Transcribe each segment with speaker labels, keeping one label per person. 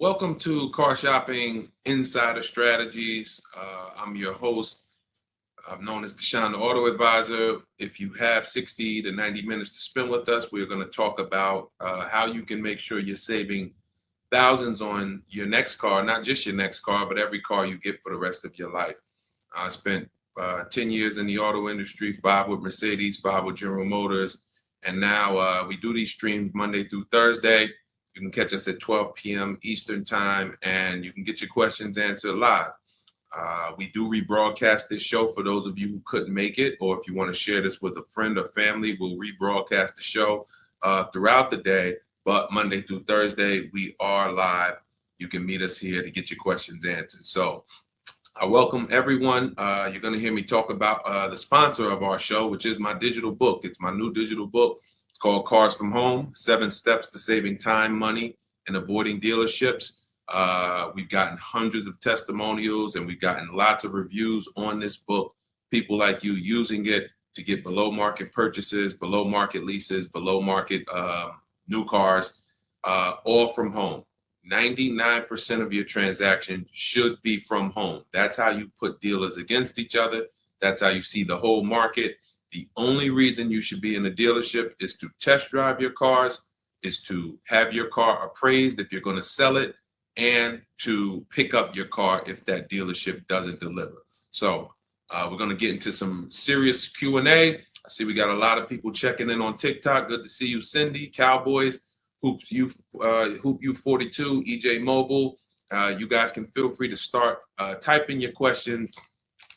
Speaker 1: Welcome to Car Shopping Insider Strategies. I'm your host. I'm known as Deshone the Auto Advisor. If you have 60 to 90 minutes to spend with us, we're going to talk about how you can make sure you're saving thousands on your next car, not just your next car, but every car you get for the rest of your life. I spent 10 years in the auto industry, 5 with Mercedes, 5 with General Motors, and now we do these streams Monday through Thursday. You can catch us at 12 p.m. Eastern time, and you can get your questions answered live. We do rebroadcast this show for those of you who couldn't make it, or if you want to share this with a friend or family, we'll rebroadcast the show throughout the day. But Monday through Thursday, we are live. You can meet us here to get your questions answered. So I welcome everyone. You're going to hear me talk about the sponsor of our show, which is my digital book. It's my new digital book. It's called Cars from Home, 7 Steps to Saving Time, Money, and Avoiding Dealerships. We've gotten hundreds of testimonials and we've gotten lots of reviews on this book. People like you using it to get below market purchases, below market leases, below market new cars, all from home. 99% of your transaction should be from home. That's how you put dealers against each other. That's how you see the whole market. The only reason you should be in a dealership is to test drive your cars, is to have your car appraised if you're going to sell it, and to pick up your car if that dealership doesn't deliver. So we're going to get into some serious Q&A. I see we got a lot of people checking in on TikTok. Good to see you, Cindy, Cowboys, Hoop you 42, EJ Mobile. You guys can feel free to start typing your questions.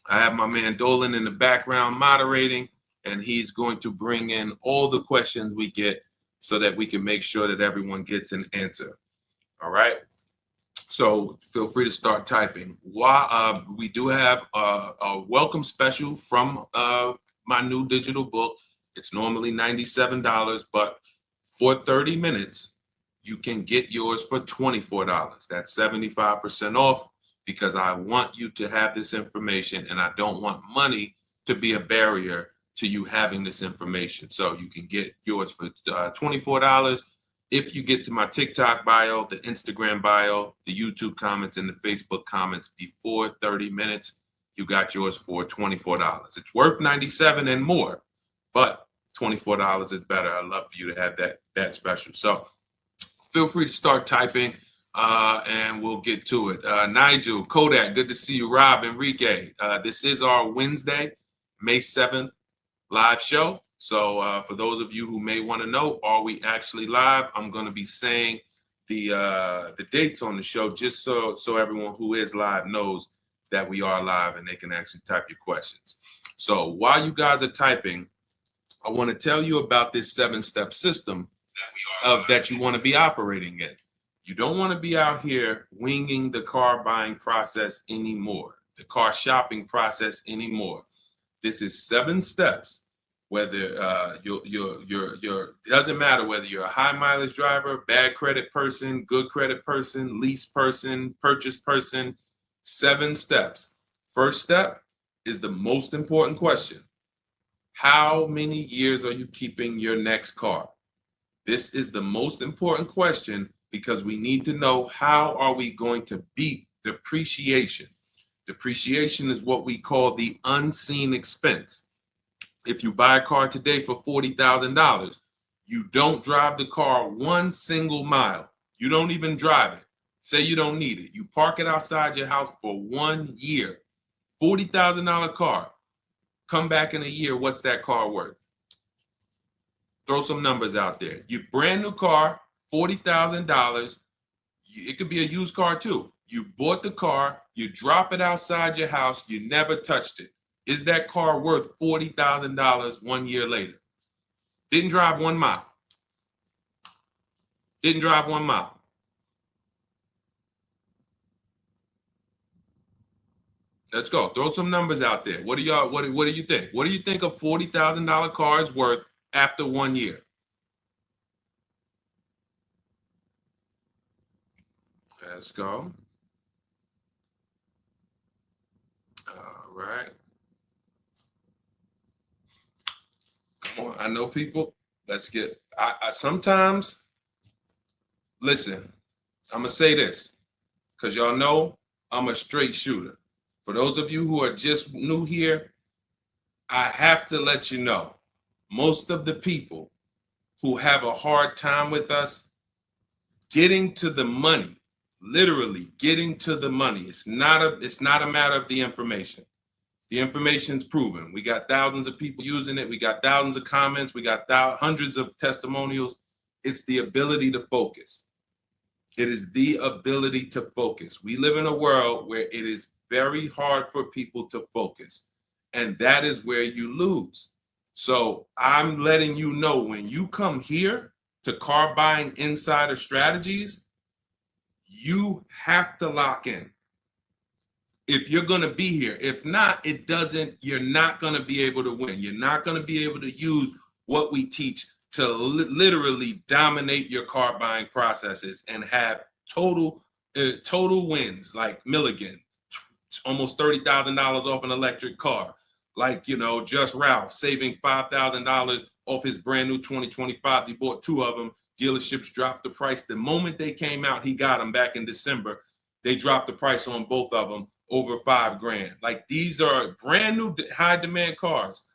Speaker 1: I have my man Dolan in the background moderating, and he's going to bring in all the questions we get so that we can make sure that everyone gets an answer. All right. So feel free to start typing. We do have a welcome special from my new digital book. It's normally $97, but for 30 minutes, you can get yours for $24. That's 75% off because I want you to have this information and I don't want money to be a barrier to you having this information. So you can get yours for $24. If you get to my TikTok bio, the Instagram bio, the YouTube comments, and the Facebook comments before 30 minutes, you got yours for $24. It's worth $97 and more, but $24 is better. I'd love for you to have that special. So feel free to start typing and we'll get to it. Nigel, Kodak, good to see you. Rob, Enrique, this is our Wednesday, May 7th live show. So for those of you who may want to know, are we actually live? I'm going to be saying the dates on the show just so everyone who is live knows that we are live and they can actually type your questions. So while you guys are typing, I want to tell you about this 7-step system that you want to be operating in. You don't want to be out here winging the car buying process anymore, the car shopping process anymore. This is 7 steps. Whether it doesn't matter whether you're a high mileage driver, bad credit person, good credit person, lease person, purchase person. 7 steps. First step is the most important question. How many years are you keeping your next car? This is the most important question because we need to know how are we going to beat depreciation. Depreciation is what we call the unseen expense. If you buy a car today for $40,000, you don't drive the car one single mile. You don't even drive it. Say you don't need it. You park it outside your house for 1 year. $40,000 car. Come back in a year, what's that car worth? Throw some numbers out there. Your brand new car, $40,000. It could be a used car too. You bought the car, you drop it outside your house, you never touched it. Is that car worth $40,000 1 year later? Didn't drive 1 mile. Didn't drive 1 mile. Let's go. Throw some numbers out there. What do you think? What do you think a $40,000 car is worth after 1 year? Let's go. All right. Come on. I know people. Let's get. I sometimes listen. I'm going to say this because y'all know I'm a straight shooter. For those of you who are just new here, I have to let you know, most of the people who have a hard time with us getting to the money, literally getting to the money. It's not a matter of the information. The information's proven. We got thousands of people using it. We got thousands of comments. We got hundreds of testimonials. It's the ability to focus. It is the ability to focus. We live in a world where it is very hard for people to focus, and that is where you lose. So I'm letting you know, when you come here to Car Buying Insider Strategies, you have to lock in. If you're going to be here, if not, you're not going to be able to win. You're not going to be able to use what we teach to literally dominate your car buying processes and have total wins, like Milligan, almost $30,000 off an electric car. Like, Just Ralph saving $5,000 off his brand new 2025s. He bought 2 of them. Dealerships dropped the price. The moment they came out, he got them back in December. They dropped the price on both of them over $5,000. Like, these are brand new high demand cars.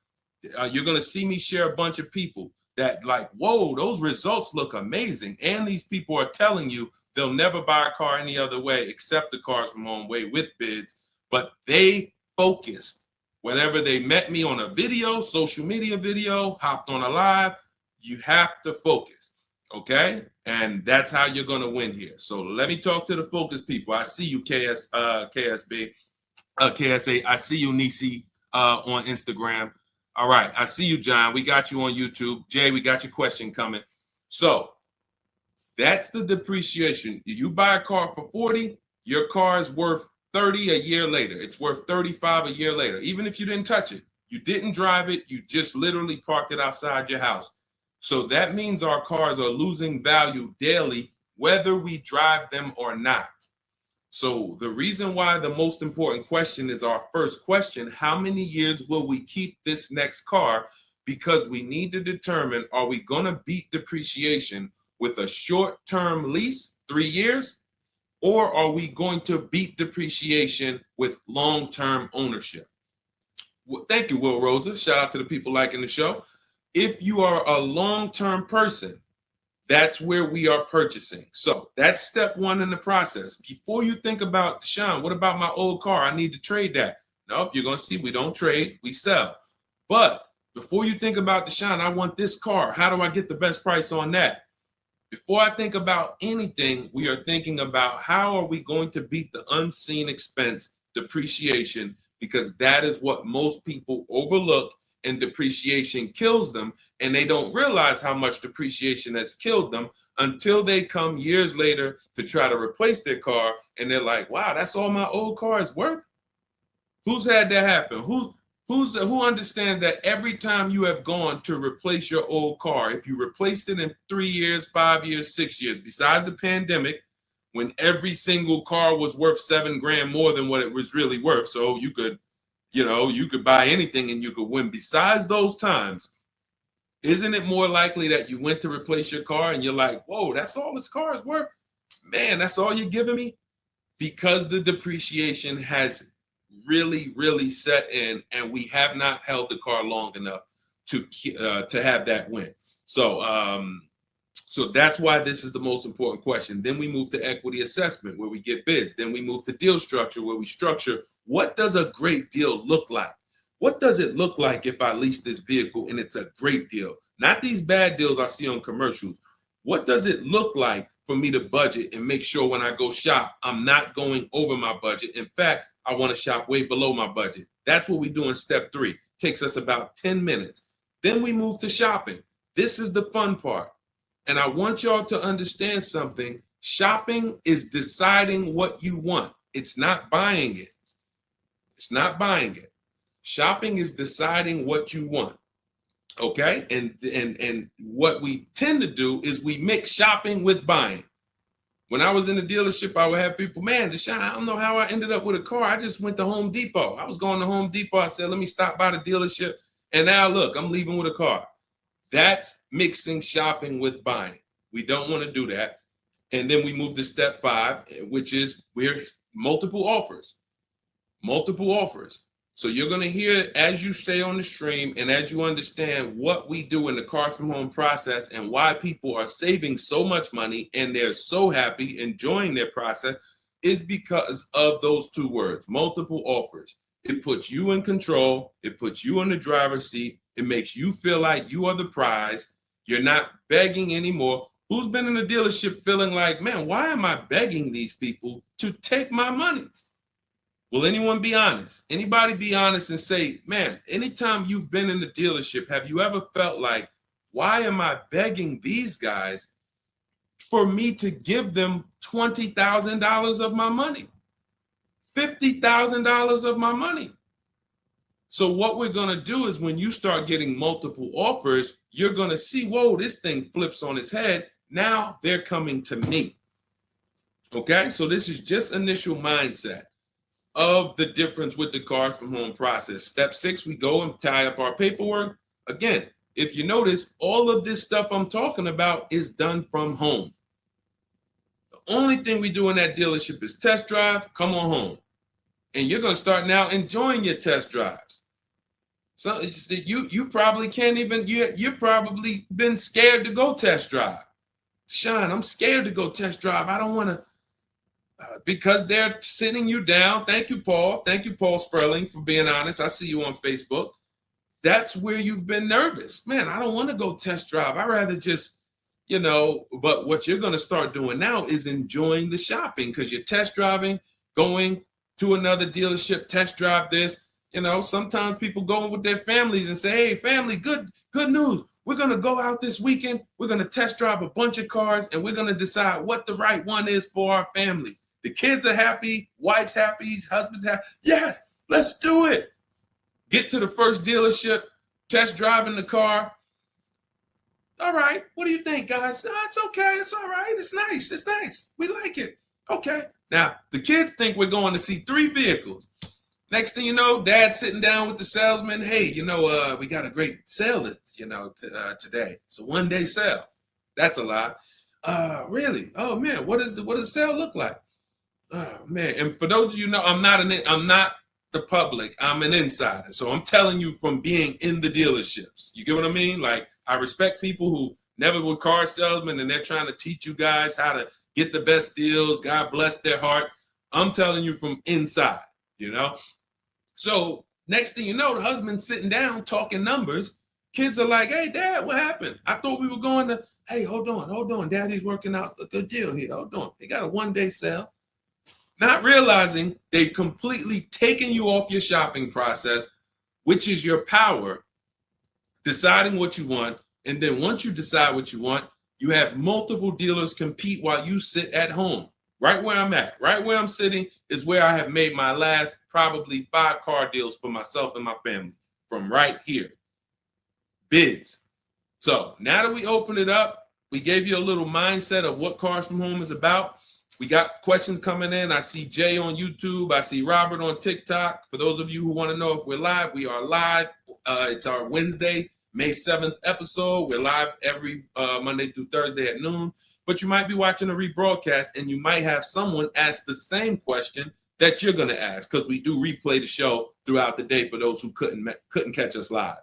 Speaker 1: You're going to see me share a bunch of people that like, whoa, those results look amazing. And these people are telling you they'll never buy a car any other way except the Cars from Home way with bids. But they focused. Whenever they met me on a video, social media video, hopped on a live, you have to focus, okay? And that's how you're going to win here. So let me talk to the focus people. I see you, KSA. I see you, Nisi, on Instagram. All right, I see you, John. We got you on YouTube. Jay, we got your question coming. So that's the depreciation. You buy a car for 40, your car is worth 30 a year later. It's worth 35 a year later. Even if you didn't touch it, you didn't drive it, you just literally parked it outside your house. So that means our cars are losing value daily, whether we drive them or not. So the reason why the most important question is our first question: how many years will we keep this next car? Because we need to determine, are we going to beat depreciation with a short-term lease, 3 years? Or are we going to beat depreciation with long-term ownership? Well, thank you, Will Rosa. Shout out to the people liking the show. If you are a long-term person, that's where we are purchasing. So that's step 1 in the process. Before you think about, Deshaun, what about my old car? I need to trade that. Nope, you're going to see we don't trade, we sell. But before you think about, Deshaun, I want this car. How do I get the best price on that? Before I think about anything, we are thinking about how are we going to beat the unseen expense, depreciation, because that is what most people overlook, and depreciation kills them, and they don't realize how much depreciation has killed them until they come years later to try to replace their car, and they're like, wow, that's all my old car is worth? Who's had that happen? Who understands that every time you have gone to replace your old car, if you replaced it in 3 years, 5 years, 6 years, besides the pandemic, when every single car was worth $7,000 more than what it was really worth, so you could buy anything and you could win. Besides those times, isn't it more likely that you went to replace your car and you're like, whoa, that's all this car is worth? Man, that's all you're giving me? Because the depreciation has really set in, and we have not held the car long enough to have that win. So that's why this is the most important question. Then we move to equity assessment, where we get bids. Then we move to deal structure, where we structure, what does a great deal look like? What does it look like if I lease this vehicle and it's a great deal? Not these bad deals I see on commercials. What does it look like for me to budget and make sure when I go shop, I'm not going over my budget? In fact, I want to shop way below my budget. That's what we do in step 3. Takes us about 10 minutes. Then we move to shopping. This is the fun part. And I want y'all to understand something. Shopping is deciding what you want. It's not buying it. It's not buying it. Shopping is deciding what you want. Okay? And what we tend to do is we mix shopping with buying. When I was in the dealership, I would have people, man, Deshaun, I don't know how I ended up with a car. I just went to Home Depot. I was going to Home Depot. I said, let me stop by the dealership. And now look, I'm leaving with a car. That's mixing shopping with buying. We don't want to do that. And then we move to step 5, which is we're multiple offers. Multiple offers. So you're going to hear as you stay on the stream and as you understand what we do in the Cars from Home process and why people are saving so much money and they're so happy enjoying their process is because of those 2 words, multiple offers. It puts you in control. It puts you in the driver's seat. It makes you feel like you are the prize. You're not begging anymore. Who's been in a dealership feeling like, man, why am I begging these people to take my money? Will anyone be honest? Anybody be honest and say, man, anytime you've been in the dealership, have you ever felt like, why am I begging these guys for me to give them $20,000 of my money? $50,000 of my money. So what we're going to do is when you start getting multiple offers, you're going to see, whoa, this thing flips on its head. Now they're coming to me. Okay, so this is just initial mindset of the difference with the Cars from Home process. Step 6, we go and tie up our paperwork. Again, if you notice, all of this stuff I'm talking about is done from home. The only thing we do in that dealership is test drive, come on home. And you're going to start now enjoying your test drives. So you probably can't even, you've probably been scared to go test drive. Sean, I'm scared to go test drive. I don't want to, because they're sitting you down. Thank you, Paul. Thank you, Paul Sperling, for being honest. I see you on Facebook. That's where you've been nervous. Man, I don't want to go test drive. I'd rather just, but what you're going to start doing now is enjoying the shopping because you're test driving, going to another dealership, test drive this. Sometimes people go with their families and say, hey, family, good news. We're going to go out this weekend. We're going to test drive a bunch of cars and we're going to decide what the right one is for our family. The kids are happy, wife's happy, husband's happy. Yes, let's do it. Get to the first dealership, test driving the car. All right, what do you think, guys? Oh, it's okay, it's all right, it's nice, we like it. Okay, now the kids think we're going to see 3 vehicles. Next thing you know, Dad's sitting down with the salesman. Hey, we got a great sale, today. It's a 1-day sale. That's a lie. Really? Oh man, what does the sale look like? Oh man, and for those of you know, I'm not the public. I'm an insider, so I'm telling you from being in the dealerships. You get what I mean? Like I respect people who never were car salesmen and they're trying to teach you guys how to get the best deals. God bless their hearts. I'm telling you from inside. So next thing you know, the husband's sitting down talking numbers. Kids are like, hey, Dad, what happened? I thought we were going to, hey, hold on. Daddy's working out a good deal here. Hold on. They got a 1-day sale. Not realizing they've completely taken you off your shopping process, which is your power, deciding what you want. And then once you decide what you want, you have multiple dealers compete while you sit at home. Right where I'm at, right where I'm sitting is where I have made my last probably 5 car deals for myself and my family from right here. Bids. So now that we open it up, we gave you a little mindset of what Cars from Home is about. We got questions coming in. I see Jay on YouTube. I see Robert on TikTok. For those of you who want to know if we're live, we are live. It's our Wednesday, May 7th episode. We're live every Monday through Thursday at noon. But you might be watching a rebroadcast and you might have someone ask the same question that you're going to ask because we do replay the show throughout the day for those who couldn't catch us live.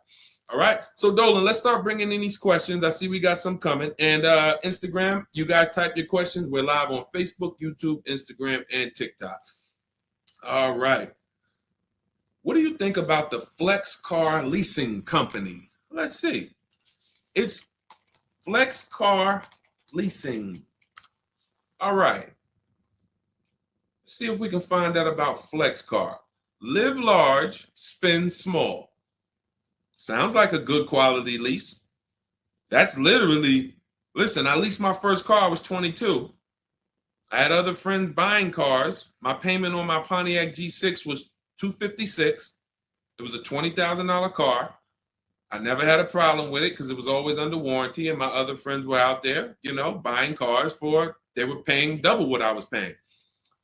Speaker 1: All right. So Dolan, let's start bringing in these questions. I see we got some coming. And Instagram, you guys type your questions. We're live on Facebook, YouTube, Instagram, and TikTok. All right. What do you think about the Flex Car Leasing Company? Let's see. It's Flex Car Leasing. All right. Let's see if we can find out about Flex Car. Live large, spend small. Sounds like a good quality lease. That's literally, listen, I leased my first car, I was 22. I had other friends buying cars. My payment on my Pontiac G6 was $256. It was a $20,000 car. I never had a problem with it because it was always under warranty and my other friends were out there, buying cars they were paying double what I was paying.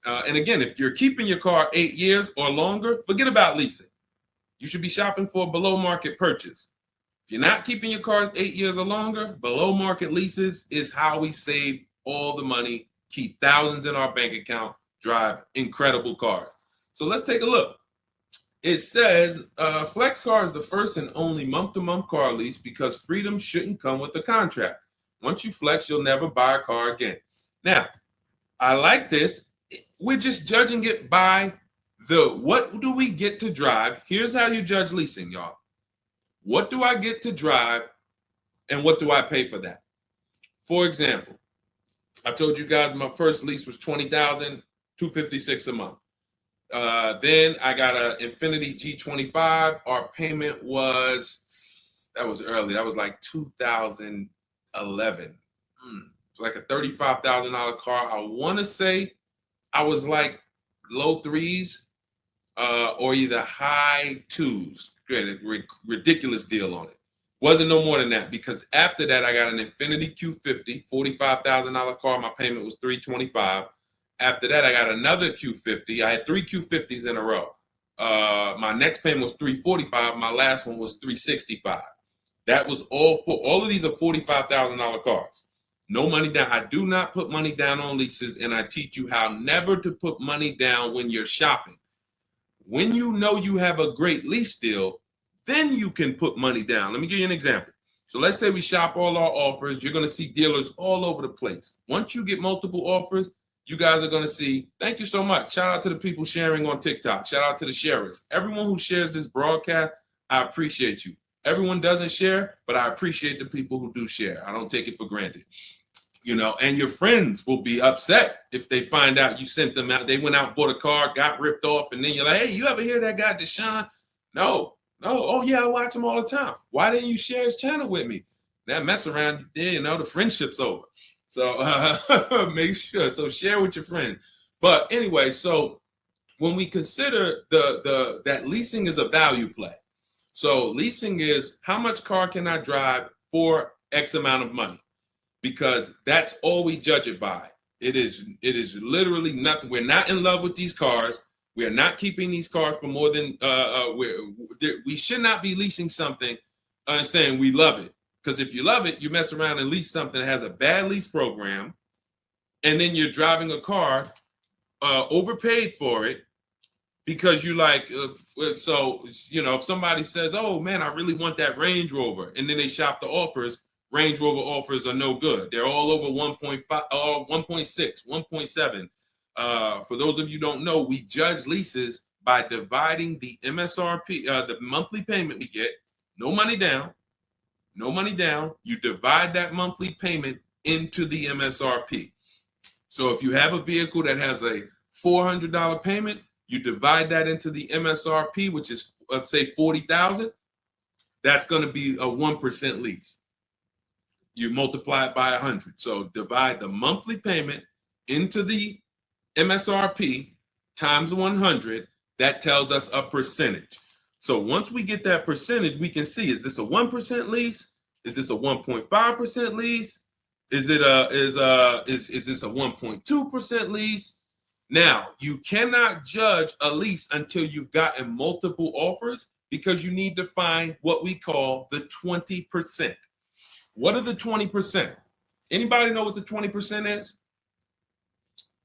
Speaker 1: And again, if you're keeping your car 8 years or longer, forget about leasing. You should be shopping for a below market purchase. If you're not keeping your cars 8 years or longer, below market leases is how we save all the money keep thousands in our bank account, drive incredible cars. So let's take a look. It says Flex Car is the first and only month-to-month car lease because freedom shouldn't come with a contract. Once you flex, you'll never buy a car again. Now, I like this. We're just judging it by what do we get to drive? Here's how you judge leasing, y'all. What do I get to drive and what do I pay for that? For example, I told you guys my first lease was $20,256 a month. Then I got an Infiniti G25. Our payment was, that was early. That was like 2011. It's like a $35,000 car. I want to say I was like low threes or either high twos. Ridiculous deal on it. Wasn't no more than that because after that I got an Infiniti Q50, $45,000 car. My payment was $325. After that I got another Q50. I had 3 Q50s in a row. My next payment was $345. My last one was $365. That was all of these are $45,000 cars. No money down. I do not put money down on leases, and I teach you how never to put money down when you're shopping. When you know you have a great lease deal, then you can put money down. Let me give you an example. So let's say we shop all our offers. You're going to see dealers all over the place. Once you get multiple offers, you guys are going to see, thank you so much. Shout out to the people sharing on TikTok. Shout out to the sharers. Everyone who shares this broadcast, I appreciate you. Everyone doesn't share, but I appreciate the people who do share. I don't take it for granted. You know, and your friends will be upset if they find out you sent them out. They went out, bought a car, got ripped off, and then you're like, hey, you ever hear that guy, Deshone? No. Oh, yeah, I watch him all the time. Why didn't you share his channel with me? That mess around, you know, the friendship's over. So make sure. So share with your friends. But anyway, so when we consider that leasing is a value play. So leasing is how much car can I drive for X amount of money? Because that's all we judge it by. It is literally nothing. We're not in love with these cars. We are not keeping these cars for more than we should not be leasing something and saying we love it. Because if you love it, you mess around and lease something that has a bad lease program, and then you're driving a car overpaid for it because you like. So you know, if somebody says, "Oh man, I really want that Range Rover," and then they shop the offers. Range Rover offers are no good. They're all over 1.5, 1.6, 1.7. For those of you who don't know, we judge leases by dividing the MSRP, the monthly payment we get, no money down. You divide that monthly payment into the MSRP. So if you have a vehicle that has a $400 payment, you divide that into the MSRP, which is, let's say, $40,000. That's going to be a 1% lease. You multiply it by 100. So divide the monthly payment into the MSRP times 100. That tells us a percentage. So once we get that percentage, we can see, is this a 1% lease? Is this a 1.5% lease? Is this a 1.2% lease? Now, you cannot judge a lease until you've gotten multiple offers because you need to find what we call the 20%. What are the 20%? Anybody know what the 20% is?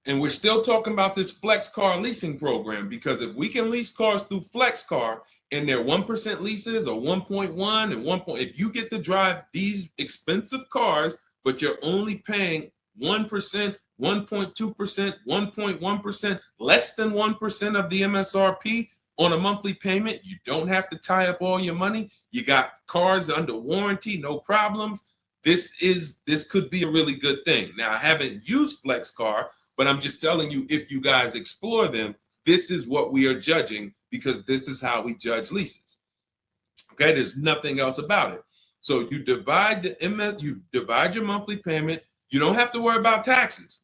Speaker 1: And we're still talking about this Flex Car leasing program because if we can lease cars through Flex Car and they're 1% leases or 1.1 and 1. If you get to drive these expensive cars, but you're only paying 1%, 1.2%, 1.1%, less than 1% of the MSRP on a monthly payment, you don't have to tie up all your money. You got cars under warranty, no problems. This could be a really good thing. Now, I haven't used Flex Car, but I'm just telling you, if you guys explore them, this is what we are judging because this is how we judge leases. Okay, there's nothing else about it. So you divide your monthly payment. You don't have to worry about taxes.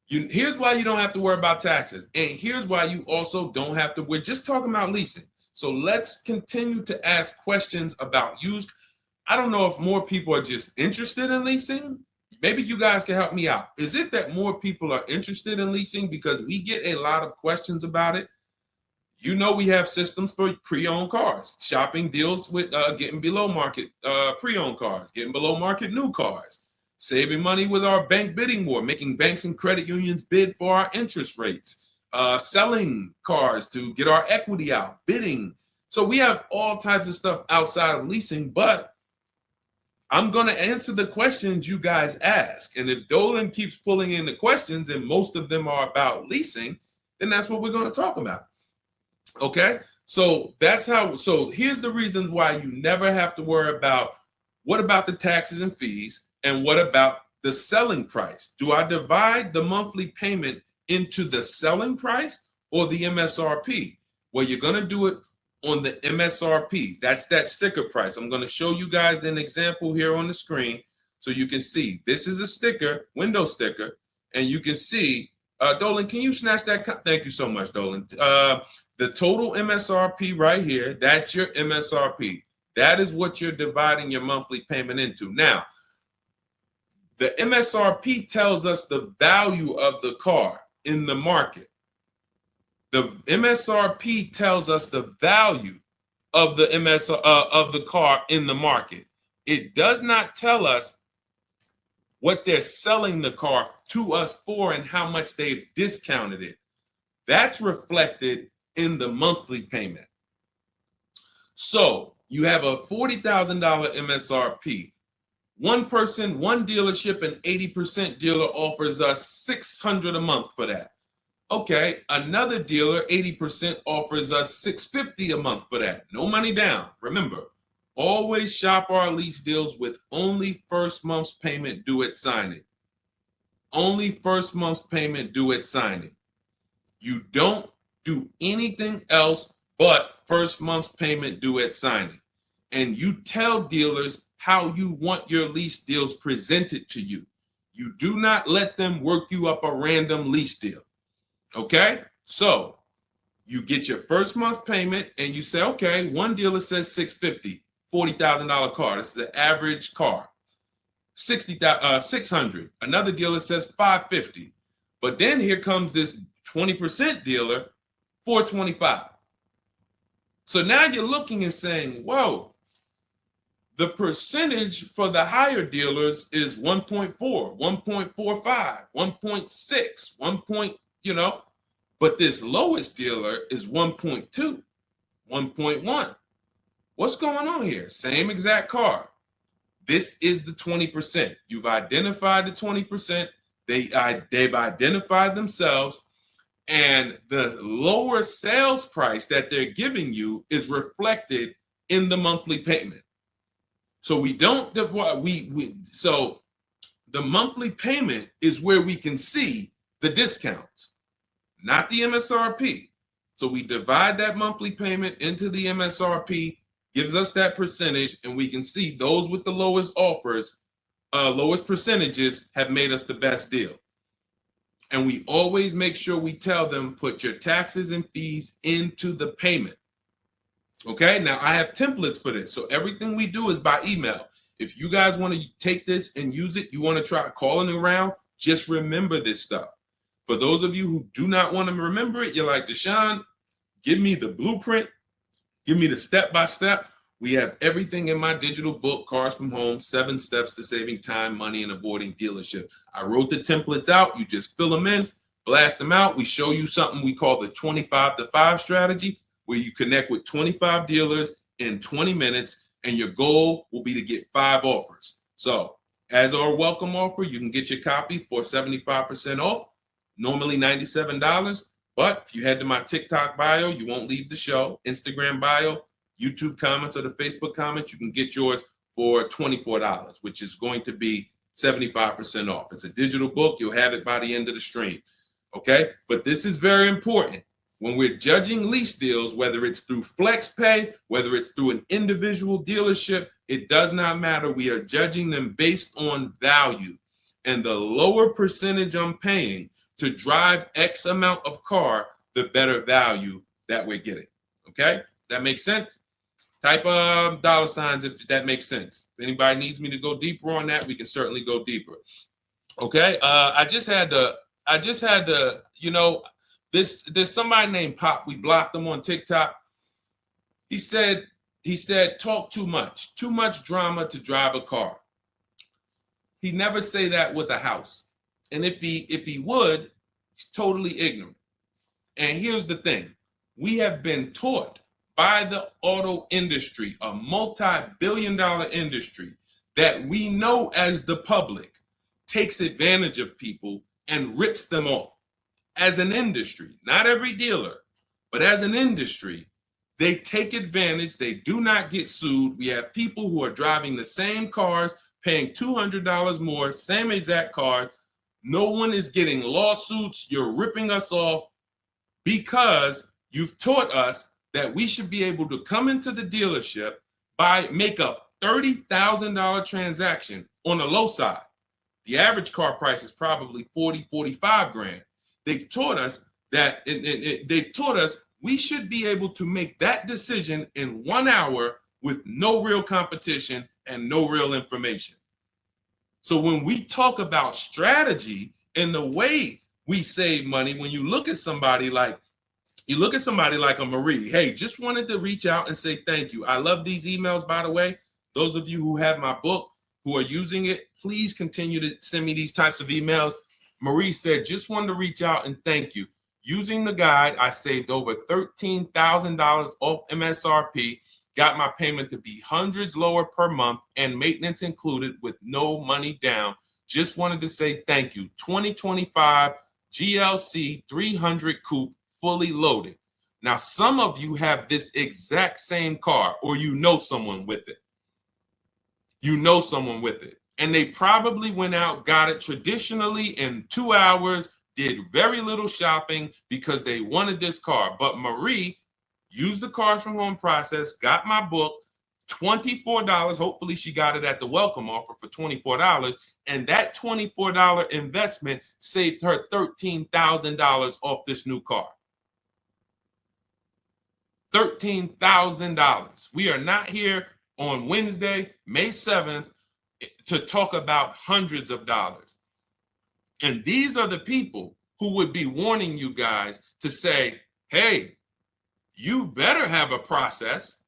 Speaker 1: Here's why you don't have to worry about taxes. And here's why you also don't have to. We're just talking about leasing. So let's continue to ask questions about used. I don't know if more people are just interested in leasing. Maybe you guys can help me out. Is it that more people are interested in leasing because we get a lot of questions about it? You know, we have systems for pre-owned cars. Shopping deals with getting below market pre-owned cars, getting below market new cars. saving money with our bank bidding war, making banks and credit unions bid for our interest rates, selling cars to get our equity out, bidding. So we have all types of stuff outside of leasing, but I'm going to answer the questions you guys ask. And if Dolan keeps pulling in the questions and most of them are about leasing, then that's what we're going to talk about. Okay? So so here's the reasons why you never have to worry about what about the taxes and fees and what about the selling price? Do I divide the monthly payment into the selling price or the MSRP? Well, you're going to do it on the MSRP. That's that sticker price. I'm going to show you guys an example here on the screen so you can see. This is a sticker, window sticker, and you can see, Dolan, can you snatch that? Thank you so much, Dolan. The total MSRP right here, that's your MSRP. That is what you're dividing your monthly payment into. Now, the MSRP tells us the value of the car in the market. The MSRP tells us the value of the of the car in the market. It does not tell us what they're selling the car to us for and how much they've discounted it. That's reflected in the monthly payment. So you have a $40,000 MSRP. One person, one dealership, an 80% dealer offers us $600 a month for that. Okay, another dealer, 80%, offers us $650 a month for that. No money down. Remember, always shop our lease deals with only first month's payment due at signing. Only first month's payment due at signing. You don't do anything else but first month's payment due at signing. And you tell dealers how you want your lease deals presented to you. You do not let them work you up a random lease deal. Okay, so you get your first month payment and you say, okay, one dealer says $650, $40,000 car. This is an average car. $600. Another dealer says $550. But then here comes this 20% dealer, $425. So now you're looking and saying, whoa, the percentage for the higher dealers is 1.4, 1.45, 1.6, but this lowest dealer is 1.2, 1.1. What's going on here? Same exact car. This is the 20%. You've identified the 20%. They've identified themselves, and the lower sales price that they're giving you is reflected in the monthly payment. So so the monthly payment is where we can see the discounts, not the MSRP. So we divide that monthly payment into the MSRP, gives us that percentage, and we can see those with the lowest offers, lowest percentages have made us the best deal. And we always make sure we tell them, put your taxes and fees into the payment. Okay, now I have templates for this. So everything we do is by email. If you guys want to take this and use it, you want to try calling around, just remember this stuff. For those of you who do not want to remember it, you're like, Deshone, give me the blueprint, give me the step-by-step. We have everything in my digital book, Cars from Home, 7 Steps to Saving Time, Money, and Avoiding Dealership. I wrote the templates out. You just fill them in, blast them out. We show you something we call the 25-to-5 strategy, where you connect with 25 dealers in 20 minutes, and your goal will be to get 5 offers. So as our welcome offer, you can get your copy for 75% off, normally $97. But if you head to my TikTok bio, you won't leave the show, Instagram bio, YouTube comments, or the Facebook comments, you can get yours for $24, which is going to be 75% off. It's a digital book. You'll have it by the end of the stream. Okay? But this is very important. When we're judging lease deals, whether it's through FlexPay, whether it's through an individual dealership, it does not matter. We are judging them based on value. And the lower percentage I'm paying to drive X amount of car, the better value that we're getting. Okay? That makes sense? Type dollar signs if that makes sense. If anybody needs me to go deeper on that, we can certainly go deeper. Okay? I just had to, there's somebody named Pop. We blocked him on TikTok. He said, talk too much drama to drive a car. He never say that with a house. And if he would, he's totally ignorant. And here's the thing. We have been taught by the auto industry, a multi-billion-dollar industry, that we know as the public takes advantage of people and rips them off. As an industry, not every dealer, but as an industry, they take advantage. They do not get sued. We have people who are driving the same cars, paying $200 more, same exact car. No one is getting lawsuits. You're ripping us off because you've taught us that we should be able to come into the dealership, make a $30,000 transaction on the low side. The average car price is probably 40, 45 grand. They've taught us that they've taught us we should be able to make that decision in 1 hour with no real competition and no real information. So when we talk about strategy and the way we save money, when you look at somebody like a Marie, hey, just wanted to reach out and say thank you. I love these emails, by the way. Those of you who have my book, who are using it, please continue to send me these types of emails. Marie said, just wanted to reach out and thank you. Using the guide, I saved over $13,000 off MSRP, got my payment to be hundreds lower per month and maintenance included with no money down. Just wanted to say thank you. 2025 GLC 300 coupe fully loaded. Now, some of you have this exact same car or you know someone with it. You know someone with it. And they probably went out, got it traditionally in 2 hours, did very little shopping because they wanted this car. But Marie used the cars from home process, got my book, $24. Hopefully she got it at the welcome offer for $24. And that $24 investment saved her $13,000 off this new car. $13,000. We are not here on Wednesday, May 7th, to talk about hundreds of dollars. And these are the people who would be warning you guys to say, hey, you better have a process.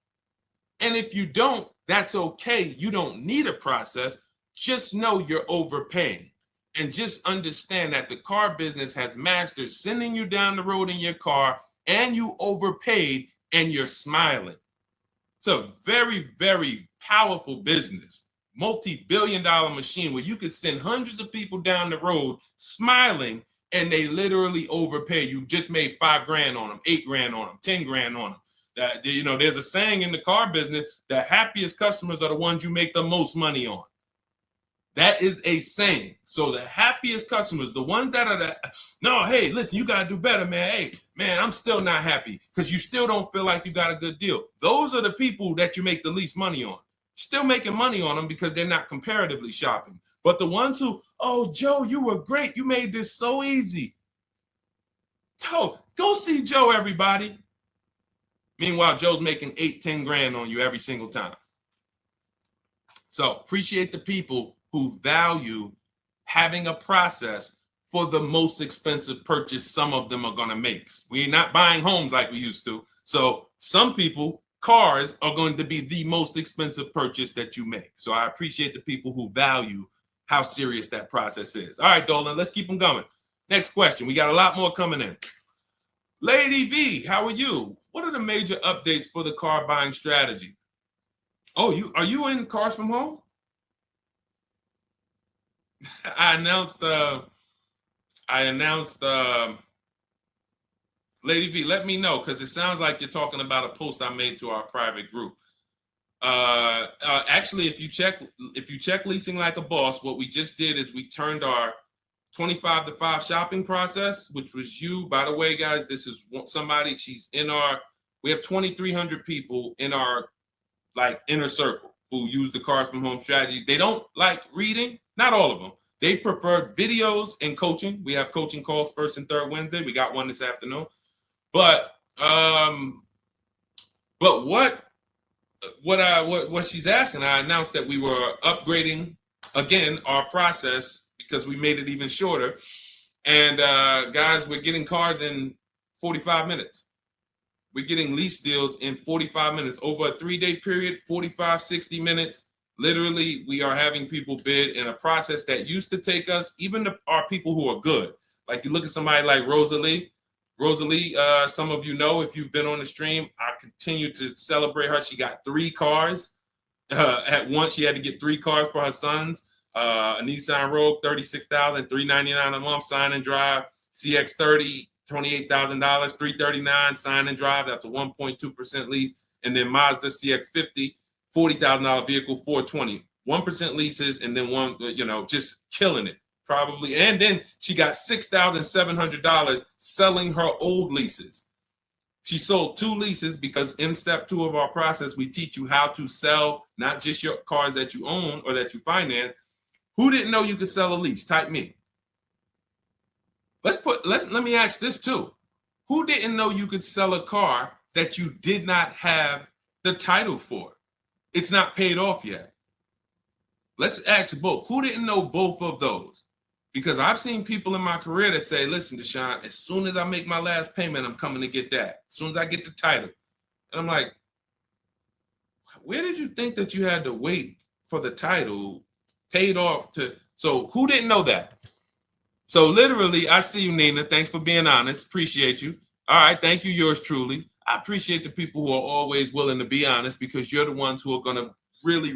Speaker 1: And if you don't, that's okay. You don't need a process. Just know you're overpaying. And just understand that the car business has mastered sending you down the road in your car and you overpaid and you're smiling. It's a very, very powerful business, multi-billion-dollar machine where you could send hundreds of people down the road smiling and they literally overpay. You just made $5 grand on them, $8 grand on them, 10 grand on them. That, you know, there's a saying in the car business, the happiest customers are the ones you make the most money on. That is a saying. So the happiest customers, the ones that are no, hey, listen, you got to do better, man. Hey, man, I'm still not happy because you still don't feel like you got a good deal. Those are the people that you make the least money on. Still making money on them because they're not comparatively shopping. But the ones who, oh, Joe, you were great. You made this so easy. Go see Joe, everybody. Meanwhile, Joe's making 8, 10 grand on you every single time. So appreciate the people who value having a process for the most expensive purchase some of them are going to make. We're not buying homes like we used to. So some people, cars are going to be the most expensive purchase that you make. So I appreciate the people who value how serious that process is. All right, Dolan, let's keep them going. Next question. We got a lot more coming in. Lady V, how are you? What are the major updates for the car buying strategy? Oh, are you in Cars from Home? I announced Lady V, let me know because it sounds like you're talking about a post I made to our private group. Actually, if you check Leasing Like a Boss, what we just did is we turned our 25 to 5 shopping process, which was you. By the way, guys, this is somebody, we have 2,300 people in our inner circle who use the Cars from Home strategy. They don't like reading, not all of them. They prefer videos and coaching. We have coaching calls first and third Wednesday. We got one this afternoon. But what she's asking, I announced that we were upgrading again our process because we made it even shorter. And guys, we're getting cars in 45 minutes. We're getting lease deals in 45 minutes over a 3-day period, 45, 60 minutes. Literally, we are having people bid in a process that used to take us, even our people who are good. Like you look at somebody like Rosalie. Rosalie, some of you know if you've been on the stream, I continue to celebrate her. She got 3 cars. At once, she had to get 3 cars for her sons. A Nissan Rogue, $36,000, $399 a month, sign and drive. CX-30, $28,000, $339 sign and drive. That's a 1.2% lease. And then Mazda CX-50, $40,000 vehicle, $420. 1% leases, and then one, just killing it. Probably. And then she got $6,700 selling her old leases. She sold 2 leases because in step 2 of our process, we teach you how to sell not just your cars that you own or that you finance. Who didn't know you could sell a lease? Type me. Let me ask this too. Who didn't know you could sell a car that you did not have the title for? It's not paid off yet. Let's ask both. Who didn't know both of those? Because I've seen people in my career that say, listen, Deshone, as soon as I make my last payment, I'm coming to get that. As soon as I get the title. And I'm like, where did you think that you had to wait for the title paid off to? So who didn't know that? So literally, I see you, Nina. Thanks for being honest. Appreciate you. All right. Thank you, yours truly. I appreciate the people who are always willing to be honest, because you're the ones who are going to really,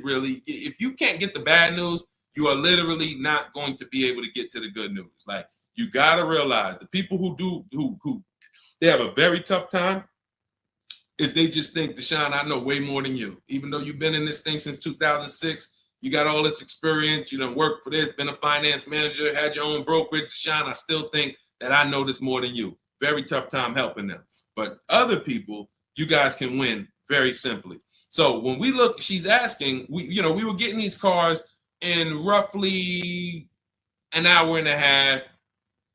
Speaker 1: if you can't get the bad news, you are literally not going to be able to get to the good news. Like, you got to realize the people who they have a very tough time is they just think, Deshone, I know way more than you. Even though you've been in this thing since 2006, you got all this experience, you done worked for this, been a finance manager, had your own brokerage. Deshone, I still think that I know this more than you. Very tough time helping them. But other people, you guys can win very simply. So when we look, she's asking, we were getting these cars in roughly an hour and a half,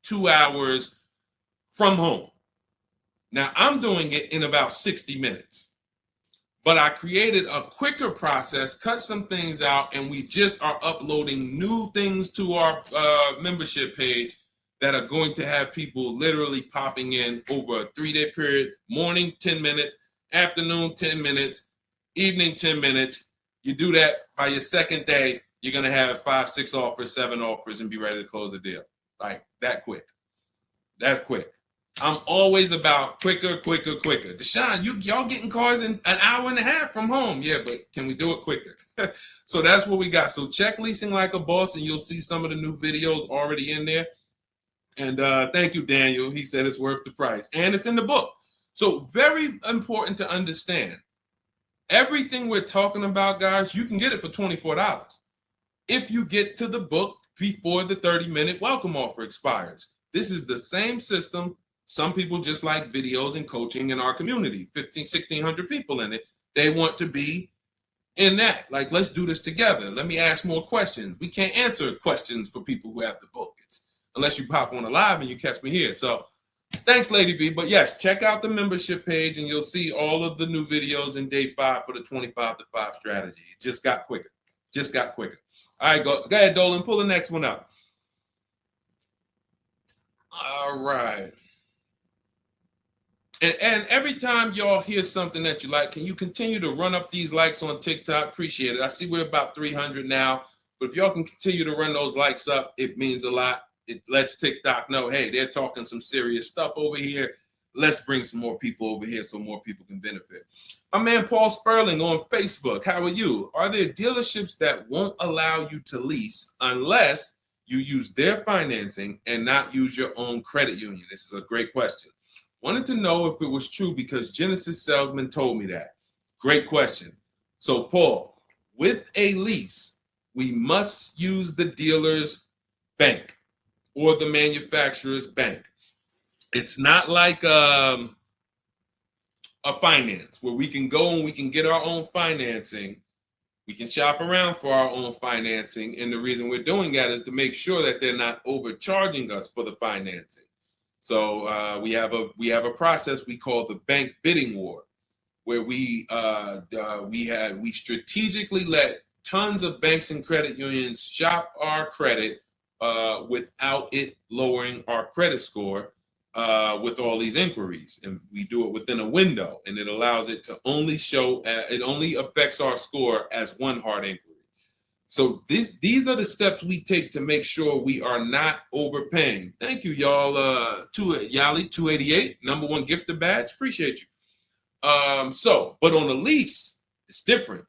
Speaker 1: 2 hours from home. Now I'm doing it in about 60 minutes, but I created a quicker process, cut some things out, and we just are uploading new things to our membership page that are going to have people literally popping in over a 3-day period. Morning, 10 minutes, afternoon, 10 minutes, evening, 10 minutes. You do that by your second day, you're going to have 5, 6 offers, 7 offers, and be ready to close the deal. Like that quick. That quick. I'm always about quicker. Deshone, y'all getting cars in an hour and a half from home. Yeah, but can we do it quicker? So that's what we got. So check Leasing Like a Boss, and you'll see some of the new videos already in there. And thank you, Daniel. He said it's worth the price. And it's in the book. So very important to understand. Everything we're talking about, guys, you can get it for $24 if you get to the book before the 30-minute welcome offer expires. This is the same system. Some people just like videos and coaching in our community, 1,600 people in it. They want to be in that. Like, let's do this together. Let me ask more questions. We can't answer questions for people who have the book. Unless you pop on a live and you catch me here. So thanks, Lady V. But yes, check out the membership page and you'll see all of the new videos in day 5 for the 25 to 5 strategy. It just got quicker. All right, go ahead, Dolan. Pull the next one up. All right. And every time y'all hear something that you like, can you continue to run up these likes on TikTok? Appreciate it. I see we're about 300 now. But if y'all can continue to run those likes up, it means a lot. It lets TikTok know, hey, they're talking some serious stuff over here. Let's bring some more people over here so more people can benefit. My man Paul Sperling on Facebook. How are you? Are there dealerships that won't allow you to lease unless you use their financing and not use your own credit union? This is a great question. Wanted to know if it was true because Genesis Salesman told me that. Great question. So Paul, with a lease, we must use the dealer's bank or the manufacturer's bank. It's not like a finance where we can go and we can get our own financing. We can shop around for our own financing. And the reason we're doing that is to make sure that they're not overcharging us for the financing. So we have a process we call the bank bidding war, where we strategically let tons of banks and credit unions shop our credit without it lowering our credit score with all these inquiries. And we do it within a window, and it allows it to only show, it only affects our score as one hard inquiry. So these are the steps we take to make sure we are not overpaying. Thank you, y'all. Yali 288, #1 gifted badge. Appreciate you. But on a lease, it's different.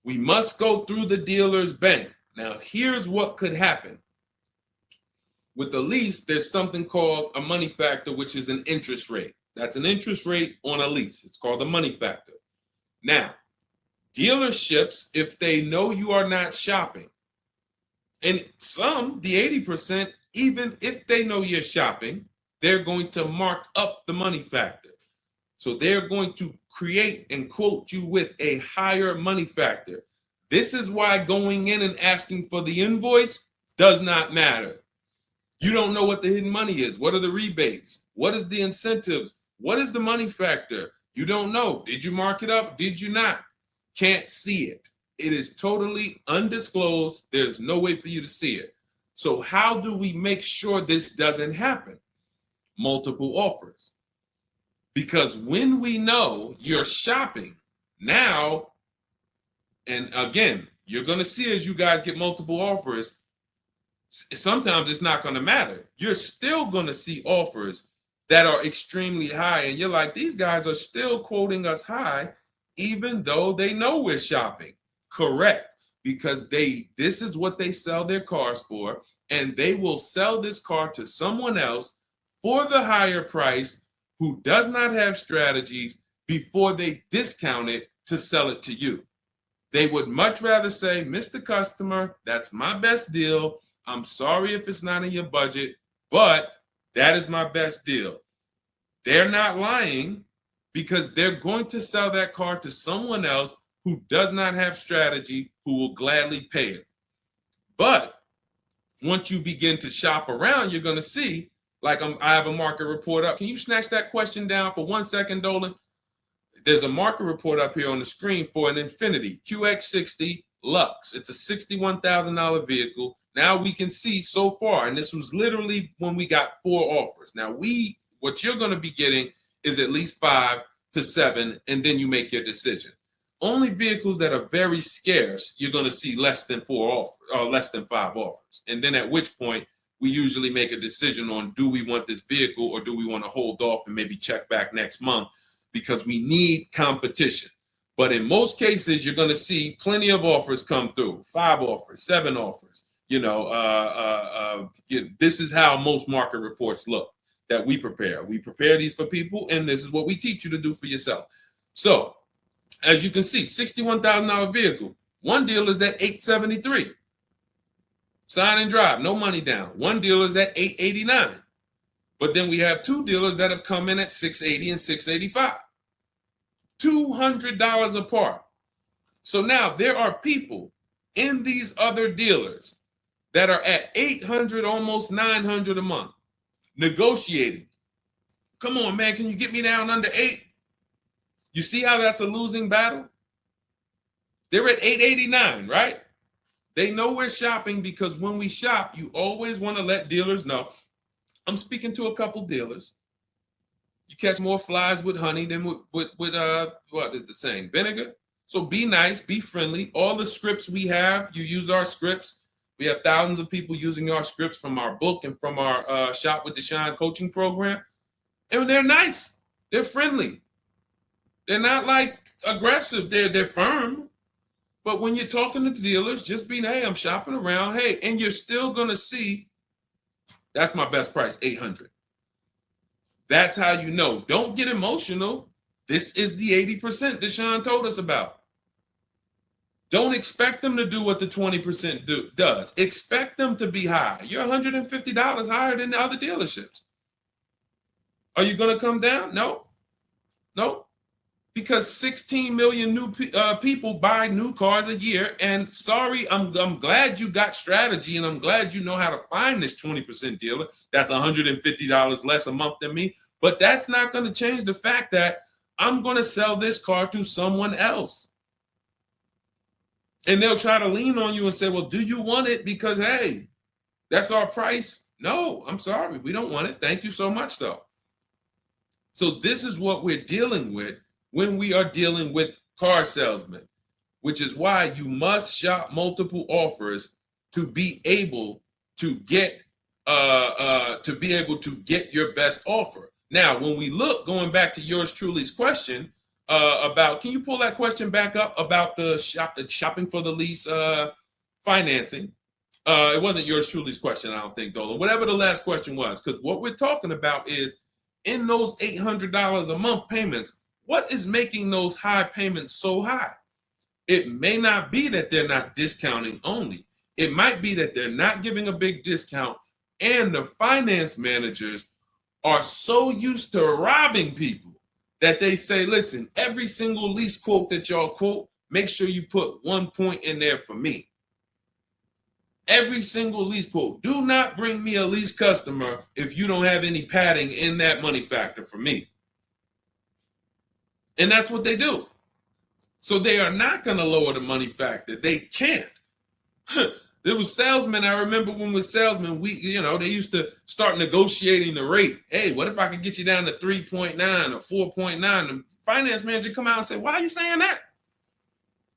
Speaker 1: We must go through the dealer's bank. Now, here's what could happen. With a lease, there's something called a money factor, which is an interest rate. That's an interest rate on a lease. It's called a money factor. Now, dealerships, if they know you are not shopping, and some, the 80%, even if they know you're shopping, they're going to mark up the money factor. So they're going to create and quote you with a higher money factor. This is why going in and asking for the invoice does not matter. You don't know what the hidden money is. What are the rebates? What is the incentives? What is the money factor? You don't know. Did you mark it up? Did you not? Can't see it. It is totally undisclosed. There's no way for you to see it. So how do we make sure this doesn't happen? Multiple offers. Because when we know you're shopping now, and again, you're going to see as you guys get multiple offers, sometimes it's not going to matter. You're still going to see offers that are extremely high. And you're like, these guys are still quoting us high, even though they know we're shopping. Correct. Because this is what they sell their cars for. And they will sell this car to someone else for the higher price who does not have strategies before they discount it to sell it to you. They would much rather say, Mr. Customer, that's my best deal. I'm sorry if it's not in your budget, but that is my best deal. They're not lying because they're going to sell that car to someone else who does not have strategy, who will gladly pay it. But once you begin to shop around, you're going to see, like I have a market report up. Can you snatch that question down for 1 second, Dolan? There's a market report up here on the screen for an Infiniti QX60 Lux. It's a $61,000 vehicle. Now we can see so far, and this was literally when we got 4 offers. Now what you're going to be getting is at least 5 to 7, and then you make your decision. Only vehicles that are very scarce, you're going to see less than 4 offers, or less than 5 offers. And then at which point, we usually make a decision on, do we want this vehicle or do we want to hold off and maybe check back next month, because we need competition. But in most cases, you're going to see plenty of offers come through, 5 offers, 7 offers. This is how most market reports look that we prepare. We prepare these for people, and this is what we teach you to do for yourself. So as you can see, $61,000 vehicle. One deal is at $873. Sign and drive, no money down. One dealer is at $889. But then we have 2 dealers that have come in at $680 and $685. $200 apart. So now there are people in these other dealers that are at $800, almost $900 a month, negotiating. Come on, man, can you get me down under 8? You see how that's a losing battle? They're at $889, right? They know we're shopping, because when we shop, you always want to let dealers know. I'm speaking to a couple dealers. You catch more flies with honey than with what is the saying? Vinegar. So be nice, be friendly. All the scripts we have, you use our scripts. We have thousands of people using our scripts from our book and from our Shop with Deshone coaching program. And they're nice. They're friendly. They're not like aggressive. They're firm. But when you're talking to dealers, just be, hey, I'm shopping around. Hey, and you're still going to see, that's my best price, $800. That's how you know. Don't get emotional. This is the 80% Deshone told us about. Don't expect them to do what the 20% does. Expect them to be high. You're $150 higher than the other dealerships. Are you going to come down? No. No. Because 16 million new people buy new cars a year. And sorry, I'm glad you got strategy, and I'm glad you know how to find this 20% dealer that's $150 less a month than me. But that's not going to change the fact that I'm going to sell this car to someone else. And they'll try to lean on you and say, well, do you want it? Because, hey, that's our price. No, I'm sorry. We don't want it. Thank you so much, though. So this is what we're dealing with when we are dealing with car salesmen. which is why you must shop multiple offers to be able to get your best offer. Now, when we look, going back to yours truly's question about, can you pull that question back up about the shopping for the lease financing? It wasn't yours truly's question, I don't think, Dolan. Whatever the last question was, because what we're talking about is in those $800 a month payments, what is making those high payments so high? It may not be that they're not discounting only. It might be that they're not giving a big discount, and the finance managers are so used to robbing people that they say, listen, every single lease quote that y'all quote, make sure you put 1 point in there for me. Every single lease quote. Do not bring me a lease customer if you don't have any padding in that money factor for me. And that's what they do. So they are not going to lower the money factor. They can't. There was salesmen. I remember when we were salesmen, they used to start negotiating the rate. Hey, what if I could get you down to 3.9 or 4.9? The finance manager come out and say, why are you saying that?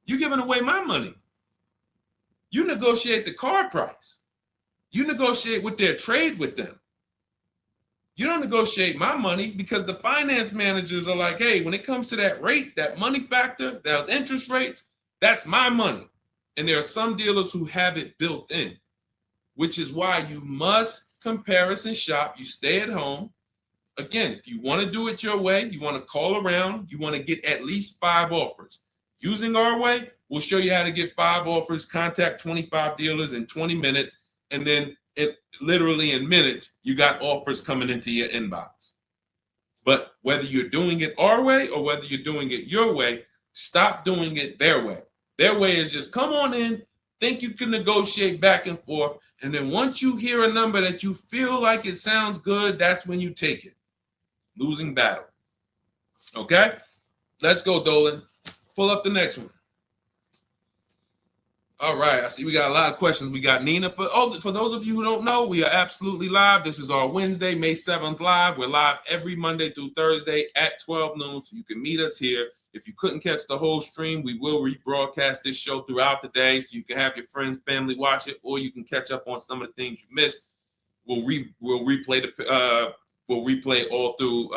Speaker 1: You're giving away my money. You negotiate the car price. You negotiate with their trade with them. You don't negotiate my money, because the finance managers are like, hey, when it comes to that rate, that money factor, those interest rates, that's my money. And there are some dealers who have it built in, which is why you must comparison shop. You stay at home. Again, if you want to do it your way, you want to call around, you want to get at least 5 offers. Using our way, we'll show you how to get 5 offers, contact 25 dealers in 20 minutes, and then literally in minutes, you got offers coming into your inbox. But whether you're doing it our way or whether you're doing it your way, stop doing it their way. Their way is just come on in, think you can negotiate back and forth, and then once you hear a number that you feel like it sounds good, that's when you take it. Losing battle. Okay? Let's go, Dolan. Pull up the next one. All right, I see we got a lot of questions. We got Nina. For those of you who don't know, we are absolutely live. This is our Wednesday, May 7th live. We're live every Monday through Thursday at 12 noon, so you can meet us here. If you couldn't catch the whole stream, we will rebroadcast this show throughout the day, so you can have your friends, family watch it, or you can catch up on some of the things you missed. We'll replay all through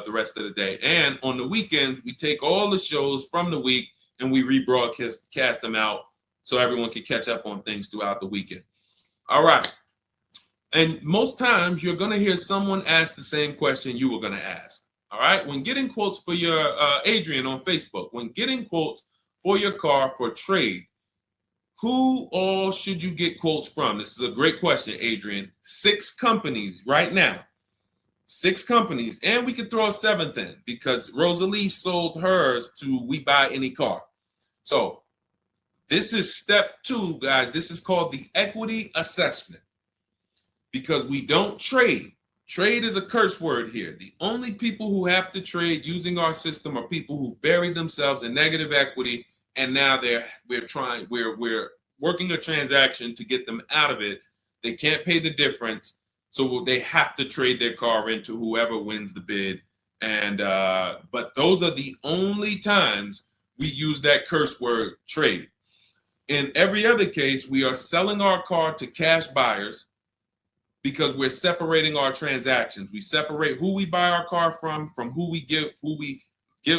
Speaker 1: the rest of the day. And on the weekends, we take all the shows from the week and we rebroadcast them out, so everyone can catch up on things throughout the weekend. All right. And most times you're going to hear someone ask the same question you were going to ask. All right. When getting quotes for your Adrian on Facebook, when getting quotes for your car for trade, who all should you get quotes from? This is a great question, Adrian. 6 companies right now. 6 companies. And we could throw a 7th in because Rosalie sold hers to We Buy Any Car. So this is step 2, guys. This is called the equity assessment, because we don't trade. Trade is a curse word here. The only people who have to trade using our system are people who've buried themselves in negative equity, and now we're working a transaction to get them out of it. They can't pay the difference, so they have to trade their car into whoever wins the bid. And but those are the only times we use that curse word, trade. In every other case, we are selling our car to cash buyers because we're separating our transactions. We separate who we buy our car from who we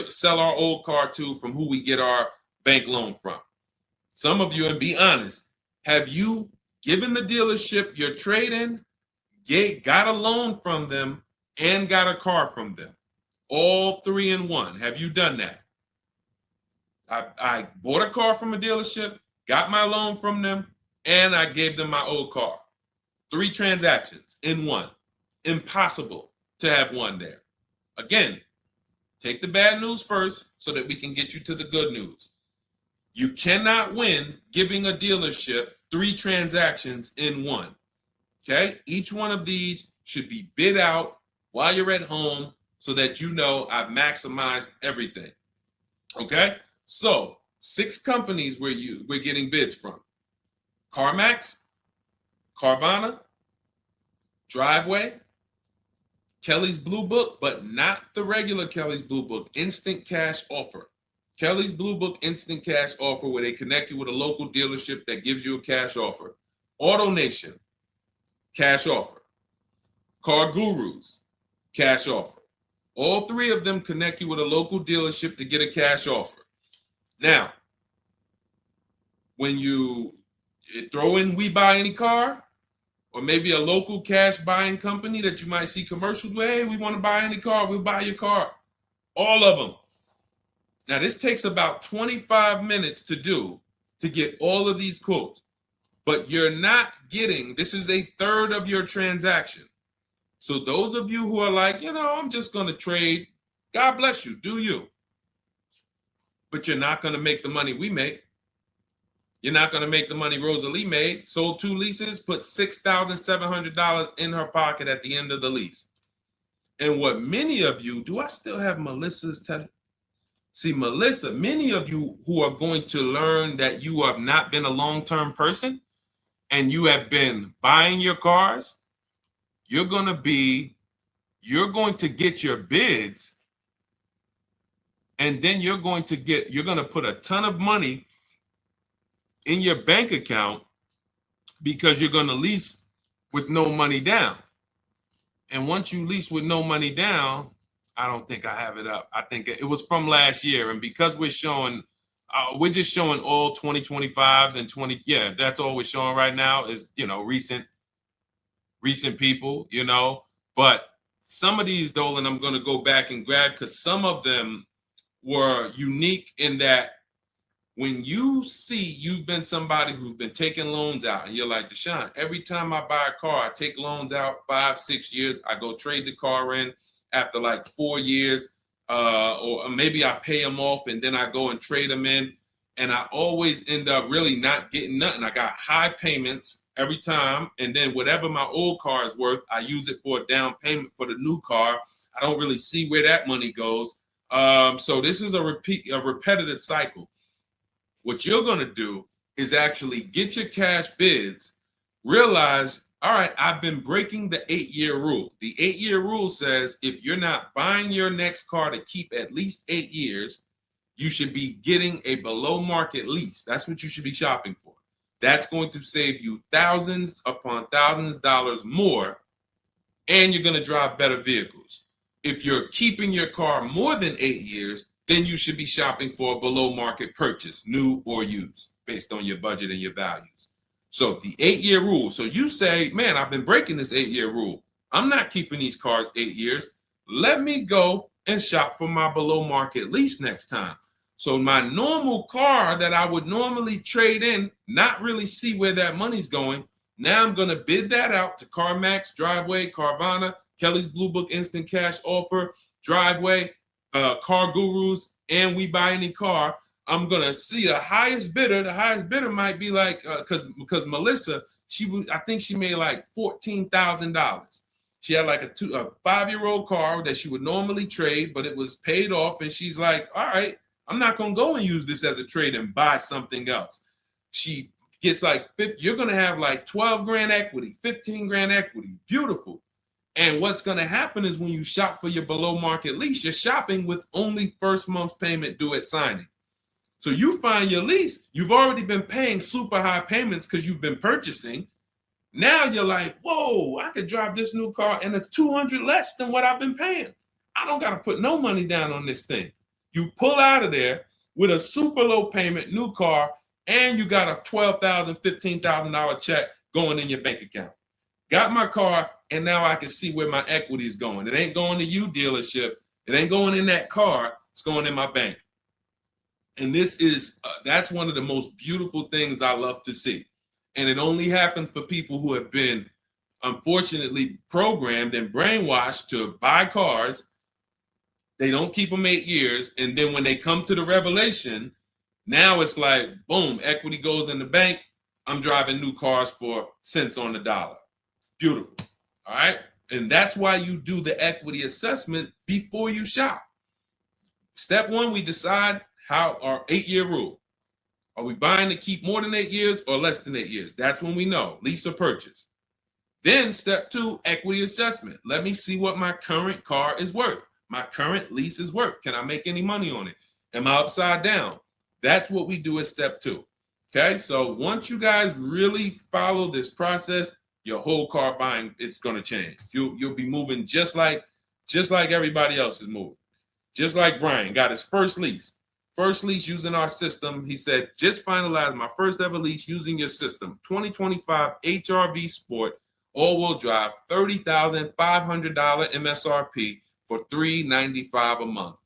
Speaker 1: sell our old car to, from who we get our bank loan from. Some of you, and be honest, have you given the dealership your trade-in, got a loan from them, and got a car from them? All 3 in 1. Have you done that? I bought a car from a dealership, got my loan from them, and I gave them my old car. 3 transactions in 1. Impossible to have 1 there. Again, take the bad news first so that we can get you to the good news. You cannot win giving a dealership 3 transactions in 1. Okay? Each one of these should be bid out while you're at home so that you know I've maximized everything. Okay? So 6 companies we're getting bids from: CarMax, Carvana, Driveway, Kelly's Blue Book, but not the regular Kelly's Blue Book, Instant Cash Offer. Kelly's Blue Book Instant Cash Offer, where they connect you with a local dealership that gives you a cash offer. Auto Nation, cash offer. Car Gurus, cash offer. All three of them connect you with a local dealership to get a cash offer. Now, when you throw in We Buy Any Car, or maybe a local cash buying company that you might see commercials with, hey, we want to buy any car, we'll buy your car. All of them. Now, this takes about 25 minutes to do to get all of these quotes, but you're not getting, this is a third of your transaction. So those of you who are like, I'm just going to trade, God bless you, do you. But you're not going to make the money we make. You're not going to make the money Rosalie made. Sold 2 leases, put $6,700 in her pocket at the end of the lease. And what many of you, do I still have Melissa's test? See, Melissa, many of you who are going to learn that you have not been a long-term person and you have been buying your cars, you're going to get your bids, and then you're going to put a ton of money in your bank account because you're going to lease with no money down. And once you lease with no money down, I don't think I have it up. I think it was from last year. And because we're just showing all 2025s and 20. Yeah, that's all we're showing right now is, recent people, But some of these, Dolan, I'm going to go back and grab because some of them were unique in that when you see you've been somebody who's been taking loans out and you're like, Deshone, every time I buy a car, I take loans out 5-6 years. I go trade the car in after like 4 years, or maybe I pay them off and then I go and trade them in. And I always end up really not getting nothing. I got high payments every time. And then whatever my old car is worth, I use it for a down payment for the new car. I don't really see where that money goes. So this is a repetitive cycle. What you're going to do is actually get your cash bids, realize, all right, I've been breaking the 8-year rule. The 8-year rule says if you're not buying your next car to keep at least 8 years, you should be getting a below market lease. That's what you should be shopping for. That's going to save you thousands upon thousands of dollars more, and you're going to drive better vehicles. If you're keeping your car more than 8 years, then you should be shopping for a below market purchase, new or used, based on your budget and your values. So the 8-year rule. So you say, man, I've been breaking this 8-year rule. I'm not keeping these cars 8 years. Let me go and shop for my below market lease next time. So my normal car that I would normally trade in, not really see where that money's going. Now I'm going to bid that out to CarMax, Driveway, Carvana, Kelly's Blue Book Instant Cash Offer, Driveway, Car Gurus, and We Buy Any Car. I'm gonna see the highest bidder. The highest bidder might be like because Melissa, I think she made like $14,000. She had like a 5-year-old car that she would normally trade, but it was paid off, and she's like, all right, I'm not gonna go and use this as a trade and buy something else. She gets like you're gonna have like 12 grand equity, 15 grand equity, beautiful. And what's going to happen is when you shop for your below market lease, you're shopping with only first month's payment due at signing. So you find your lease, you've already been paying super high payments because you've been purchasing. Now you're like, whoa, I could drive this new car and it's $200 less than what I've been paying. I don't got to put no money down on this thing. You pull out of there with a super low payment new car, and you got a $12,000, $15,000 check going in your bank account. Got my car, and now I can see where my equity is going. It ain't going to you, dealership. It ain't going in that car. It's going in my bank. And this is, that's one of the most beautiful things I love to see. And it only happens for people who have been, unfortunately, programmed and brainwashed to buy cars. They don't keep them 8 years. And then when they come to the revelation, now it's like, boom, equity goes in the bank. I'm driving new cars for cents on the dollar. Beautiful. All right. And that's why you do the equity assessment before you shop. Step one, we decide how our 8-year rule. Are we buying to keep more than 8 years or less than 8 years? That's when we know, lease or purchase. Then step two, equity assessment. Let me see what my current car is worth. My current lease is worth. Can I make any money on it? Am I upside down? That's what we do at step 2. Okay, so once you guys really follow this process, your whole car buying is going to change. You'll be moving just like everybody else is moving. Just like Brian got his first lease. First lease using our system. He said, just finalized my first ever lease using your system. 2025 HRV Sport, all-wheel drive, $30,500 MSRP for $395 a month.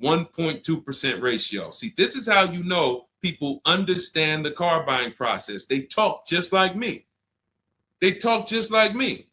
Speaker 1: 1.2% ratio. See, this is how you know people understand the car buying process. They talk just like me. They talk just like me.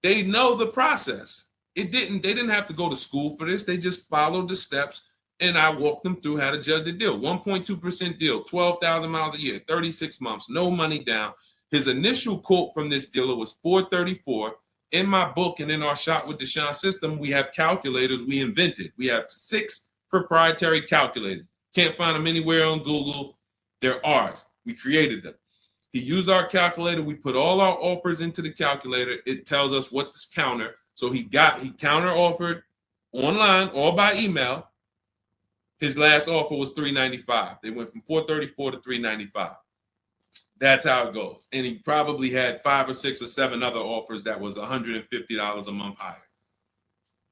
Speaker 1: They know the process. They didn't have to go to school for this. They just followed the steps, and I walked them through how to judge the deal. 1.2% deal, 12,000 miles a year, 36 months, no money down. His initial quote from this dealer was $434. In my book and in our Shop with Deshone system, we have calculators we invented. We have 6 proprietary calculators. Can't find them anywhere on Google. They're ours. We created them. He used our calculator. We put all our offers into the calculator. It tells us what to counter. So he counter offered online or by email. His last offer was $395. They went from $434 to $395. That's how it goes. And he probably had 5 or 6 or 7 other offers that was $150 a month higher.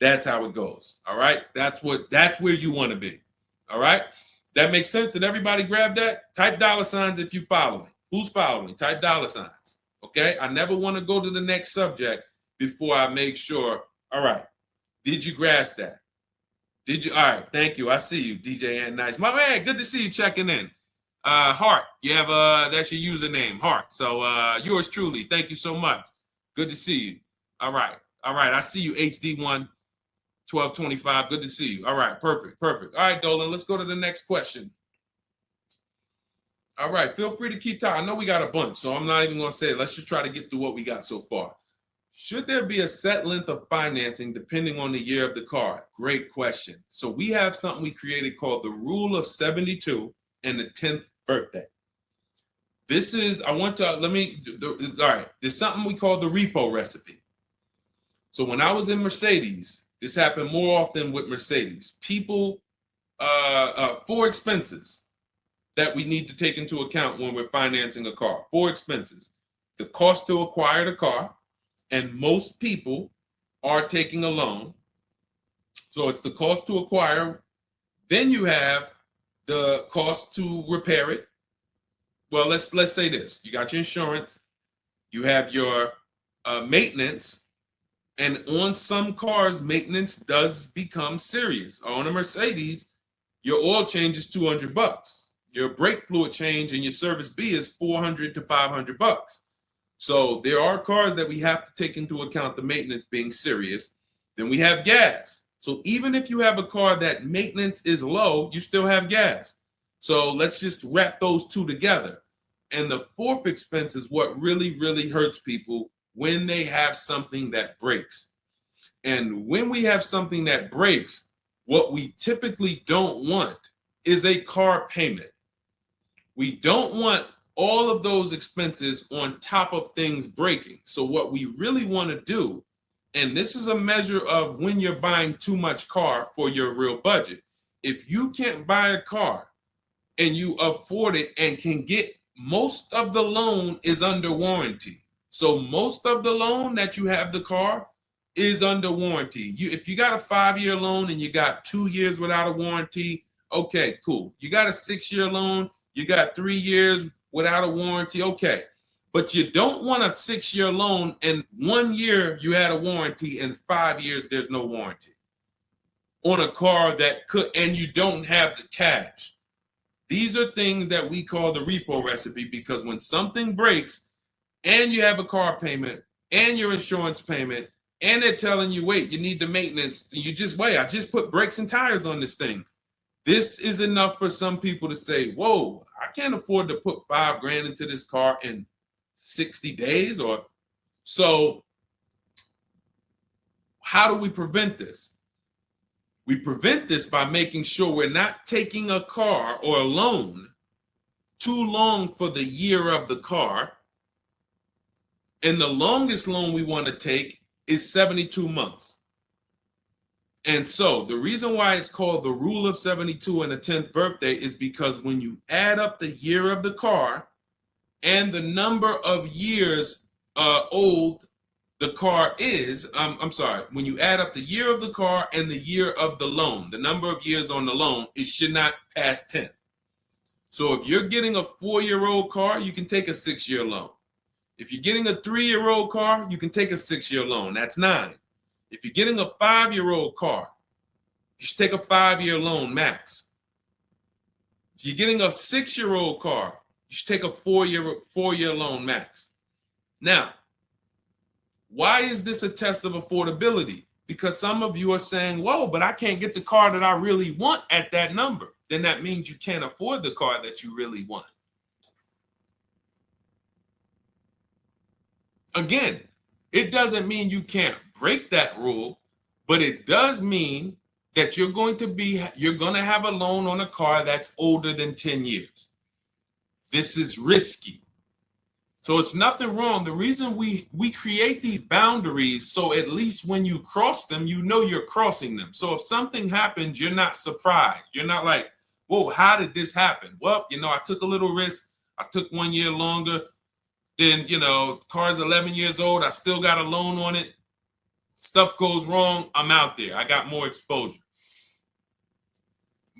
Speaker 1: That's how it goes. All right. That's where you want to be. All right. That makes sense. Did everybody grab that? Type $ if you follow me. Who's following? Type $. Okay. I never want to go to the next subject before I make sure. All right. Did you grasp that? Did you? All right. Thank you. I see you, DJ and Nice. My man, good to see you checking in. Hart, you have that's your username, Hart. So yours truly. Thank you so much. Good to see you. All right. I see you, HD1 1225. Good to see you. All right, perfect. All right, Dolan, let's go to the next question. All right, feel free to keep talking. I know we got a bunch, so I'm not even gonna say it. Let's just try to get through what we got so far. Should there be a set length of financing depending on the year of the car? Great question. So we have something we created called the Rule of 72 and the 10th birthday. This is, all right, there's something we call the repo recipe. So when I was in Mercedes, this happened more often with Mercedes. People, 4 expenses that we need to take into account when we're financing a car. 4 expenses. The cost to acquire the car, and most people are taking a loan. So it's the cost to acquire. Then you have the cost to repair it. Well, let's say this. You got your insurance. You have your maintenance. And on some cars, maintenance does become serious. On a Mercedes, your oil change is $200. Your brake fluid change and your service B is $400 to $500. So there are cars that we have to take into account the maintenance being serious. Then we have gas. So even if you have a car that maintenance is low, you still have gas. So let's just wrap those 2 together. And the 4th expense is what really, really hurts people when they have something that breaks. And when we have something that breaks, what we typically don't want is a car payment. We don't want all of those expenses on top of things breaking. So what we really want to do, and this is a measure of when you're buying too much car for your real budget. If you can't buy a car and you afford it and can get, most of the loan is under warranty. So most of the loan that you have the car is under warranty. If you got a 5-year loan and you got 2 years without a warranty, okay, cool. You got a 6-year loan, you got 3 years without a warranty, okay. But you don't want a 6-year loan and 1 year you had a warranty and 5 years there's no warranty on a car that could, and you don't have the cash. These are things that we call the repo recipe, because when something breaks and you have a car payment and your insurance payment and they're telling you, wait, you need the maintenance, you just wait, I just put brakes and tires on this thing. This is enough for some people to say, whoa, I can't afford to put $5,000 into this car in 60 days. Or so how do we prevent this? We prevent this by making sure we're not taking a car or a loan too long for the year of the car. And the longest loan we want to take is 72 months. And so the reason why it's called the rule of 72 and the 10th birthday is because when you add up the year of the car and the number of years old the car is, I'm sorry, when you add up the year of the car and the year of the loan, the number of years on the loan, it should not pass 10. So if you're getting a 4-year-old car, you can take a 6-year loan. If you're getting a 3-year-old car, you can take a 6-year loan. That's 9. If you're getting a 5-year-old car, you should take a 5-year loan max. If you're getting a 6-year-old car, you should take a 4-year loan max. Now, why is this a test of affordability? Because some of you are saying, whoa, but I can't get the car that I really want at that number. Then that means you can't afford the car that you really want. Again, it doesn't mean you can't break that rule, but it does mean that you're going to have a loan on a car that's older than 10 years. This is risky. So it's nothing wrong. The reason we create these boundaries, so at least when you cross them, you know you're crossing them. So if something happens, you're not surprised. You're not like, whoa, how did this happen? Well, I took a little risk. I took 1 year longer. Then, the car's 11 years old. I still got a loan on it. Stuff goes wrong. I'm out there. I got more exposure.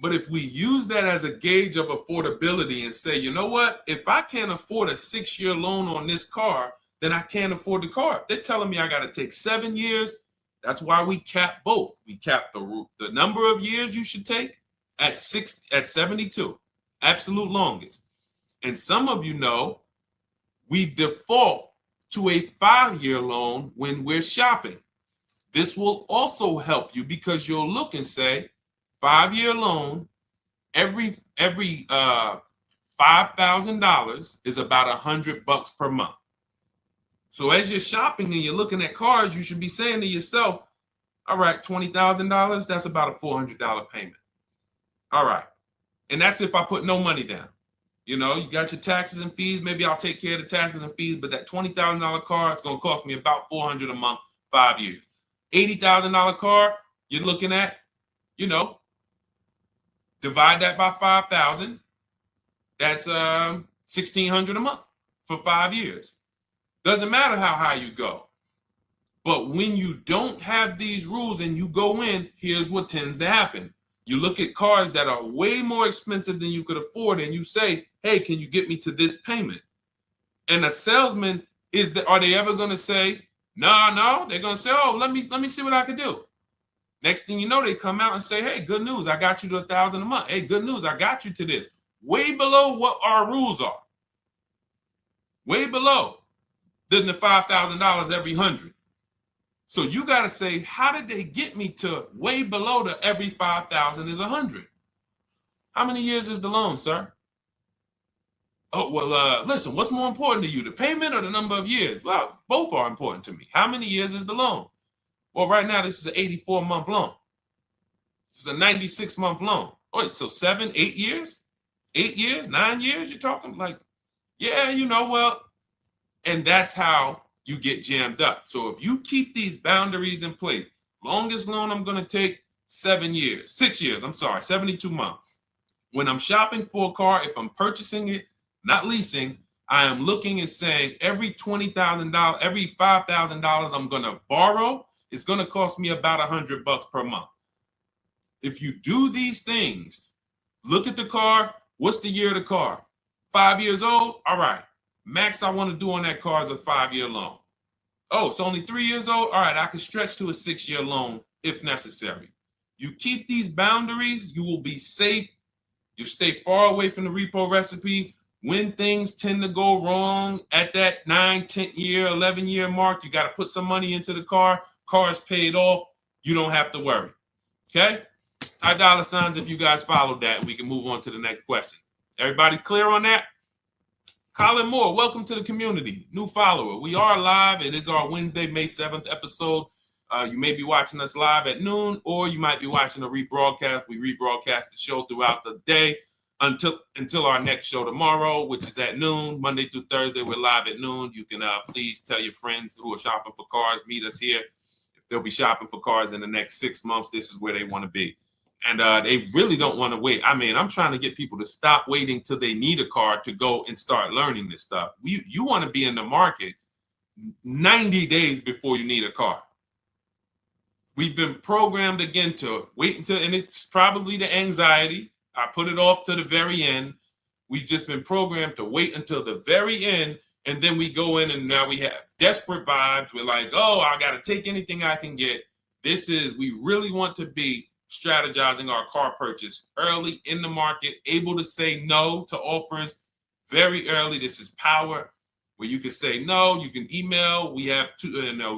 Speaker 1: But if we use that as a gauge of affordability and say, you know what, if I can't afford a 6-year loan on this car, then I can't afford the car. If they're telling me I got to take 7 years, that's why we cap both. We cap the number of years you should take at 72, absolute longest. And some of you know we default to a 5-year loan when we're shopping. This will also help you because you'll look and say, 5-year loan, every $5,000 is about $100 per month. So as you're shopping and you're looking at cars, you should be saying to yourself, all right, $20,000, that's about a $400 payment. All right. And that's if I put no money down. You got your taxes and fees. Maybe I'll take care of the taxes and fees, but that $20,000 car is going to cost me about $400 a month, 5 years. $80,000 car, you're looking at, divide that by 5,000. That's $1,600 a month for 5 years. Doesn't matter how high you go. But when you don't have these rules and you go in, here's what tends to happen. You look at cars that are way more expensive than you could afford, and you say, hey, can you get me to this payment? And a salesman, are they ever going to say, no? They're going to say, oh, let me see what I can do. Next thing you know, they come out and say, hey, good news, I got you to $1,000 a month. Hey, good news, I got you to this. Way below what our rules are. Way below than the $5,000 every 100. So you got to say, how did they get me to way below the every 5,000 is 100? How many years is the loan, sir? Oh, well, listen, what's more important to you, the payment or the number of years? Well, both are important to me. How many years is the loan? Well, right now, this is an 84-month loan. This is a 96-month loan. Wait, so 7, 8 years? 8 years, 9 years? You're talking like, yeah, well, and that's how you get jammed up. So if you keep these boundaries in place, longest loan I'm going to take 6 years, 72 months. When I'm shopping for a car, if I'm purchasing it, not leasing, I am looking and saying every $20,000, every $5,000 I'm going to borrow, it's going to cost me about $100 per month. If you do these things, look at the car. What's the year of the car? 5 years old? All right. Max I want to do on that car is a 5-year loan. Oh, it's only 3 years old? All right, I can stretch to a 6-year loan if necessary. You keep these boundaries, you will be safe. You stay far away from the repo recipe. When things tend to go wrong at that 9, 10 year, 11 year mark, you got to put some money into the car. Car is paid off. You don't have to worry. Okay? High dollar signs if you guys followed that. We can move on to the next question. Everybody clear on that? Colin Moore, welcome to the community. New follower. We are live. It is our Wednesday, May 7th episode. You may be watching us live at noon, or you might be watching a rebroadcast. We rebroadcast the show throughout the day until our next show tomorrow, which is at noon. Monday through Thursday, we're live at noon. You can please tell your friends who are shopping for cars, meet us here. they'll be shopping for cars in the next 6 months. This is where they want to be. And they really don't want to wait. I mean, I'm trying to get people to stop waiting till they need a car to go and start learning this stuff. You want to be in the market 90 days before you need a car. We've been programmed again to wait until, and it's probably the anxiety. I put it off to the very end. We've just been programmed to wait until the very end, and then we go in and now we have desperate vibes. We're like, oh, I got to take anything I can get. We really want to be strategizing our car purchase early in the market, able to say no to offers very early. This is power, where you can say no. You can email. We have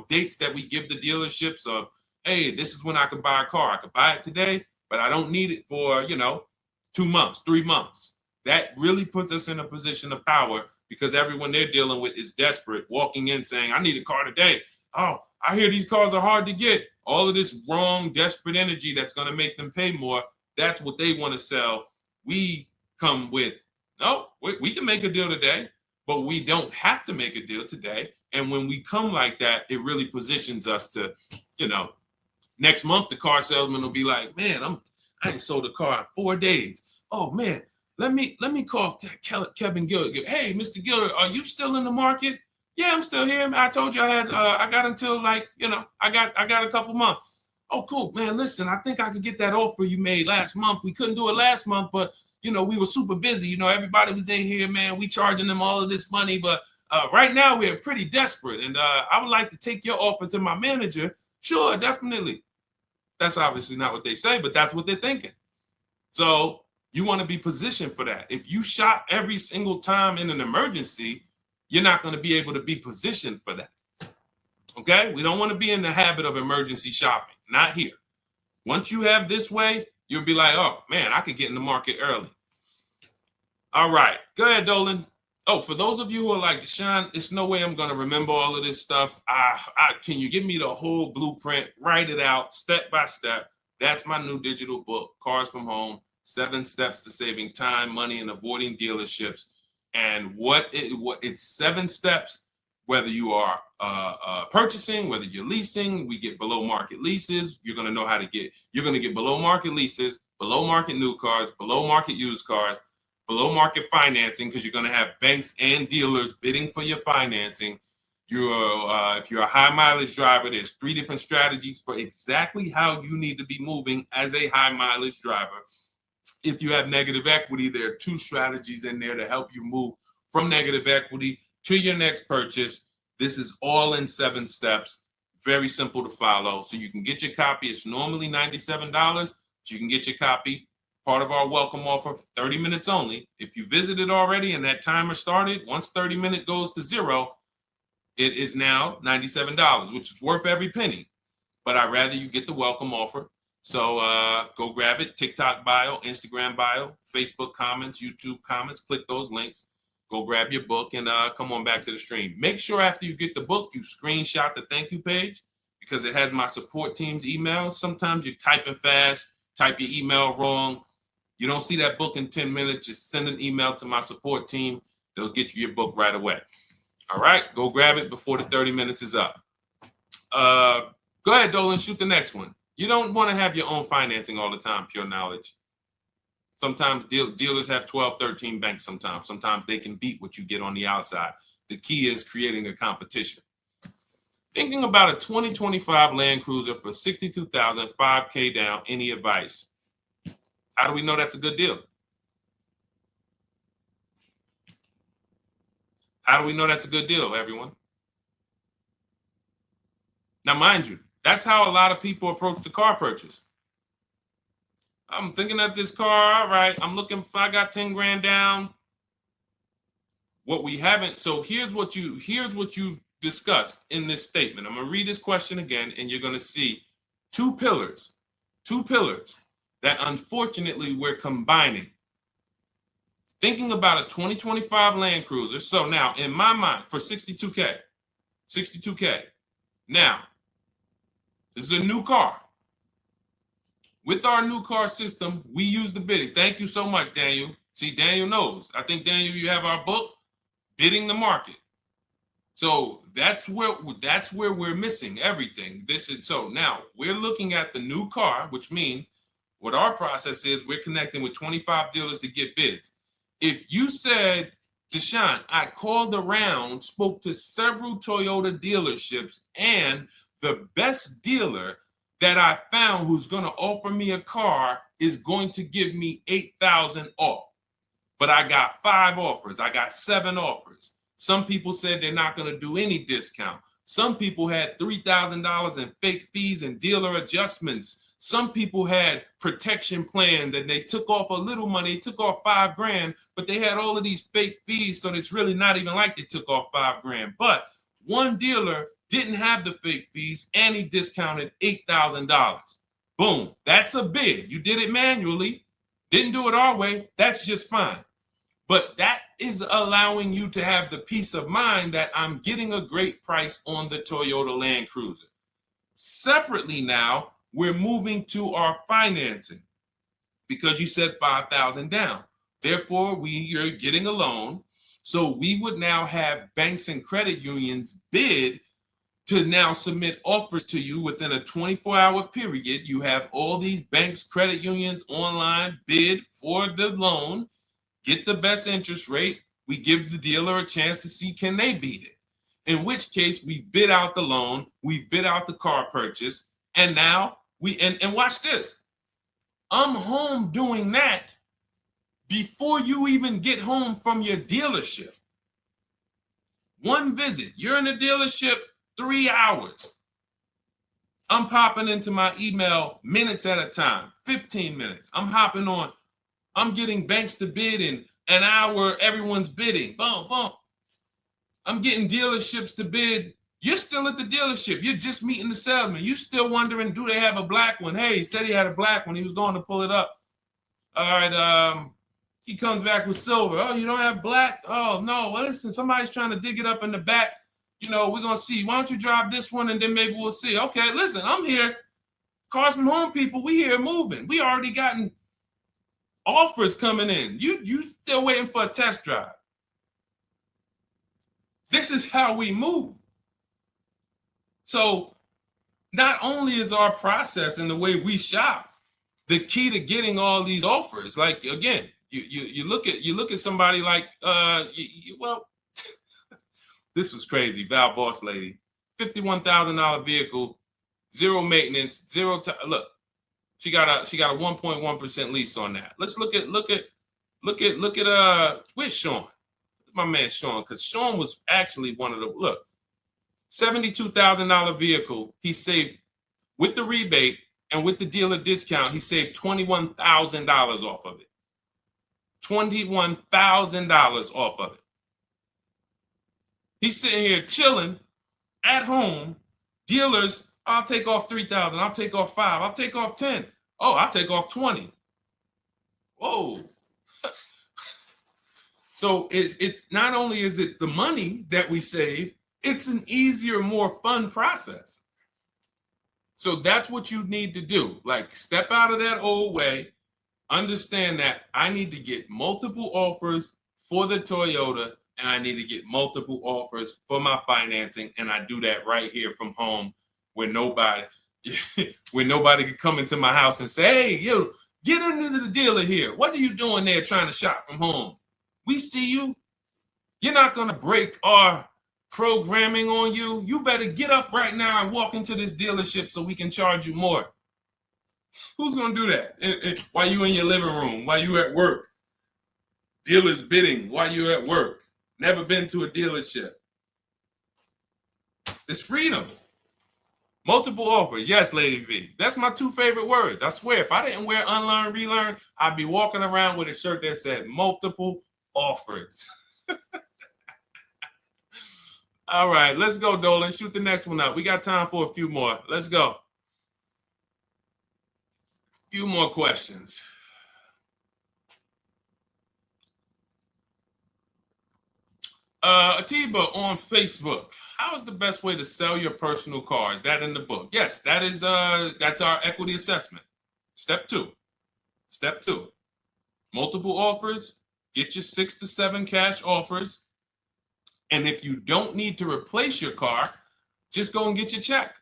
Speaker 1: dates that we give the dealerships of, hey, this is when I could buy a car. I could buy it today, but I don't need it for, 2 months, 3 months. That really puts us in a position of power because everyone they're dealing with is desperate, walking in saying, I need a car today. Oh, I hear these cars are hard to get. All of this wrong, desperate energy that's going to make them pay more. That's what they want to sell. We come with, no, we can make a deal today, but we don't have to make a deal today. And when we come like that, it really positions us to, next month, the car salesman will be like, man, I ain't sold a car in 4 days. Oh man, let me call Kevin Gilder. Hey, Mr. Gilder, are you still in the market? Yeah, I'm still here. I told you I got until I got a couple months. Oh, cool, man. Listen, I think I could get that offer you made last month. We couldn't do it last month, but we were super busy. Everybody was in here, man. We charging them all of this money, but right now we're pretty desperate, and I would like to take your offer to my manager. Sure, definitely. That's obviously not what they say, but that's what they're thinking. So you want to be positioned for that. If you shop every single time in an emergency, you're not going to be able to be positioned for that. Okay? We don't want to be in the habit of emergency shopping. Not here. Once you have this way, you'll be like, oh, man, I could get in the market early. All right. Go ahead, Dolan. Oh, for those of you who are like, Deshone, there's no way I'm going to remember all of this stuff. Can you give me the whole blueprint? Write it out step by step. That's my new digital book, Cars from Home, 7 Steps to Saving Time, Money, and Avoiding Dealerships. And it's 7 steps, whether you are purchasing, whether you're leasing. We get below market leases. You're going to get below market leases, below market new cars, below market used cars, below market financing, because you're going to have banks and dealers bidding for your financing. If you're a high mileage driver, there's 3 different strategies for exactly how you need to be moving as a high mileage driver. If you have negative equity, there are 2 strategies in there to help you move from negative equity to your next purchase. This is all in 7 steps. Very simple to follow. So you can get your copy. It's normally $97, but you can get your copy. Part of our welcome offer, 30 minutes only. If you visited already and that timer started, once 30 minutes goes to 0, it is now $97, which is worth every penny. But I'd rather you get the welcome offer. So go grab it. TikTok bio, Instagram bio, Facebook comments, YouTube comments. Click those links. Go grab your book and come on back to the stream. Make sure after you get the book, you screenshot the thank you page because it has my support team's email. Sometimes you're typing fast, type your email wrong. You don't see that book in 10 minutes, just send an email to my support team. They'll get you your book right away. All right, go grab it before the 30 minutes is up. Go ahead, Dolan, shoot the next one. You don't want to have your own financing all the time, pure knowledge. Sometimes dealers have 12, 13 banks sometimes. Sometimes they can beat what you get on the outside. The key is creating a competition. Thinking about a 2025 Land Cruiser for $62,000, $5K down, any advice? How do we know that's a good deal? How do we know that's a good deal, everyone? Now, mind you, that's how a lot of people approach the car purchase. I'm thinking of this car, all right, I'm looking for, I got 10 grand down. What we haven't, so here's what you discussed in this statement. I'm gonna read this question again, and you're gonna see 2 pillars that unfortunately we're combining. Thinking about a 2025 Land Cruiser. So now in my mind for 62K. Now, this is a new car. With our new car system, we use the bidding. Thank you so much, Daniel. See, Daniel knows. I think, Daniel, you have our book, Bidding the Market. So that's where we're missing everything. So now we're looking at the new car, which means what our process is, we're connecting with 25 dealers to get bids. If you said, Deshone, I called around, spoke to several Toyota dealerships, and the best dealer that I found who's going to offer me a car is going to give me $8,000 off. But I got 5 offers. I got 7 offers. Some people said they're not going to do any discount. Some people had $3,000 in fake fees and dealer adjustments. Some people had protection plans and they took off a little money, took off $5,000, but they had all of these fake fees. So it's really not even like they took off $5,000. But one dealer didn't have the fake fees and he discounted $8,000. Boom. That's a bid. You did it manually. Didn't do it our way. That's just fine. But that is allowing you to have the peace of mind that I'm getting a great price on the Toyota Land Cruiser. Separately now, we're moving to our financing because you said $5,000 down. Therefore, you're getting a loan. So we would now have banks and credit unions bid to now submit offers to you within a 24-hour period. You have all these banks, credit unions online bid for the loan, get the best interest rate. We give the dealer a chance to see can they beat it. In which case we bid out the loan, we bid out the car purchase, and now and watch this. I'm home doing that before you even get home from your dealership. One visit, you're in the dealership 3 hours. I'm popping into my email minutes at a time, 15 minutes. I'm hopping on. I'm getting banks to bid in an hour. Everyone's bidding. Boom, boom. I'm getting dealerships to bid. You're still at the dealership. You're just meeting the salesman. You're still wondering, do they have a black one? Hey, he said he had a black one. He was going to pull it up. All right. He comes back with silver. Oh, you don't have black? Oh, no. Well, listen, somebody's trying to dig it up in the back. We're going to see. Why don't you drive this one and then maybe we'll see. Okay, listen, I'm here. Cars from home people, we here moving. We already gotten offers coming in. You still waiting for a test drive. This is how we move. So not only is our process and the way we shop the key to getting all these offers, like again, you look at somebody like this was crazy. Val Boss lady, $51,000 vehicle, zero maintenance, zero time. Look, she got a 1.1% lease on that. Let's look at where's Sean? My man Sean, because Sean was actually one of the $72,000 vehicle. He saved with the rebate and with the dealer discount. He saved $21,000 off of it. $21,000 off of it. He's sitting here chilling at home. Dealers, I'll take off $3,000. I'll take off $5,000. I'll take off $10,000. Oh, I'll take off $20,000. Whoa. So it's not only is it the money that we save, it's an easier, more fun process. So that's what you need to do. Like, step out of that old way. Understand that I need to get multiple offers for the Toyota, and I need to get multiple offers for my financing, and I do that right here from home, where nobody can come into my house and say, hey, get into the dealer here. What are you doing there trying to shop from home? We see you. You're not going to break our programming on you. You better get up right now and walk into this dealership so we can charge you more. Who's going to do that? While you in your living room, while you at work? Dealers bidding while you're at work. Never been to a dealership. It's freedom. Multiple offers. Yes, Lady V. That's my 2 favorite words. I swear, if I didn't wear unlearn, relearn, I'd be walking around with a shirt that said multiple offers. All right, let's go, Dolan. Shoot the next one up. We got time for a few more. Let's go. A few more questions. Atiba on Facebook. How is the best way to sell your personal car? Is that in the book? Yes, that's our equity assessment. Step 2. Step 2. Multiple offers. Get your 6 to 7 cash offers. And if you don't need to replace your car, just go and get your check.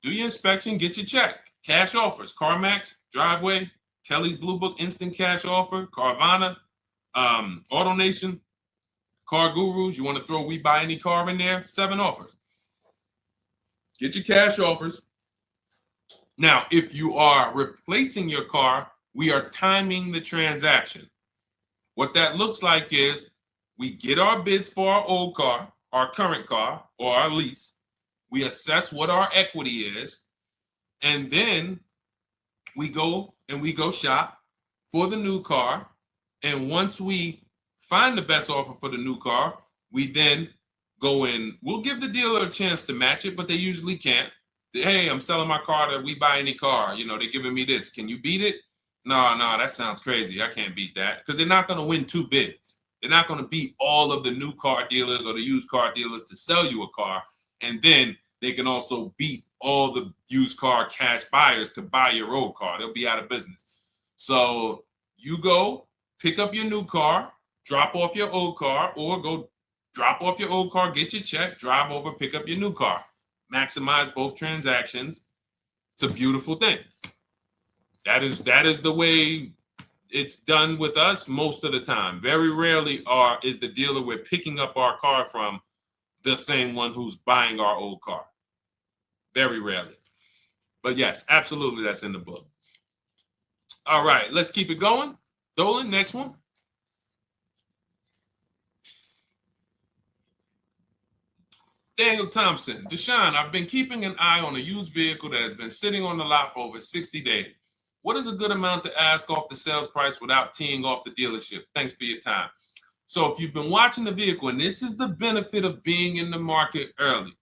Speaker 1: Do your inspection, get your check. Cash offers, CarMax, Driveway, Kelly's Blue Book Instant Cash Offer, Carvana, AutoNation, Car Gurus. You want to throw We Buy Any Car in there? 7 offers. Get your cash offers. Now, if you are replacing your car, we are timing the transaction. What that looks like is we get our bids for our old car, our current car, or our lease. We assess what our equity is, and then we go shop for the new car. And once we find the best offer for the new car, we then go in. We'll give the dealer a chance to match it, but they usually can't. Hey, I'm selling my car to We Buy Any Car. You know, they're giving me this. Can you beat it? No, that sounds crazy. I can't beat that, because they're not going to win 2 bids. They're not going to beat all of the new car dealers or the used car dealers to sell you a car. And then they can also beat all the used car cash buyers to buy your old car. They'll be out of business. So you go pick up your new car, drop off your old car, or go drop off your old car, get your check, drive over, pick up your new car. Maximize both transactions. It's a beautiful thing. That is the way it's done with us most of the time. Very rarely is the dealer we're picking up our car from the same one who's buying our old car. Very rarely. But yes, absolutely, that's in the book. All right, let's keep it going. Dolan, next one. Daniel Thompson. Deshone, I've been keeping an eye on a used vehicle that has been sitting on the lot for over 60 days. What is a good amount to ask off the sales price without teeing off the dealership? Thanks for your time. So if you've been watching the vehicle, and this is the benefit of being in the market early,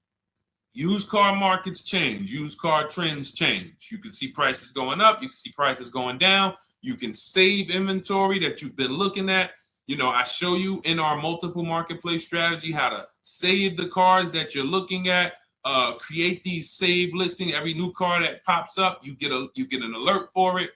Speaker 1: used car markets change, used car trends change. You can see prices going up, you can see prices going down, you can save inventory that you've been looking at. You know, I show you in our multiple marketplace strategy how to save the cars that you're looking at, create these save listings. Every new car that pops up, you get an alert for it.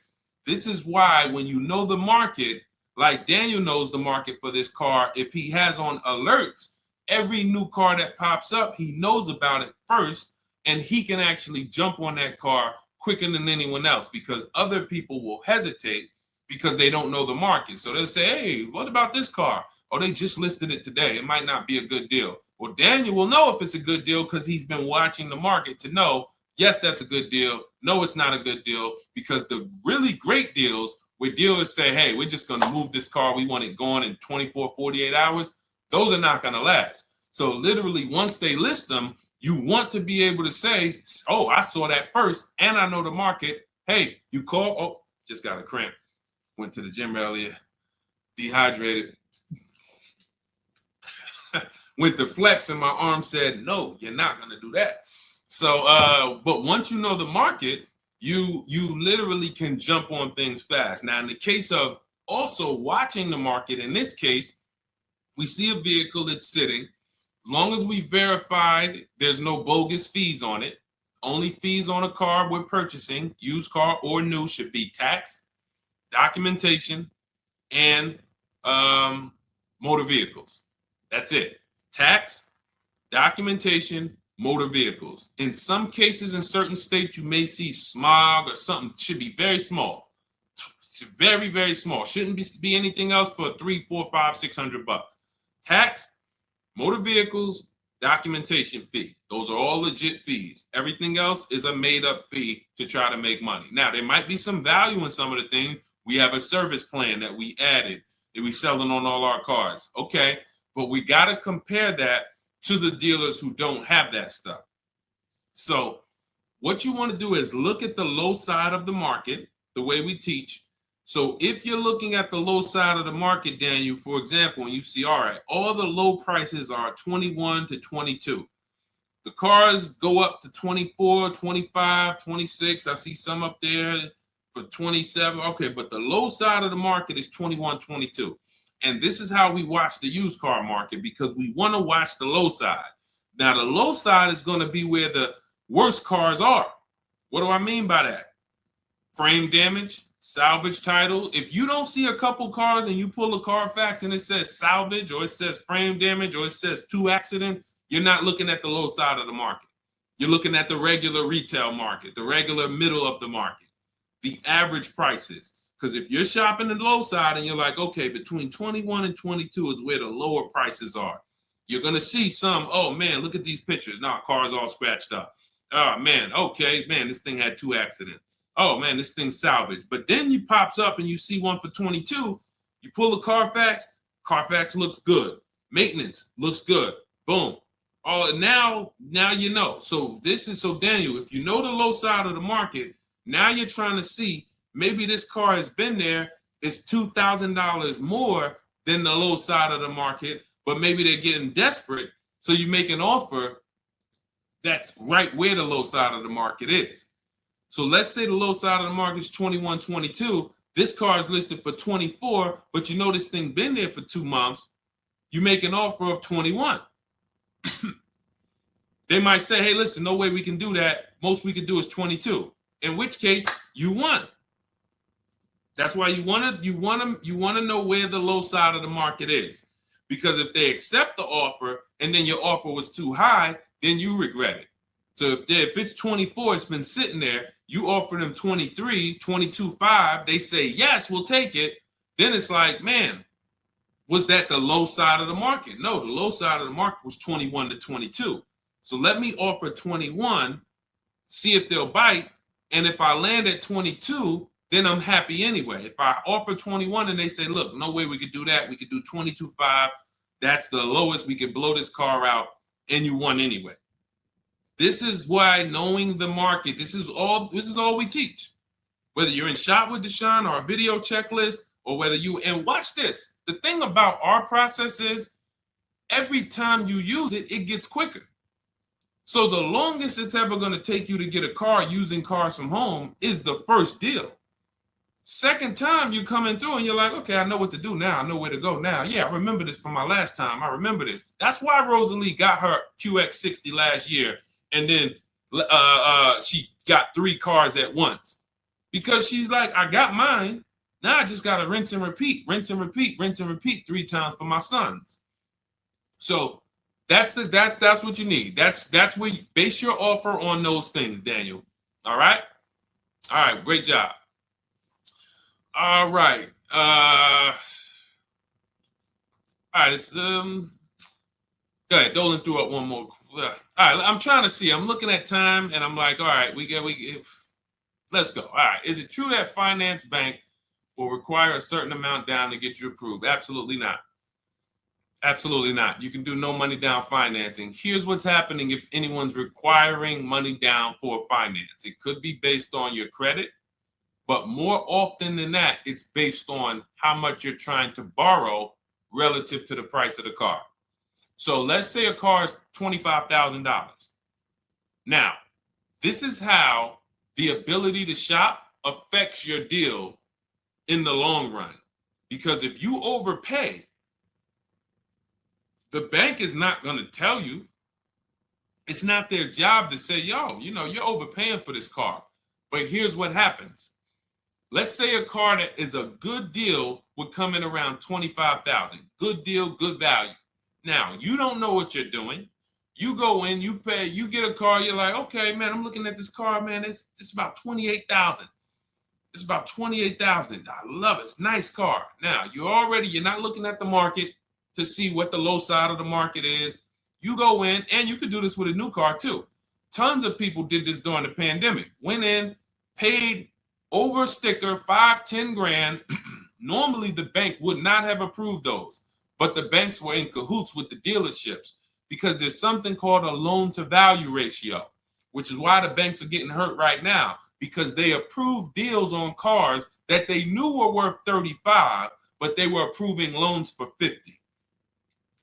Speaker 1: This is why when you know the market, like Daniel knows the market for this car, if he has on alerts, every new car that pops up, he knows about it first, and he can actually jump on that car quicker than anyone else, because other people will hesitate because they don't know the market. So they'll say, hey, what about this car? Oh, they just listed it today. It might not be a good deal. Well, Daniel will know if it's a good deal because he's been watching the market to know, yes, that's a good deal. No, it's not a good deal, because the really great deals where dealers say, hey, we're just going to move this car. We want it gone in 24, 48 hours. Those are not going to last. So literally, once they list them, you want to be able to say, oh, I saw that first and I know the market. Hey, you call. Oh, just got a cramp. Went to the gym earlier, dehydrated. Went to flex and my arm said, no, you're not going to do that. So, but once you know the market, you literally can jump on things fast. Now, in the case of also watching the market, in this case, we see a vehicle that's sitting. Long as we verified there's no bogus fees on it, only fees on a car we're purchasing, used car or new, should be tax, documentation, and motor vehicles. That's it. Tax, documentation, motor vehicles. In some cases, in certain states, you may see smog or something. Should be very small. Very, very small. Shouldn't be anything else for $300, $400, $500, $600. Tax, motor vehicles, documentation fee. Those are all legit fees. Everything else is a made-up fee to try to make money. Now, there might be some value in some of the things. We have a service plan that we added that we selling on all our cars. Okay, but we got to compare that to the dealers who don't have that stuff. So what you want to do is look at the low side of the market, the way we teach. So if you're looking at the low side of the market, Daniel, for example, and you see, all right, all the low prices are 21 to 22. The cars go up to 24, 25, 26. I see some up there for 27. Okay, but the low side of the market is 21, 22. And this is how we watch the used car market, because we want to watch the low side. Now, the low side is going to be where the worst cars are. What do I mean by that? frame damage, salvage title. If you don't see a couple cars and you pull a Carfax and it says salvage or it says frame damage or it says 2 accident, you're not looking at the low side of the market. You're looking at the regular retail market, the regular middle of the market, the average prices. Because if you're shopping the low side and you're like, okay, between 21 and 22 is where the lower prices are, you're going to see some, oh man, look at these pictures. Now, car's all scratched up. Oh man, okay, man, this thing had 2 accidents. Oh man, this thing's salvaged. But then you pops up and you see one for 22. You pull a Carfax. Carfax looks good. Maintenance looks good. Boom. Oh, now you know. So Daniel, if you know the low side of the market, now you're trying to see maybe this car has been there. It's $2,000 more than the low side of the market, but maybe they're getting desperate. So you make an offer that's right where the low side of the market is. So let's say the low side of the market is 21, 22. This car is listed for 24, but you know this thing been there for 2 months. You make an offer of 21. They might say, hey, listen, no way we can do that. Most we can do is 22. In which case, you won. That's why you want to know where the low side of the market is. Because if they accept the offer and then your offer was too high, then you regret it. So if it's 24, it's been sitting there, you offer them 23, 22.5, they say, yes, we'll take it. Then it's like, man, was that the low side of the market? No, the low side of the market was 21 to 22. So let me offer 21, see if they'll bite. And if I land at 22, then I'm happy anyway. If I offer 21 and they say, look, no way we could do that. We could do 22.5. That's the lowest. We can blow this car out, and you won anyway. This is why knowing the market, this is all we teach. Whether you're in Shop with Deshone or a video checklist, or whether and watch this. The thing about our process is every time you use it, it gets quicker. So the longest it's ever going to take you to get a car using Cars from Home is the first deal. Second time you coming through and you're like, okay, I know what to do now. I know where to go now. Yeah, I remember this from my last time. I remember this. That's why Rosalie got her QX60 last year. And then she got 3 cars at once. Because she's like, I got mine. Now I just got to rinse and repeat 3 times for my sons. So that's what you need. That's where you base your offer on those things, Daniel. All right? All right, great job. All right. All right, it's go ahead, Dolan threw up one more. All right, I'm trying to see. I'm looking at time and I'm like, all right, let's go. All right. Is it true that finance bank will require a certain amount down to get you approved? Absolutely not. Absolutely not. You can do no money down financing. Here's what's happening if anyone's requiring money down for finance. It could be based on your credit, but more often than that, it's based on how much you're trying to borrow relative to the price of the car. So let's say a car is $25,000. Now, this is how the ability to shop affects your deal in the long run. Because if you overpay, the bank is not going to tell you. It's not their job to say, yo, you're overpaying for this car. But here's what happens. Let's say a car that is a good deal would come in around $25,000. Good deal, good value. Now, you don't know what you're doing. You go in, you pay, you get a car, you're like, okay, man, I'm looking at this car, man, it's about $28,000. It's about $28,000. I love it. It's a nice car. Now, you're not looking at the market to see what the low side of the market is. You go in, and you could do this with a new car too. Tons of people did this during the pandemic. Went in, paid over sticker, 5-10 grand. Normally, the bank would not have approved those, but the banks were in cahoots with the dealerships because there's something called a loan to value ratio, which is why the banks are getting hurt right now because they approved deals on cars that they knew were worth 35, but they were approving loans for 50.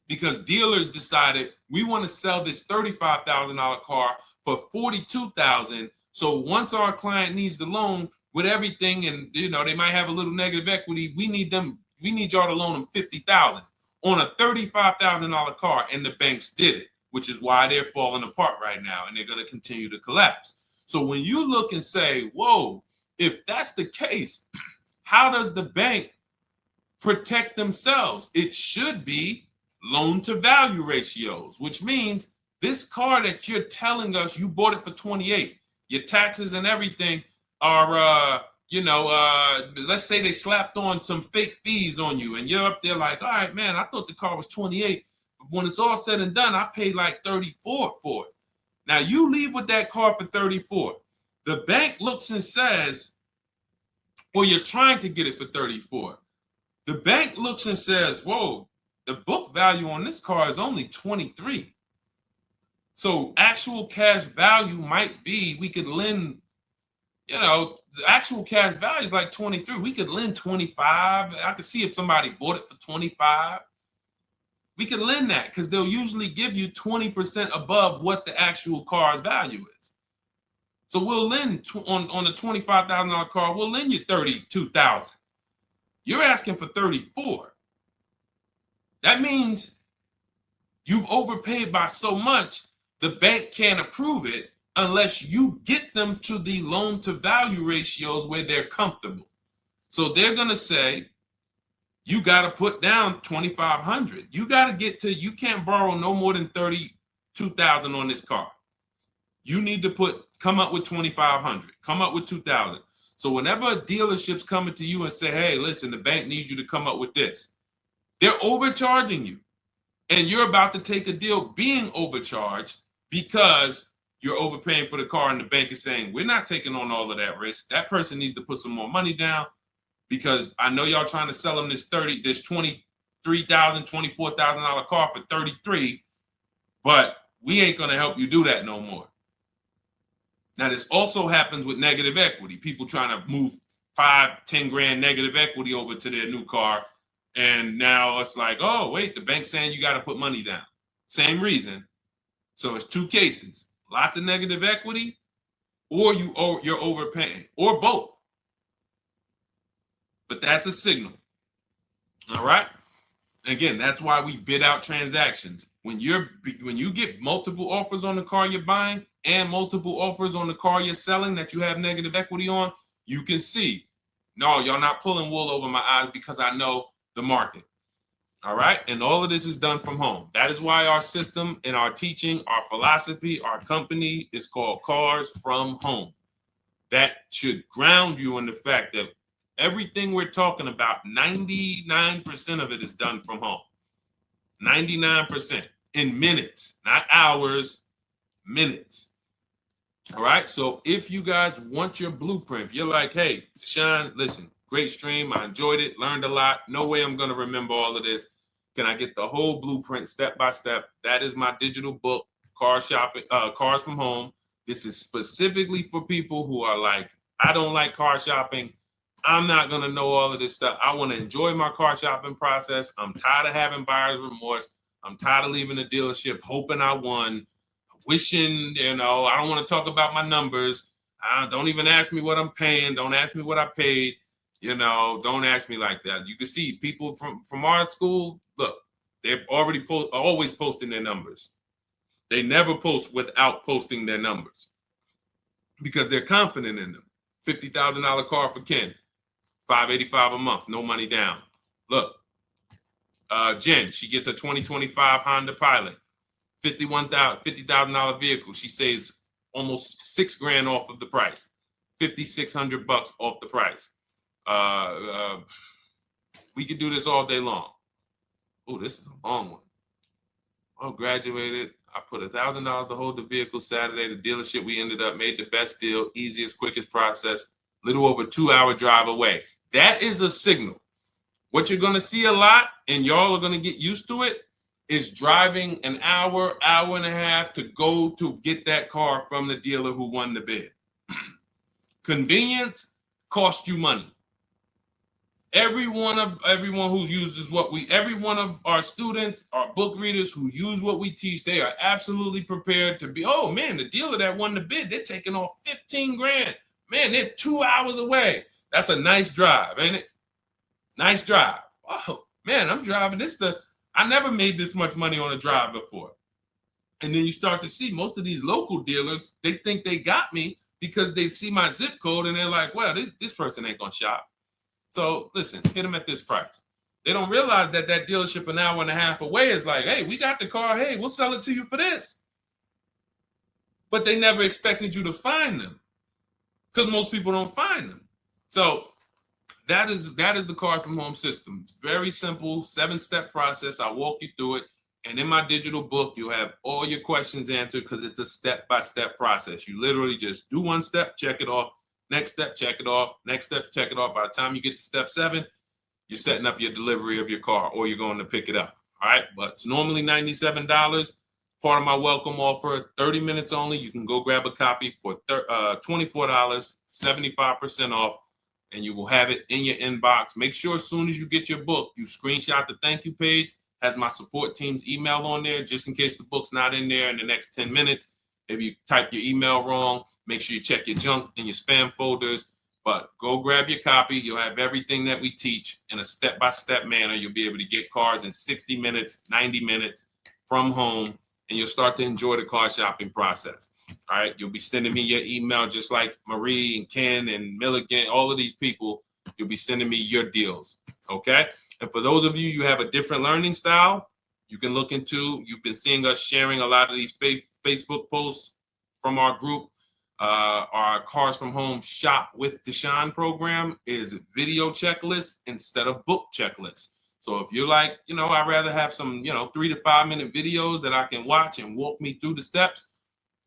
Speaker 1: Because dealers decided we want to sell this $35,000 car for $42,000. So once our client needs the loan with everything, and they might have a little negative equity, we need y'all to loan them $50,000 on a $35,000 car, and the banks did it, which is why they're falling apart right now, and they're going to continue to collapse. So when you look and say, whoa, if that's the case, how does the bank protect themselves? It should be loan to value ratios, which means this car that you're telling us you bought it for 28, your taxes and everything are, let's say they slapped on some fake fees on you and you're up there like, all right, man, I thought the car was 28. But when it's all said and done, I paid like 34 for it. Now you leave with that car for 34. The bank looks and says, well, you're trying to get it for 34. The bank looks and says, whoa, the book value on this car is only 23. So actual cash value might be, we could lend, the actual cash value is like 23. We could lend 25. I could see if somebody bought it for 25. We could lend that because they'll usually give you 20% above what the actual car's value is. So we'll lend on the $25,000 car, we'll lend you $32,000. You're asking for 34. That means you've overpaid by so much, the bank can't approve it unless you get them to the loan to value ratios where they're comfortable. So they're going to say, you got to put down $2,500. You got to get to, you can't borrow no more than $32,000 on this car. You need to come up with $2,500, come up with $2,000. So whenever a dealership's coming to you and say, hey, listen, the bank needs you to come up with this, they're overcharging you. And you're about to take a deal being overcharged because you're overpaying for the car and the bank is saying, we're not taking on all of that risk. That person needs to put some more money down because I know y'all trying to sell them this $23,000, $24,000 car for 33, but we ain't going to help you do that no more. Now, this also happens with negative equity. People trying to move 5, 10 grand negative equity over to their new car. And now it's like, oh, wait, the bank's saying you got to put money down. Same reason. So it's two cases, lots of negative equity or you're overpaying or both. But that's a signal. All right. Again, that's why we bid out transactions. When you get multiple offers on the car you're buying and multiple offers on the car you're selling that you have negative equity on, you can see, no, y'all not pulling wool over my eyes because I know the market. All right. And all of this is done from home. That is why our system and our teaching, our philosophy, our company is called Cars from Home. That should ground you in the fact that everything we're talking about, 99% of it is done from home. 99% in minutes, not hours, minutes. All right. So if you guys want your blueprint, if you're like, hey, Deshone, listen, great stream. I enjoyed it, learned a lot. No way I'm going to remember all of this. Can I get the whole blueprint step by step? That is my digital book, Cars from Home. This is specifically for people who are like, I don't like car shopping. I'm not going to know all of this stuff. I want to enjoy my car shopping process. I'm tired of having buyer's remorse. I'm tired of leaving the dealership hoping I won, wishing, I don't want to talk about my numbers. Don't even ask me what I'm paying. Don't ask me what I paid. Don't ask me like that. You can see people from our school, look, they're already always posting their numbers. They never post without posting their numbers because they're confident in them. $50,000 car for Ken, $585 a month, no money down. Look, Jen, she gets a 2025 Honda Pilot, $50,000 vehicle. She saves almost $6,000 off of the price, $5,600 off the price. We could do this all day long. Oh, this is a long one. Oh, graduated. I put $1,000 to hold the vehicle Saturday. The dealership we ended up made the best deal, easiest, quickest process, little over 2-hour drive away. That is a signal. What you're going to see a lot, and y'all are going to get used to it, is driving an hour, hour and a half to go to get that car from the dealer who won the bid. Convenience costs you money. Every one of our students, our book readers who use what we teach, they are absolutely prepared to be, oh man, the dealer that won the bid, they're taking off $15,000. Man, they're 2 hours away. That's a nice drive, ain't it? Nice drive. Oh man, I'm driving I never made this much money on a drive before. And then you start to see most of these local dealers, they think they got me because they see my zip code and they're like, well, this person ain't gonna shop. So listen, hit them at this price. They don't realize that that dealership an hour and a half away is like, hey, we got the car. Hey, we'll sell it to you for this. But they never expected you to find them because most people don't find them. So that is the Cars from Home system. It's very simple, 7-step process. I walk you through it. And in my digital book, you'll have all your questions answered because it's a step-by-step process. You literally just do one step, check it off. Next step, check it off. Next step, check it off. By the time you get to step 7, you're setting up your delivery of your car or you're going to pick it up. All right. But it's normally $97. Part of my welcome offer, 30 minutes only. You can go grab a copy for $24, 75% off, and you will have it in your inbox. Make sure as soon as you get your book, you screenshot the thank you page, has my support team's email on there, just in case the book's not in there in the next 10 minutes. Maybe you type your email wrong. Make sure you check your junk and your spam folders. But go grab your copy. You'll have everything that we teach in a step-by-step manner. You'll be able to get cars in 60 minutes, 90 minutes from home, and you'll start to enjoy the car shopping process. All right. You'll be sending me your email just like Marie and Ken and Milligan, all of these people. You'll be sending me your deals. Okay. And for those of you, you have a different learning style, you can look into, you've been seeing us sharing a lot of these Facebook posts from our group. Our Cars from Home Shop with Deshone program is video checklist instead of book checklist. So if you're like, I'd rather have some, 3 to 5 minute videos that I can watch and walk me through the steps,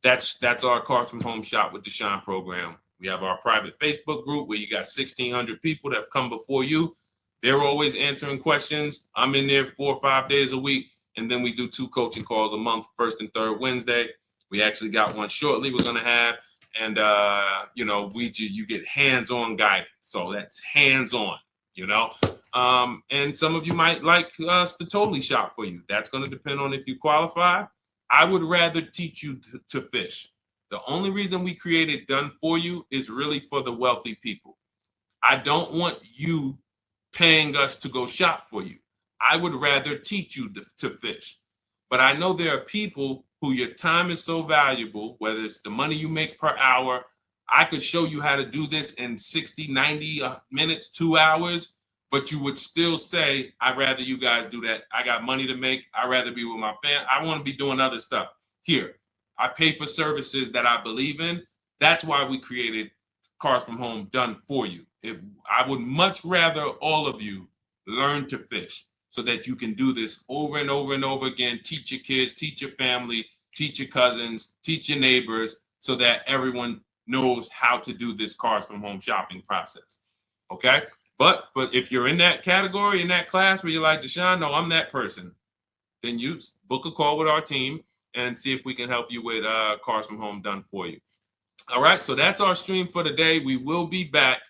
Speaker 1: that's our Cars from Home Shop with Deshone program. We have our private Facebook group where you got 1,600 people that have come before you. They're always answering questions. I'm in there 4 or 5 days a week. And then we do 2 coaching calls a month, first and third Wednesday. We actually got one shortly we're going to have. And, you get hands-on guidance. So that's hands-on, and some of you might like us to totally shop for you. That's going to depend on if you qualify. I would rather teach you to fish. The only reason we created Done For You is really for the wealthy people. I don't want you paying us to go shop for you. I would rather teach you to fish. But I know there are people who your time is so valuable, whether it's the money you make per hour. I could show you how to do this in 60, 90 minutes, 2 hours, but you would still say, I'd rather you guys do that. I got money to make. I'd rather be with my family. I want to be doing other stuff. Here, I pay for services that I believe in. That's why we created Cars from Home Done For You. I would much rather all of you learn to fish so that you can do this over and over and over again. Teach your kids, teach your family, teach your cousins, teach your neighbors, so that everyone knows how to do this Cars from Home shopping process. Okay? But if you're in that category, in that class where you're like, Deshone, no, I'm that person, then you book a call with our team and see if we can help you with Cars from Home Done For You. All right, so that's our stream for today. We will be back.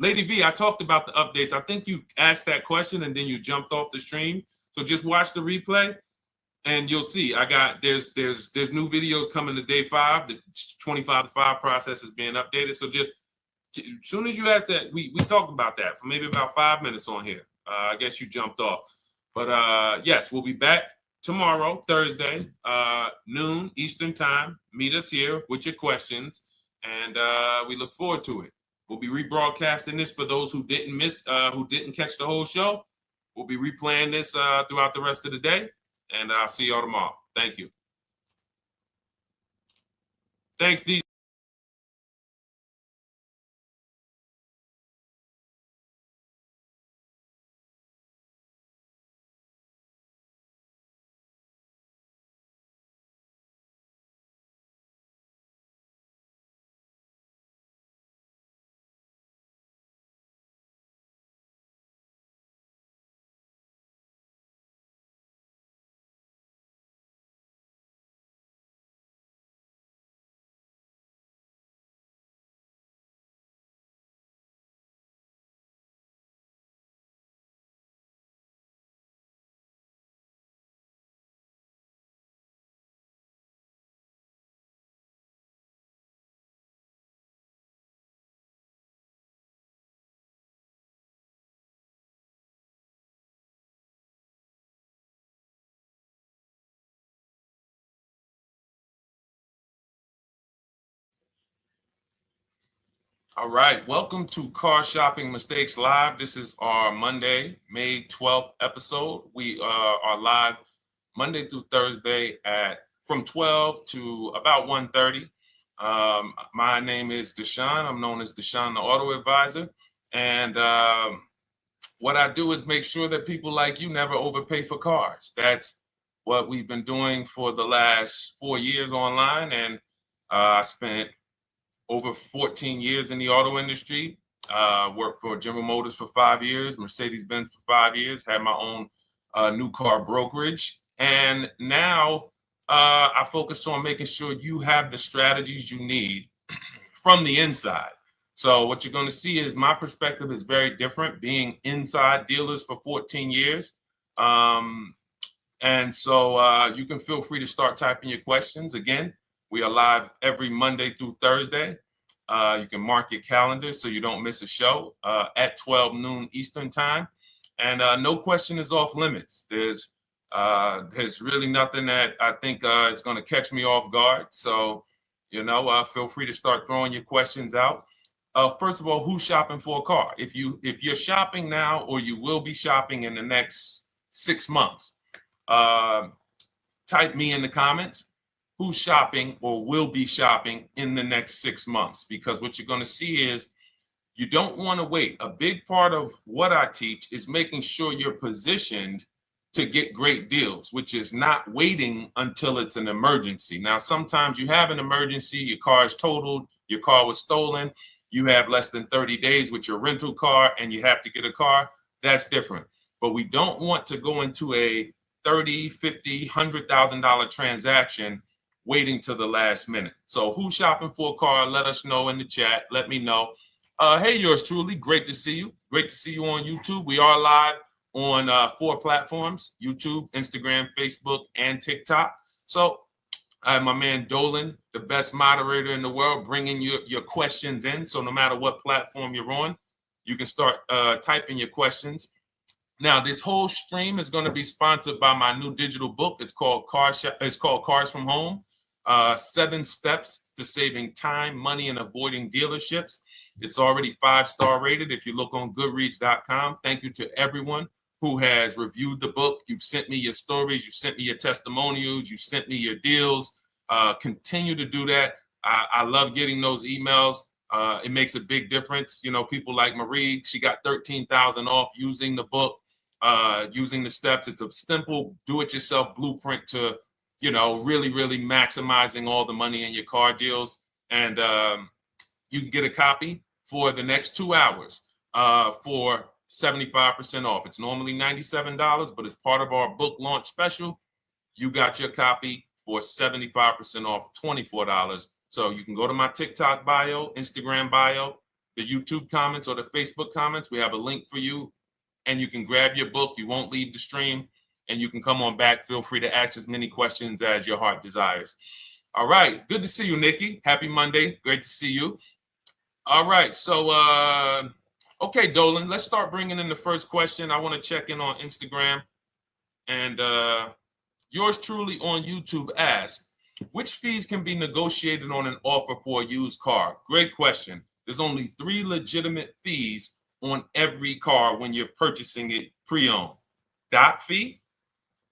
Speaker 1: Lady V, I talked about the updates. I think you asked that question and then you jumped off the stream. So just watch the replay and you'll see there's new videos coming to day 5. The 25 to 5 process is being updated. So just as soon as you asked that, we talked about that for maybe about 5 minutes on here. I guess you jumped off. But yes, we'll be back tomorrow, Thursday, noon Eastern time. Meet us here with your questions, and we look forward to it. We'll be rebroadcasting this for those who didn't catch the whole show. We'll be replaying this throughout the rest of the day, and I'll see y'all tomorrow. Thank you. Thanks, DJ. All right, welcome to Car Shopping Mistakes Live. This is our Monday, May 12th episode. We are live Monday through Thursday from 12 to about 1:30. My name is Deshone. I'm known as Deshone the Auto Advisor. And what I do is make sure that people like you never overpay for cars. That's what we've been doing for the last 4 years online. And I spent over 14 years in the auto industry. Worked for General Motors for 5 years, Mercedes-Benz for 5 years, had my own new car brokerage. And now I focus on making sure you have the strategies you need from the inside. So what you're going to see is my perspective is very different, being inside dealers for 14 years. And so you can feel free to start typing your questions. Again, we are live every Monday through Thursday. You can mark your calendar so you don't miss a show at 12 noon Eastern time. And no question is off limits. There's really nothing that I think is going to catch me off guard. So, feel free to start throwing your questions out. First of all, who's shopping for a car? If you're shopping now, or you will be shopping in the next 6 months, type me in the comments. Who's shopping or will be shopping in the next 6 months? Because what you're going to see is you don't want to wait. A big part of what I teach is making sure you're positioned to get great deals, which is not waiting until it's an emergency. Now, sometimes you have an emergency, your car is totaled, your car was stolen, you have less than 30 days with your rental car and you have to get a car. That's different. But we don't want to go into a $30,000, $50,000, $100,000 transaction waiting to the last minute. So who's shopping for a car? Let us know in the chat. Let me know. Hey, yours truly. Great to see you. Great to see you on YouTube. We are live on 4 platforms: YouTube, Instagram, Facebook, and TikTok. So I have my man Dolan, the best moderator in the world, bringing your questions in. So no matter what platform you're on, you can start typing your questions. Now, this whole stream is going to be sponsored by my new digital book. It's called Cars from Home. 7 steps to saving time, money, and avoiding dealerships. It's already 5-star rated. If you look on goodreads.com, thank you to everyone who has reviewed the book. You've sent me your stories. You sent me your testimonials. You sent me your deals. Continue to do that. I love getting those emails. It makes a big difference. People like Marie, she got 13,000 off using the book, using the steps. It's a simple do-it-yourself blueprint to really, really maximizing all the money in your car deals. And you can get a copy for the next 2 hours for 75% off. It's normally $97, but as part of our book launch special, you got your copy for 75% off, $24. So you can go to my TikTok bio, Instagram bio, the YouTube comments, or the Facebook comments. We have a link for you, and you can grab your book. You won't leave the stream. And you can come on back. Feel free to ask as many questions as your heart desires. All right. Good to see you, Nikki. Happy Monday. Great to see you. All right. So, okay, Dolan, let's start bringing in the first question. I want to check in on Instagram. And yours truly on YouTube asks, which fees can be negotiated on an offer for a used car? Great question. There's only 3 legitimate fees on every car when you're purchasing it pre-owned. Doc fee.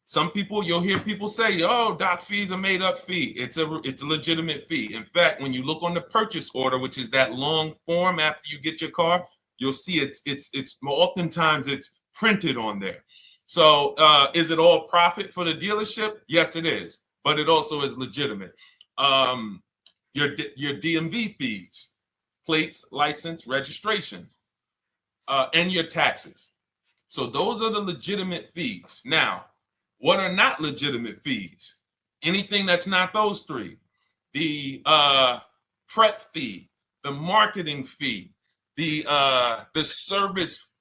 Speaker 1: Some people, you'll hear people say, "Oh, doc fees are made up fee." It's a legitimate fee. In fact, when you look on the purchase order, which is that long form after you get your car, you'll see it's oftentimes it's printed on there. So is it all profit for the dealership? Yes, it is, but it also is legitimate. Your DMV fees, plates, license, registration, and your taxes. So those are the legitimate fees. Now, what are not legitimate fees? Anything that's not those 3. The prep fee, the marketing fee, the service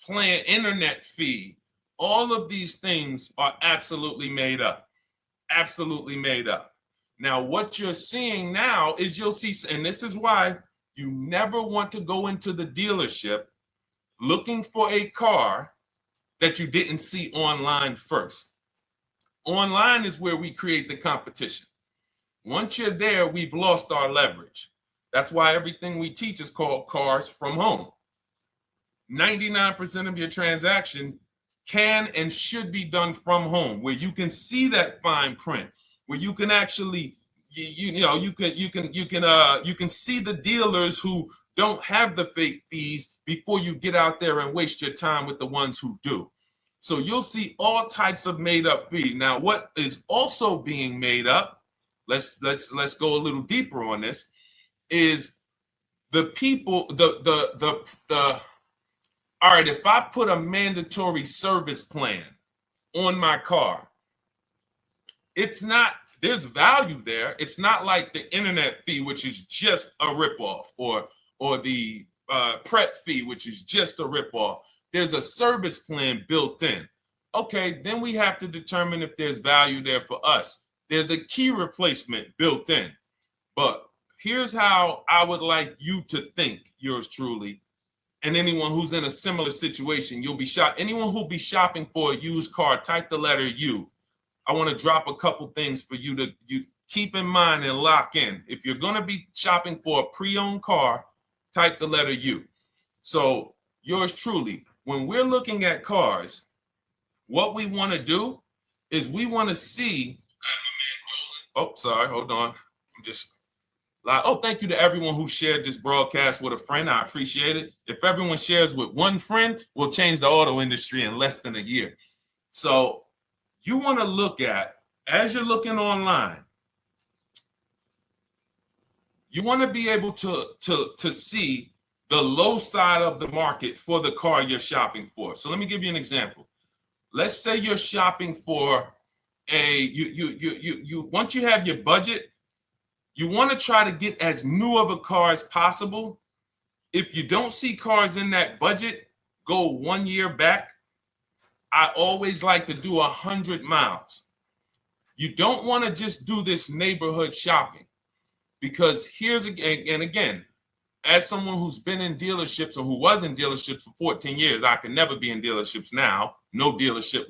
Speaker 1: plan, internet fee. All of these things are absolutely made up. Absolutely made up. Now, what you're seeing now is you'll see, and this is why you never want to go into the dealership looking for a car that you didn't see online first. Online is where we create the competition. Once you're there, we've lost our leverage. That's why everything we teach is called Cars from Home. 99% of your transaction can and should be done from home, where you can see that fine print, where you can actually you can see the dealers who don't have the fake fees before you get out there and waste your time with the ones who do. So you'll see all types of made up fees. Now, what is also being made up, let's go a little deeper on this, is the people, all right, if I put a mandatory service plan on my car, it's not, there's value there. It's not like the internet fee, which is just a ripoff, or the prep fee, which is just a ripoff. There's a service plan built in. Okay, then we have to determine if there's value there for us. There's a key replacement built in. But here's how I would like you to think, yours truly, and anyone who's in a similar situation. You'll be shocked. Anyone who'll be shopping for a used car, type the letter U. I want to drop a couple things for you to keep in mind and lock in. If you're going to be shopping for a pre-owned car, type the letter U. So yours truly, when we're looking at cars, what we want to do is we want to see, oh, sorry, hold on. I'm just, oh, thank you to everyone who shared this broadcast with a friend. I appreciate it. If everyone shares with one friend, we'll change the auto industry in less than a year. So you want to look at, as you're looking online, you want to be able to see the low side of the market for the car you're shopping for. So let me give you an example. Let's say you're shopping for once you have your budget, you want to try to get as new of a car as possible. If you don't see cars in that budget, go 1 year back. I always like to do 100 miles. You don't want to just do this neighborhood shopping, because here's again, as someone who's been in dealerships or who was in dealerships for 14 years, I can never be in dealerships now. No dealership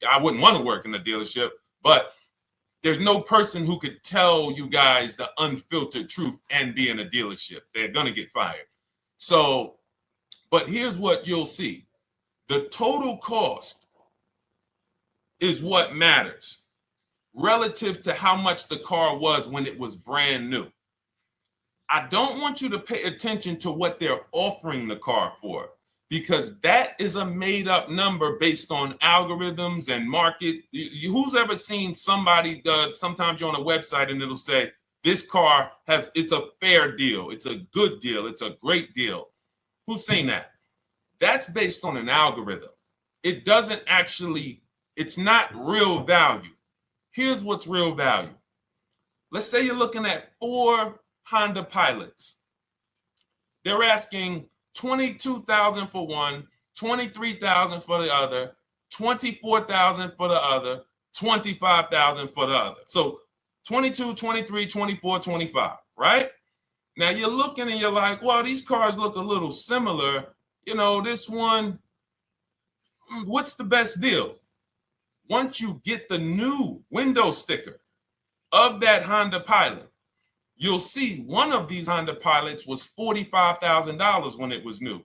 Speaker 1: I wouldn't want to work in a dealership, but there's no person who could tell you guys the unfiltered truth and be in a dealership. They're going to get fired. So, but here's what you'll see. The total cost is what matters relative to how much the car was when it was brand new. I don't want you to pay attention to what they're offering the car for, because that is a made up number based on algorithms and market. Who's ever seen somebody, sometimes you're on a website and it'll say, this car it's a fair deal. It's a good deal. It's a great deal. Who's seen that? That's based on an algorithm. It doesn't actually, it's not real value. Here's what's real value. Let's say you're looking at 4 Honda Pilots. They're asking $22,000 for one, $23,000 for the other, $24,000 for the other, $25,000 for the other. So 22, 23, 24, 25, right? Now you're looking and you're like, well, these cars look a little similar. You know, this one, what's the best deal? Once you get the new window sticker of that Honda Pilot, you'll see one of these Honda Pilots was $45,000 when it was new.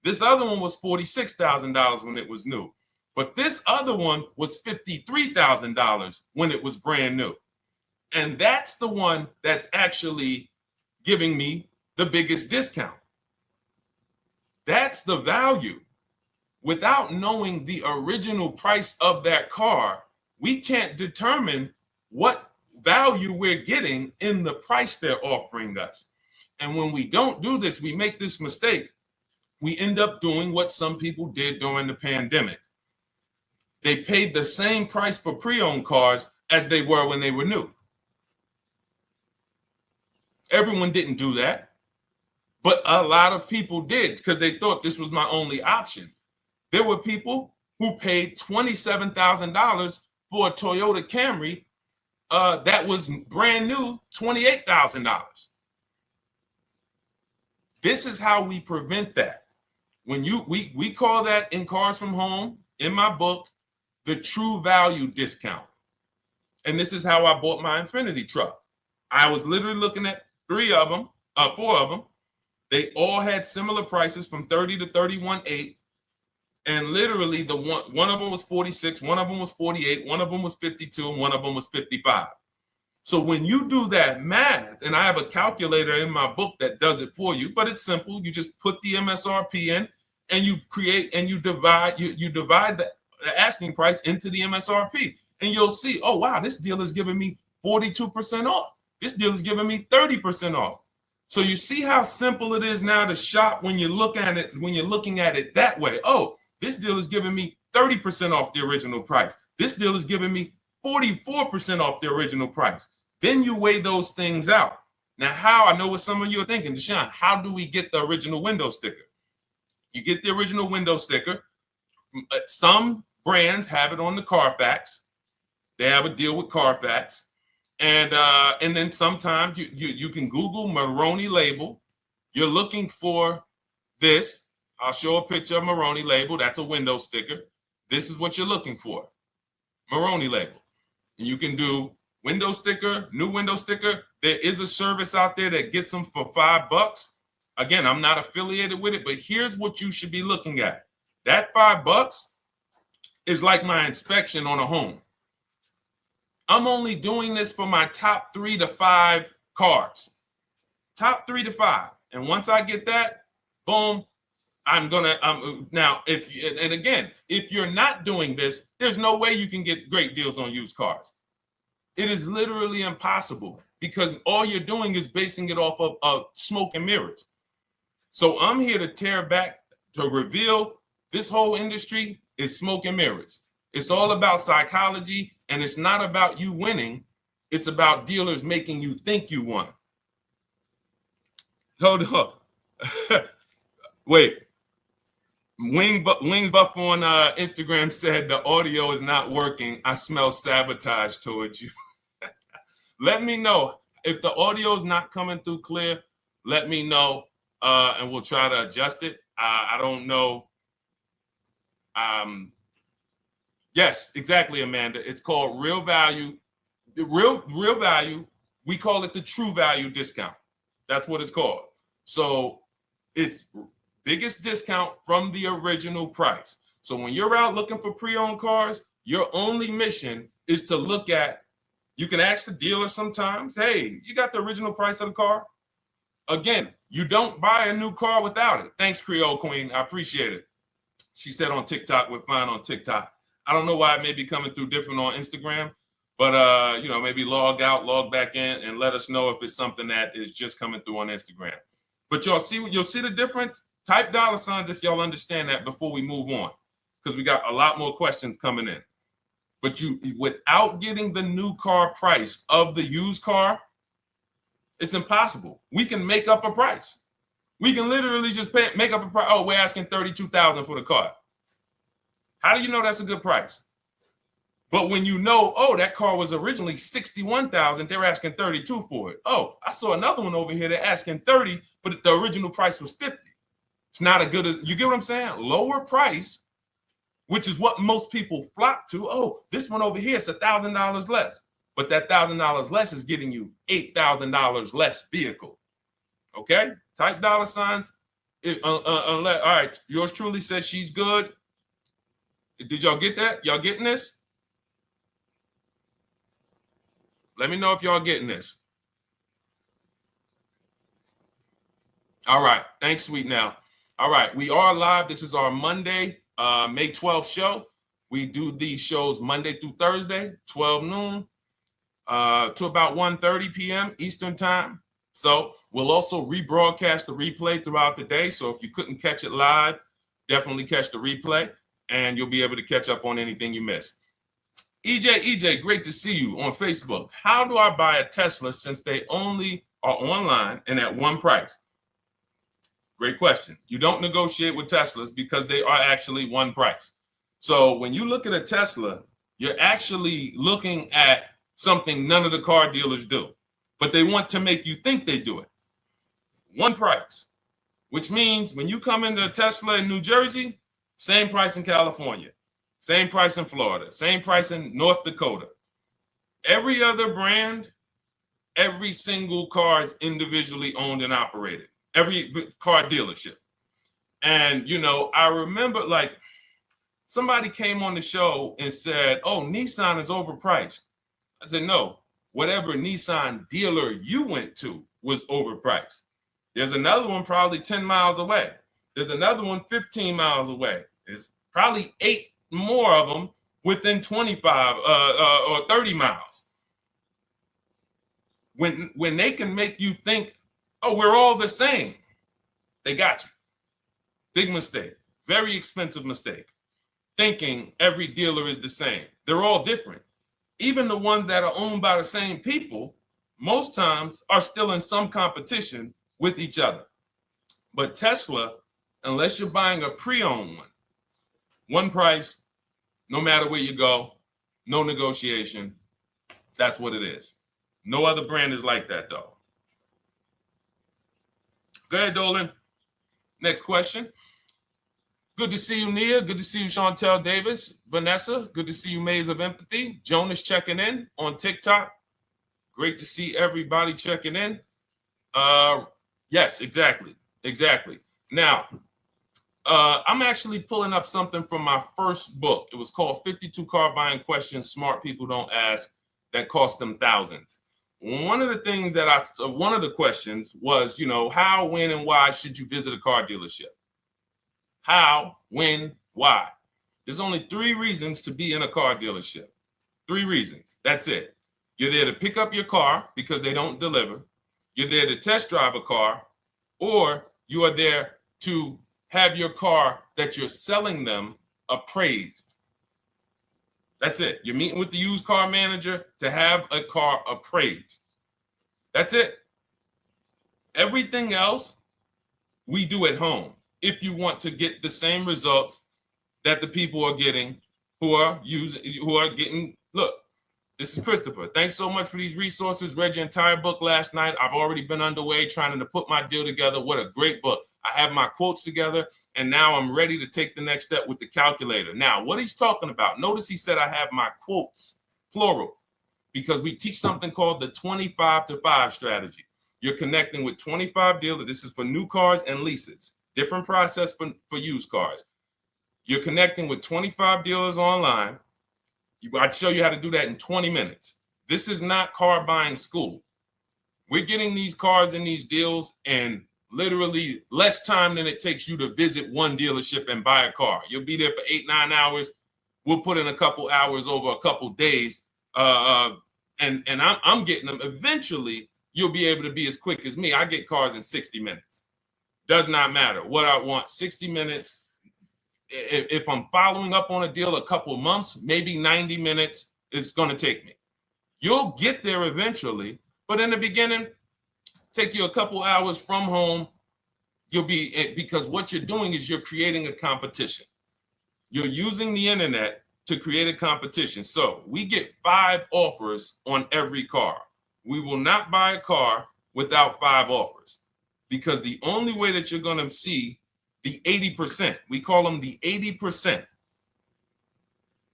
Speaker 1: This other one was $46,000 when it was new. But this other one was $53,000 when it was brand new. And that's the one that's actually giving me the biggest discount. That's the value. Without knowing the original price of that car, we can't determine what value we're getting in the price they're offering us. And when we don't do this, we make this mistake. We end up doing what some people did during the pandemic. They paid the same price for pre-owned cars as they were when they were new. Everyone didn't do that, but a lot of people did because they thought this was my only option. There were people who paid $27,000 for a Toyota Camry that was brand new, $28,000. This is how we prevent that. When we call that in Cars from Home, in my book, the true value discount. And this is how I bought my Infinity truck. I was literally looking at 3 of them, 4 of them. They all had similar prices from 30 to 31.8. And literally the one of them was 46, one of them was 48, one of them was 52, and one of them was 55. So when you do that math, and I have a calculator in my book that does it for you, but it's simple. You just put the MSRP in and you create and you divide the asking price into the MSRP. And you'll see, oh, wow, this deal is giving me 42% off. This deal is giving me 30% off. So you see how simple it is now to shop when you look at it, when you're looking at it that way. Oh, this deal is giving me 30% off the original price. This deal is giving me 44% off the original price. Then you weigh those things out. Now, how? I know what some of you are thinking, Deshone, how do we get the original window sticker? You get the original window sticker. Some brands have it on the Carfax. They have a deal with Carfax. And then sometimes you can Google Maroney label. You're looking for this. I'll show a picture of Maroney label. That's a window sticker. This is what you're looking for. Maroney label. And you can do window sticker, new window sticker. There is a service out there that gets them for $5. Again, I'm not affiliated with it, but here's what you should be looking at. That $5 is like my inspection on a home. I'm only doing this for my top 3 to 5 cars. Top 3 to 5. And once I get that, boom, now, if you're not doing this, there's no way you can get great deals on used cars. It is literally impossible because all you're doing is basing it off of smoke and mirrors. So I'm here to tear back, to reveal this whole industry is smoke and mirrors. It's all about psychology, and it's not about you winning. It's about dealers making you think you won. Hold up. Wait. Wings Buff on Instagram said the audio is not working. I smell sabotage towards you. Let me know if the audio is not coming through clear. Let me know, and we'll try to adjust it. I don't know. Yes, exactly, Amanda. It's called real value. Real value. We call it the true value discount. That's what it's called. So it's biggest discount from the original price. So when you're out looking for pre-owned cars, your only mission is to look at, you can ask the dealer sometimes, hey, you got the original price of the car? Again, you don't buy a new car without it. Thanks, Creole Queen. I appreciate it. She said on TikTok, we're fine on TikTok. I don't know why it may be coming through different on Instagram, but maybe log out, log back in, and let us know if it's something that is just coming through on Instagram. But you'll see the difference. Type $ if y'all understand that before we move on, because we got a lot more questions coming in. But without getting the new car price of the used car, it's impossible. We can make up a price. We can literally just make up a price. Oh, we're asking $32,000 for the car. How do you know that's a good price? But when you know, oh, that car was originally $61,000, they're asking $32,000 for it. Oh, I saw another one over here. They're asking $30,000, but the original price was $50,000. It's not a good, you get what I'm saying? Lower price, which is what most people flock to. Oh, this one over here is $1,000 less. But that $1,000 less is getting you $8,000 less vehicle. Okay? Type $. All right, yours truly said she's good. Did y'all get that? Y'all getting this? Let me know if y'all getting this. All right. Thanks, Sweet Now. All right. We are live. This is our Monday, May 12th show. We do these shows Monday through Thursday, 12 noon to about 1:30 p.m. Eastern time. So we'll also rebroadcast the replay throughout the day. So if you couldn't catch it live, definitely catch the replay, and you'll be able to catch up on anything you missed. EJ, great to see you on Facebook. How do I buy a Tesla since they only are online and at one price? Great question. You don't negotiate with Teslas because they are actually one price. So when you look at a Tesla, you're actually looking at something none of the car dealers do, but they want to make you think they do it. One price, which means when you come into a Tesla in New Jersey, same price in California, same price in Florida, same price in North Dakota. Every other brand Every single car is individually owned and operated. Every car dealership. And, I remember like somebody came on the show and said, oh, Nissan is overpriced. I said, no, whatever Nissan dealer you went to was overpriced. There's another one probably 10 miles away. There's another one 15 miles away. There's probably 8 more of them within 25 or 30 miles. When they can make you think, oh, we're all the same, they got you. Big mistake. Very expensive mistake. Thinking every dealer is the same. They're all different. Even the ones that are owned by the same people, most times are still in some competition with each other. But Tesla, unless you're buying a pre-owned one price, no matter where you go, no negotiation. That's what it is. No other brand is like that, though. Go ahead, Dolan. Next question. Good to see you, Nia. Good to see you, Chantel Davis. Vanessa, good to see you, Maze of Empathy. Jonas checking in on TikTok. Great to see everybody checking in. Yes, exactly. Now, I'm actually pulling up something from my first book. It was called 52 Car Buying Questions Smart People Don't Ask That Cost Them Thousands. One of the questions was, how, when, and why should you visit a car dealership? How, when, why? There's only 3 reasons to be in a car dealership. 3 reasons. That's it. You're there to pick up your car because they don't deliver. You're there to test drive a car, or you are there to have your car that you're selling them appraised. That's it. You're meeting with the used car manager to have a car appraised. That's it. Everything else we do at home if you want to get the same results that the people are getting who are getting. Look, this is Christopher. Thanks so much for these resources. Read your entire book last night. I've already been underway trying to put my deal together. What a great book. I have my quotes together, and now I'm ready to take the next step with the calculator. Now, what he's talking about, notice he said I have my quotes, plural, because we teach something called the 25 to 5 strategy. You're connecting with 25 dealers. This is for new cars and leases. Different process for used cars. You're connecting with 25 dealers online. I'd show you how to do that in 20 minutes. This is not car buying school. We're getting these cars and these deals in literally less time than it takes you to visit one dealership and buy a car. You'll be there for 8-9 hours. We'll put in a couple hours over a couple days. And I'm getting them. Eventually, you'll be able to be as quick as me. I get cars in 60 minutes. Does not matter what I want. 60 minutes. If I'm following up on a deal a couple of months, maybe 90 minutes is going to take me. You'll get there eventually, but in the beginning, take you a couple hours from home. Because what you're doing is you're creating a competition. You're using the internet to create a competition. So we get 5 offers on every car. We will not buy a car without 5 offers, because the only way that you're going to see the 80%, we call them the 80%.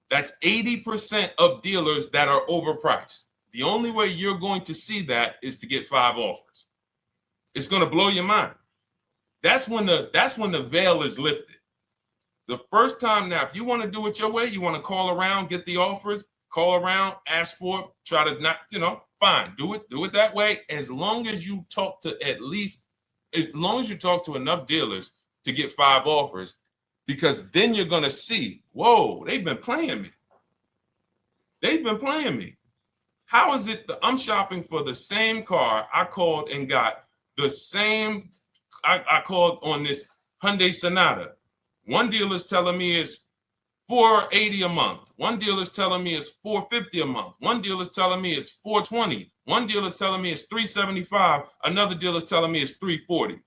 Speaker 1: That's 80% of dealers that are overpriced. The only way you're going to see that is to get 5 offers. It's going to blow your mind. That's when the veil is lifted. The first time now, if you want to do it your way, you want to call around, get the offers, call around, ask for it, try to not, fine, do it that way. As long as you talk to enough dealers to get 5 offers, because then you're going to see, whoa, they've been playing me. How is it that I'm shopping for the same car? I called and got the same. I called on this Hyundai Sonata. One dealer's telling me it's $480 a month. One dealer's telling me it's $450 a month. One dealer's telling me it's $420. One dealer's telling me it's $375. Another dealer's telling me it's $340.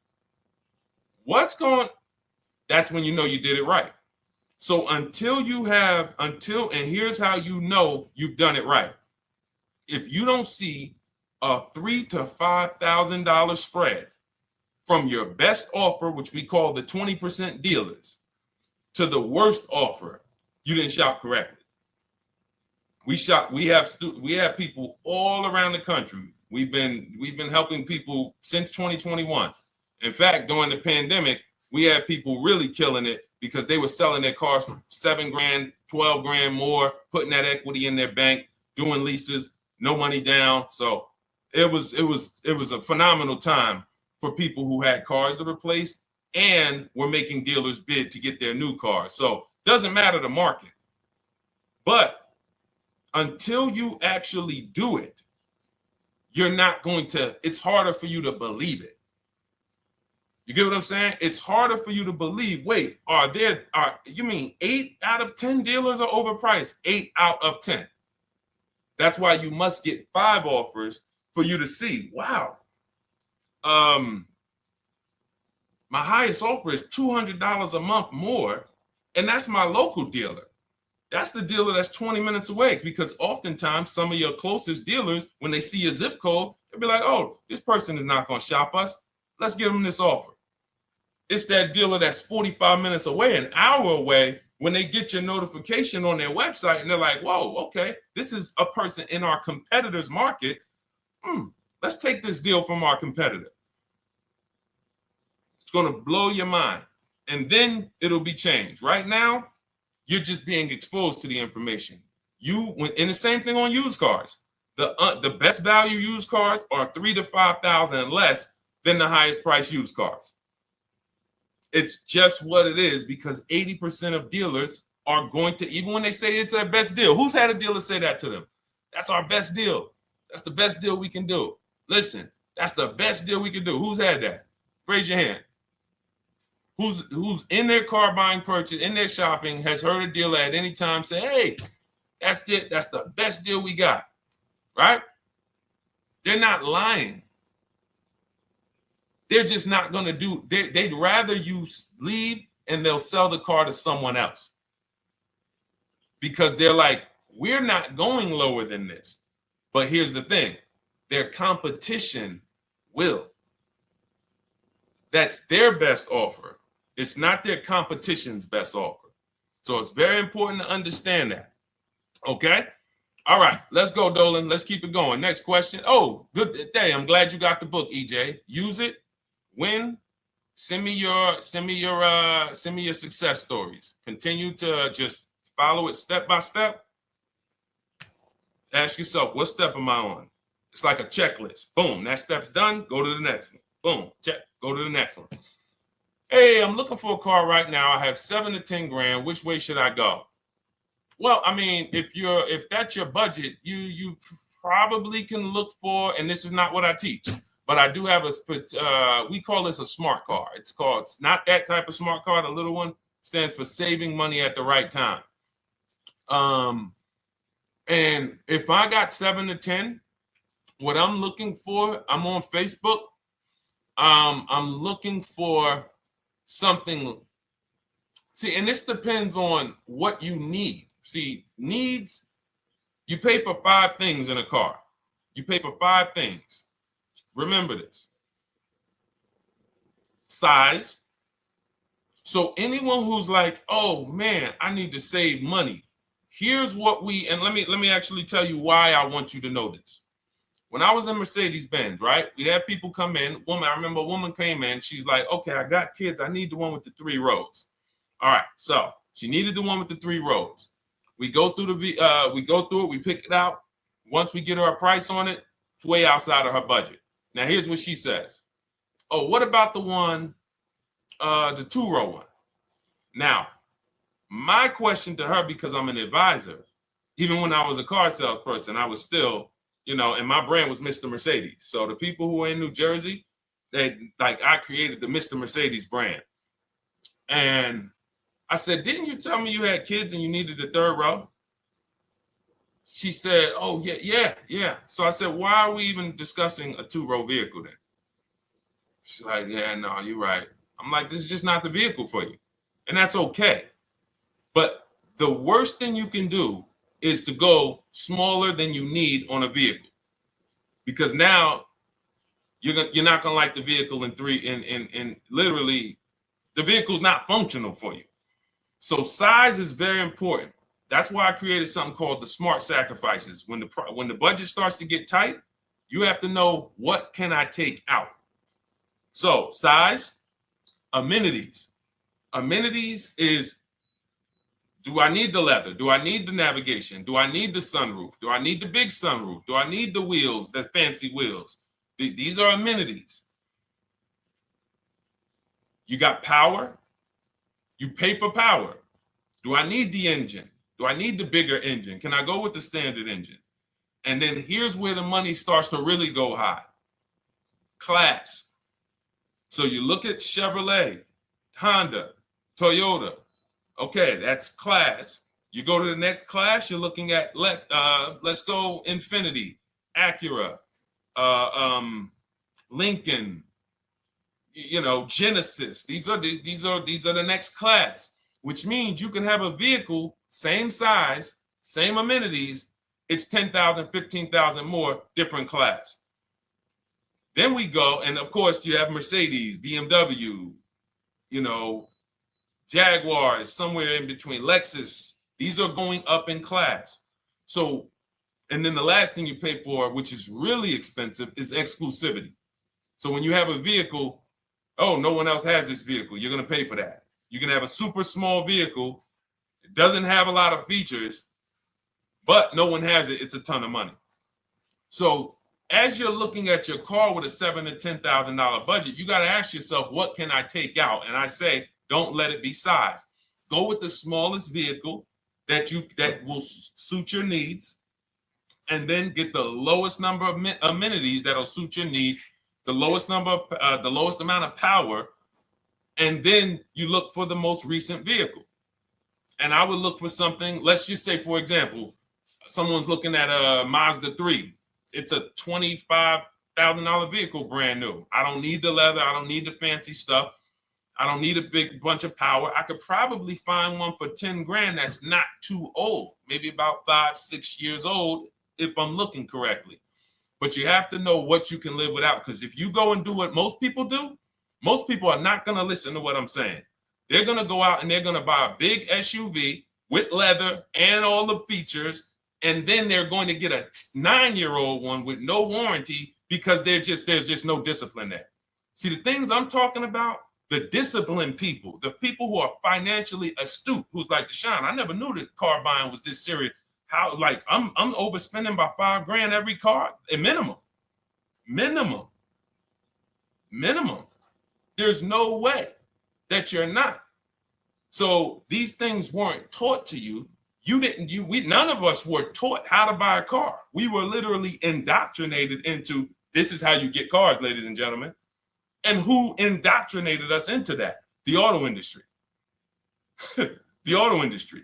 Speaker 1: That's when you know you did it right. So and here's how you know you've done it right. If you don't see a $3,000 to $5,000 spread from your best offer, which we call the 20% dealers, to the worst offer, you didn't shop correctly. We have people all around the country, We've been helping people since 2021. In fact, during the pandemic, we had people really killing it because they were selling their cars for 7 grand, 12 grand more, putting that equity in their bank, doing leases, no money down. So it was a phenomenal time for people who had cars to replace and were making dealers bid to get their new cars. So doesn't matter the market. But until you actually do it, you're not going to, it's harder for you to believe it. You get what I'm saying? It's harder for you to believe, wait, you mean 8 out of 10 dealers are overpriced? 8 out of 10. That's why you must get 5 offers for you to see, wow. My highest offer is $200 a month more, and that's my local dealer. That's the dealer that's 20 minutes away, because oftentimes some of your closest dealers, when they see your zip code, they'll be like, oh, this person is not going to shop us. Let's give them this offer. It's that dealer that's 45 minutes away, an hour away, when they get your notification on their website and they're like, whoa, okay, this is a person in our competitor's market. Let's take this deal from our competitor. It's going to blow your mind. And then it'll be changed. Right now, you're just being exposed to the information. And the same thing on used cars. The best value used cars are $3,000 to $5,000 less than the highest price used cars. It's just what it is, because 80% of dealers are going to, even when they say it's their best deal, who's had a dealer say that to them? That's our best deal. That's the best deal we can do. Listen, that's the best deal we can do. Who's had that? Raise your hand. Who's in their car buying purchase, in their shopping, has heard a dealer at any time say, hey, that's it. That's the best deal we got, right? They're not lying. They're just not going to do, they'd rather you leave and they'll sell the car to someone else. Because they're like, we're not going lower than this. But here's the thing, their competition will. That's their best offer. It's not their competition's best offer. So it's very important to understand that. Okay? All right, let's go, Dolan. Let's keep it going. Next question. Oh, good day. I'm glad you got the book, EJ. Use it. Win. Send me your success stories. Continue to just follow it step by step. Ask yourself, what step am I on? It's like a checklist. Boom, that step's done. Go to the next one. Boom, check. Go to the next one. Hey, I'm looking for a car right now. I have 7 to 10 grand. Which way should I go? Well, I mean, if that's your budget, you probably can look for, and this is not what I teach, but I do have we call this a smart car. It's not that type of smart car. The little one stands for saving money at the right time. And if I got 7 to 10, what I'm looking for, I'm on Facebook. I'm looking for something. See, and this depends on what you need. See, needs, you pay for 5 things in a car. You pay for 5 things. Remember this. Size. So anyone who's like, oh man, I need to save money. Here's what and let me actually tell you why I want you to know this. When I was in Mercedes-Benz, right? We had people come in. I remember a woman came in. She's like, okay, I got kids. I need the one with the 3 rows. All right. So she needed the one with the 3 rows. We go through it. We pick it out. Once we get her a price on it, it's way outside of her budget. Now, here's what she says. Oh, what about the one, the 2-row one? Now, my question to her, because I'm an advisor, even when I was a car salesperson, I was still, and my brand was Mr. Mercedes. So the people who are in New Jersey, I created the Mr. Mercedes brand. And I said, didn't you tell me you had kids and you needed the 3rd row? She said, oh, yeah. So I said, why are we even discussing a 2-row vehicle then? She's like, yeah, no, you're right. I'm like, this is just not the vehicle for you. And that's okay. But the worst thing you can do is to go smaller than you need on a vehicle, because now you're not gonna like the vehicle in literally the vehicle's not functional for you. So size is very important. That's why I created something called the smart sacrifices. When the budget starts to get tight, You have to know, what can I take out? So size, amenities. Amenities is, do I need the leather? Do I need the navigation? Do I need the sunroof? Do I need the big sunroof? Do I need the wheels, the fancy wheels? These are amenities. You got power. You pay for power. Do I need the engine? Do I need the bigger engine? Can I go with the standard engine? And then here's where the money starts to really go high. Class. So you look at Chevrolet, Honda, Toyota. Okay, that's class. You go to the next class, you're looking at, let's go Infiniti, Acura, Lincoln, Genesis. These are the next class, which means you can have a vehicle, same size, same amenities. It's 10,000, 15,000 more, different class. Then we go, and of course you have Mercedes, BMW, Jaguars, somewhere in between, Lexus. These are going up in class. So, and then the last thing you pay for, which is really expensive, is exclusivity. So when you have a vehicle, oh, no one else has this vehicle, you're going to pay for that. You can have a super small vehicle. It doesn't have a lot of features, but no one has it. It's a ton of money. So as you're looking at your car with a $7,000 to $10,000 budget, you got to ask yourself, what can I take out? And I say, don't let it be size. Go with the smallest vehicle that will suit your needs, and then get the lowest number of amenities that'll suit your needs, the lowest amount of power, and then you look for the most recent vehicle. And I would look for something. Let's just say, for example, someone's looking at a Mazda 3. It's a $25,000 vehicle, brand new. I don't need the leather. I don't need the fancy stuff. I don't need a big bunch of power. I could probably find one for 10 grand that's not too old, maybe about 5-6 years old, if I'm looking correctly. But you have to know what you can live without, because if you go and do what most people do, most people are not going to listen to what I'm saying. They're going to go out and they're going to buy a big SUV with leather and all the features, and then they're going to get a 9-year-old one with no warranty because there's just no discipline there. See, the things I'm talking about, the disciplined people, the people who are financially astute, who's like, Deshone, I never knew that car buying was this serious. How, like, I'm overspending by $5 grand every car, a minimum. There's no way that you're not. So these things weren't taught to you. None of us were taught how to buy a car. We were literally indoctrinated into, this is how you get cars, ladies and gentlemen. And who indoctrinated us into that? The auto industry. The auto industry.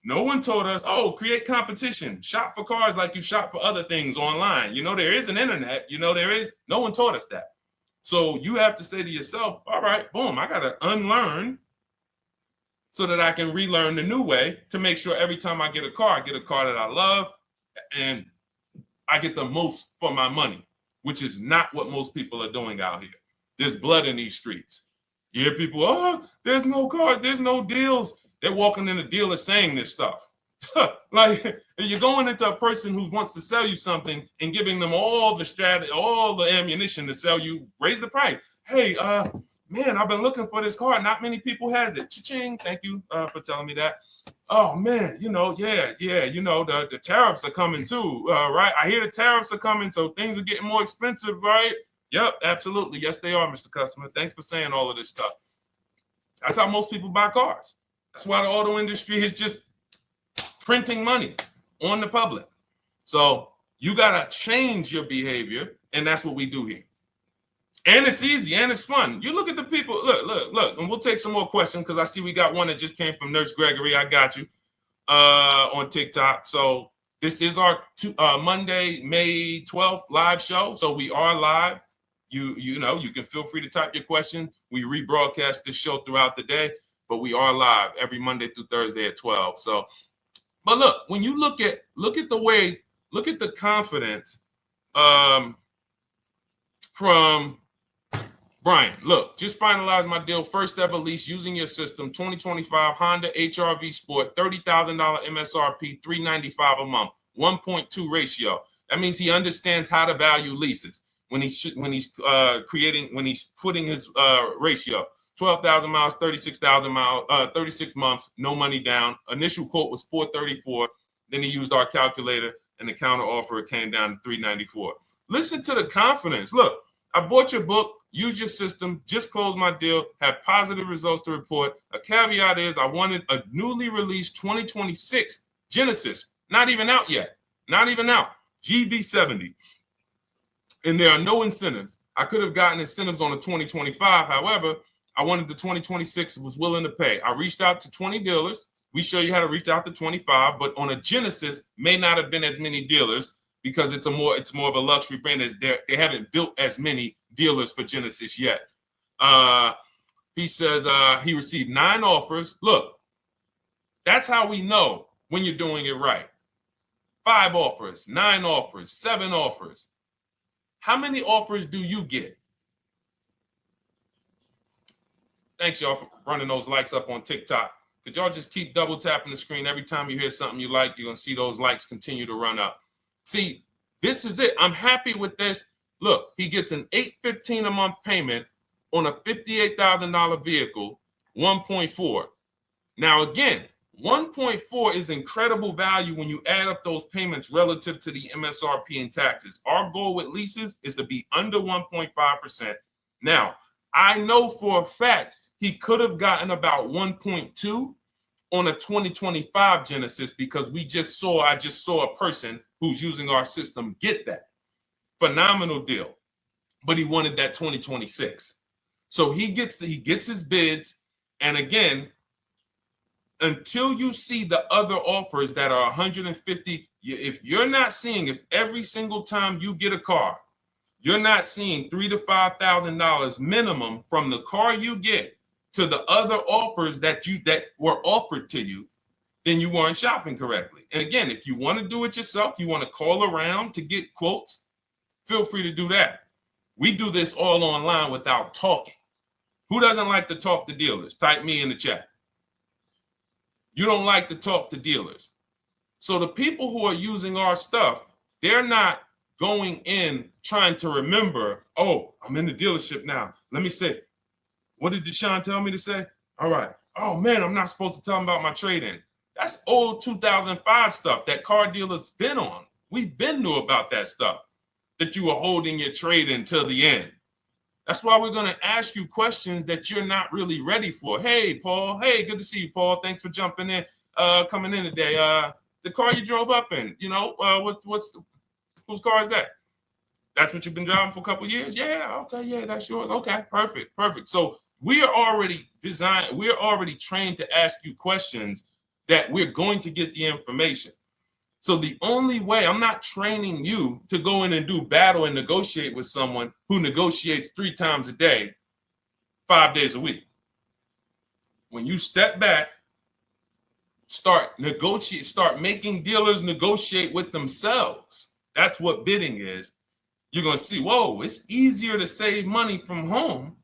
Speaker 1: No one told us, oh, create competition, shop for cars like you shop for other things online. There is an internet, no one taught us that. So you have to say to yourself, all right, boom, I got to unlearn so that I can relearn the new way to make sure every time I get a car that I love and I get the most for my money, which is not what most people are doing out here. There's blood in these streets. You hear people, oh, there's no cars, there's no deals. They're walking in the dealer saying this stuff. Like, you're going into a person who wants to sell you something and giving them all the strategy, all the ammunition to sell you, raise the price. Hey, man, I've been looking for this car. Not many people has it. Cha-ching. Thank you for telling me that. Oh man, the tariffs are coming too, right? I hear the tariffs are coming, so things are getting more expensive, right? Yep, absolutely. Yes, they are, Mr. Customer. Thanks for saying all of this stuff. That's how most people buy cars. That's why the auto industry is just printing money on the public. So you got to change your behavior, and that's what we do here. And it's easy, and it's fun. You look at the people. Look, and we'll take some more questions because I see we got one that just came from Nurse Gregory. I got you on TikTok. So this is our Monday, May 12th live show. So we are live. You can feel free to type your question. We rebroadcast this show throughout the day, but we are live every Monday through Thursday at 12. So, but look, when you look at the confidence from Brian. Look, just finalized my deal. First ever lease using your system. 2025 Honda HR-V Sport, $30,000 MSRP, $395 a month, 1.2 ratio. That means he understands how to value leases when he's putting his ratio. 12,000 miles, 36,000 miles, 36 months, no money down. Initial quote was 434. Then he used our calculator, and the counter offer came down to 394. Listen to the confidence. Look, I bought your book, use your system, just closed my deal, have positive results to report. A caveat is I wanted a newly released 2026 Genesis, not even out yet, not even out, GB70. And there are no incentives. I could have gotten incentives on the 2025. However, I wanted the 2026, was willing to pay. I reached out to 20 dealers. We show you how to reach out to 25, but on a Genesis, may not have been as many dealers because it's more of a luxury brand. They haven't built as many dealers for Genesis yet. He says he received 9 offers. Look, that's how we know when you're doing it right. 5 offers, 9 offers, 7 offers. How many offers do you get? Thanks, y'all, for running those likes up on TikTok. Could y'all just keep double tapping the screen every time you hear something you like? You're going to see those likes continue to run up. See, this is it. I'm happy with this. Look, he gets an $815 a month payment on a $58,000 vehicle, 1.4. Now, again, 1.4 is incredible value when you add up those payments relative to the MSRP and taxes. Our goal with leases is to be under 1.5%. Now, I know for a fact he could have gotten about 1.2 on a 2025 Genesis because I just saw a person who's using our system get that. Phenomenal deal. But he wanted that 2026. So he gets his bids. And again, until you see the other offers that are 150, if every single time you get a car, you're not seeing $3,000 to $5,000 minimum from the car you get to the other offers that were offered to you, then you weren't shopping correctly. And again, if you want to do it yourself, you want to call around to get quotes, feel free to do that. We do this all online without talking. Who doesn't like to talk to dealers? Type me in the chat. You don't like to talk to dealers. So the people who are using our stuff, they're not going in trying to remember, oh, I'm in the dealership now. Let me say, what did Deshone tell me to say? All right. Oh, man, I'm not supposed to tell them about my trade-in. That's old 2005 stuff that car dealers been on. We've been knew about that stuff, that you were holding your trade-in till the end. That's why we're going to ask you questions that you're not really ready for. Hey, Paul. Hey, good to see you, Paul. Thanks for jumping in, coming in today. The car you drove up in, whose car is that? That's what you've been driving for a couple of years? Yeah, okay, yeah, that's yours. Okay, perfect. So we are already trained to ask you questions that we're going to get the information. So the only way, I'm not training you to go in and do battle and negotiate with someone who negotiates 3 times a day, 5 days a week. When you step back, start making dealers negotiate with themselves. That's what bidding is. You're going to see, whoa, it's easier to save money from home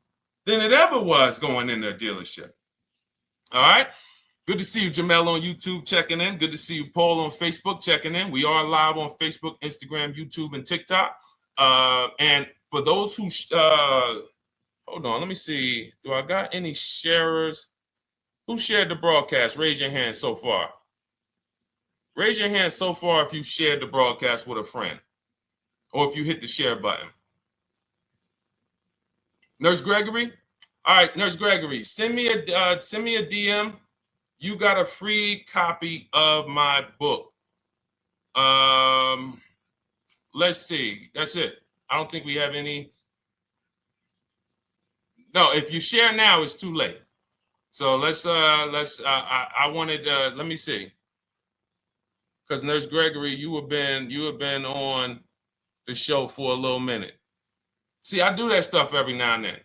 Speaker 1: than it ever was going into a dealership. All right. Good to see you, Jamel, on YouTube checking in. Good to see you, Paul, on Facebook checking in. We are live on Facebook, Instagram, YouTube, and TikTok. And for those who, hold on, let me see. Do I got any sharers? Who shared the broadcast? Raise your hand so far. Raise your hand so far if you shared the broadcast with a friend or if you hit the share button. Nurse Gregory? All right, Nurse Gregory, send me a DM. You got a free copy of my book. Let's see. That's it. I don't think we have any. No, if you share now, it's too late. So I wanted, let me see. Because Nurse Gregory, you have been on the show for a little minute. See, I do that stuff every now and then.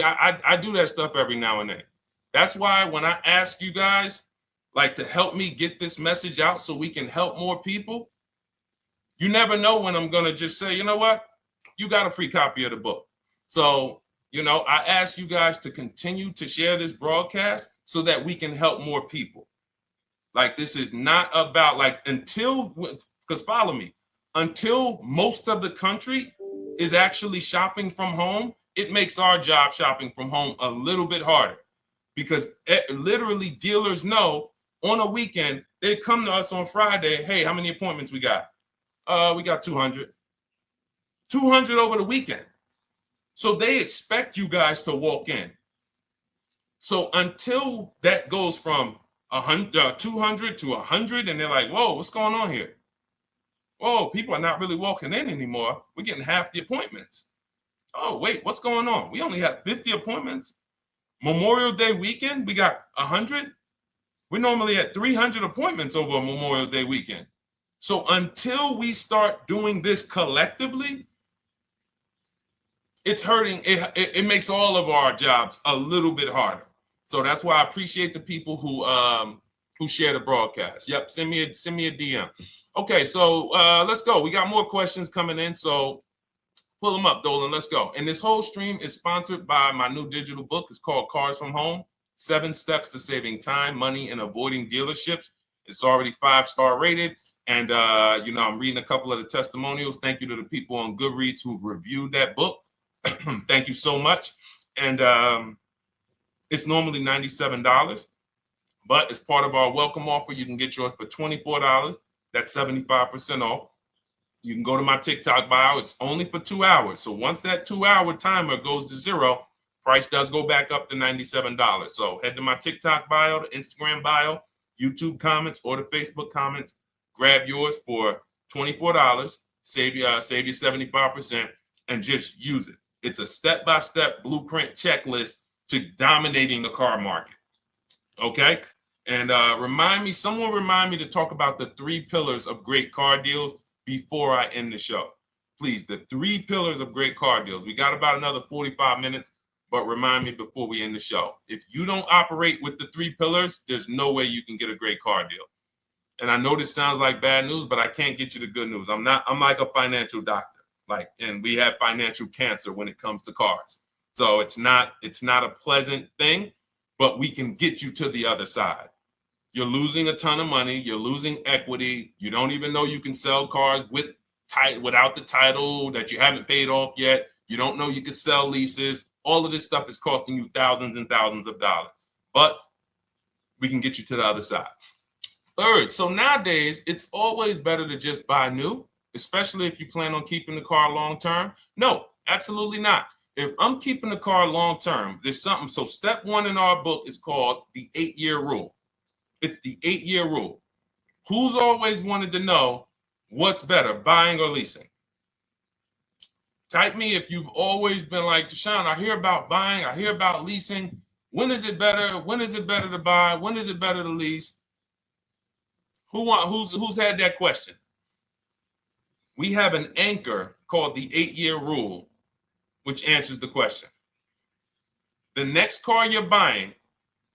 Speaker 1: I do that stuff every now and then. That's why when I ask you guys, like, to help me get this message out so we can help more people, you never know when I'm going to just say, you know what? You got a free copy of the book. So, I ask you guys to continue to share this broadcast so that we can help more people. Like, this is not about, because follow me. until most of the country is actually shopping from home, it makes our job shopping from home a little bit harder, because literally dealers know on a weekend, they come to us on Friday, hey, how many appointments we got? We got 200. 200 over the weekend. So they expect you guys to walk in. So until that goes from 200 to 100, and they're like, whoa, what's going on here? Whoa, people are not really walking in anymore. We're getting half the appointments. Oh, wait, what's going on? We only have 50 appointments. Memorial Day weekend, we got 100. We're normally at 300 appointments over a Memorial Day weekend. So until we start doing this collectively, it's hurting. It makes all of our jobs a little bit harder. So that's why I appreciate the people who share the broadcast. Yep, send me a DM. Okay, so let's go. We got more questions coming in, so pull them up, Dolan. Let's go. And this whole stream is sponsored by my new digital book. It's called Cars from Home: 7 Steps to Saving Time, Money, and Avoiding Dealerships. It's already 5-star rated. And, I'm reading a couple of the testimonials. Thank you to the people on Goodreads who reviewed that book. Thank you so much. And it's normally $97, but as part of our welcome offer, you can get yours for $24. That's 75% off. You can go to my TikTok bio. It's only for 2 hours. So once that 2-hour timer goes to zero, price does go back up to $97. So head to my TikTok bio, the Instagram bio, YouTube comments, or the Facebook comments. Grab yours for $24. Save you 75%, and just use it. It's a step-by-step blueprint checklist to dominating the car market. Okay? And someone remind me to talk about the 3 pillars of great car deals before I end the show. Please, the 3 pillars of great car deals. We got about another 45 minutes, but remind me before we end the show. If you don't operate with the 3 pillars, there's no way you can get a great car deal. And I know this sounds like bad news, but I can't get you the good news. I'm like a financial doctor. And we have financial cancer when it comes to cars. So it's not a pleasant thing, but we can get you to the other side. You're losing a ton of money. You're losing equity. You don't even know you can sell cars without the title that you haven't paid off yet. You don't know you can sell leases. All of this stuff is costing you thousands and thousands of dollars, but we can get you to the other side. Third, so nowadays, it's always better to just buy new, especially if you plan on keeping the car long term. No, absolutely not. If I'm keeping the car long term, there's something. So step 1 in our book is called the 8-year rule. It's the 8-year rule. Who's always wanted to know what's better, buying or leasing? Type me if you've always been like, Deshone, I hear about buying, I hear about leasing. When is it better? When is it better to buy? When is it better to lease? Who's had that question? We have an anchor called the 8-year rule, which answers the question. The next car you're buying,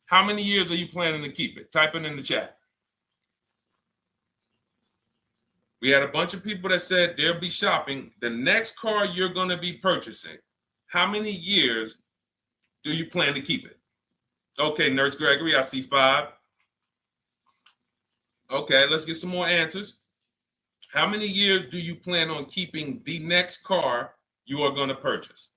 Speaker 1: how many years are you planning to keep it? Type it in the chat. We had a bunch of people that said they'll be shopping. The next car you're going to be purchasing, how many years do you plan to keep it? Okay, Nurse Gregory, I see 5. Okay, let's get some more answers. How many years do you plan on keeping the next car you are going to purchase?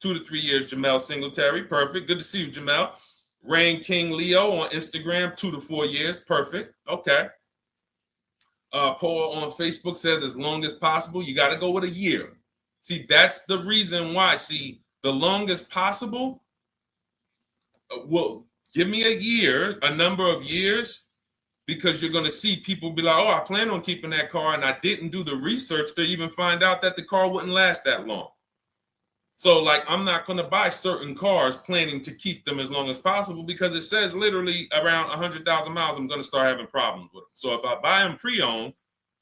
Speaker 1: 2 to 3 years, Jamel Singletary. Perfect. Good to see you, Jamel. Rain King Leo on Instagram, 2 to 4 years. Perfect. Okay. Paul on Facebook says as long as possible. You got to go with a year. See, that's the reason why. See, the longest possible, well, give me a year, a number of years, because you're going to see people be like, oh, I plan on keeping that car, and I didn't do the research to even find out that the car wouldn't last that long. So, I'm not going to buy certain cars planning to keep them as long as possible, because it says literally around 100,000 miles, I'm going to start having problems with them. So if I buy them pre-owned,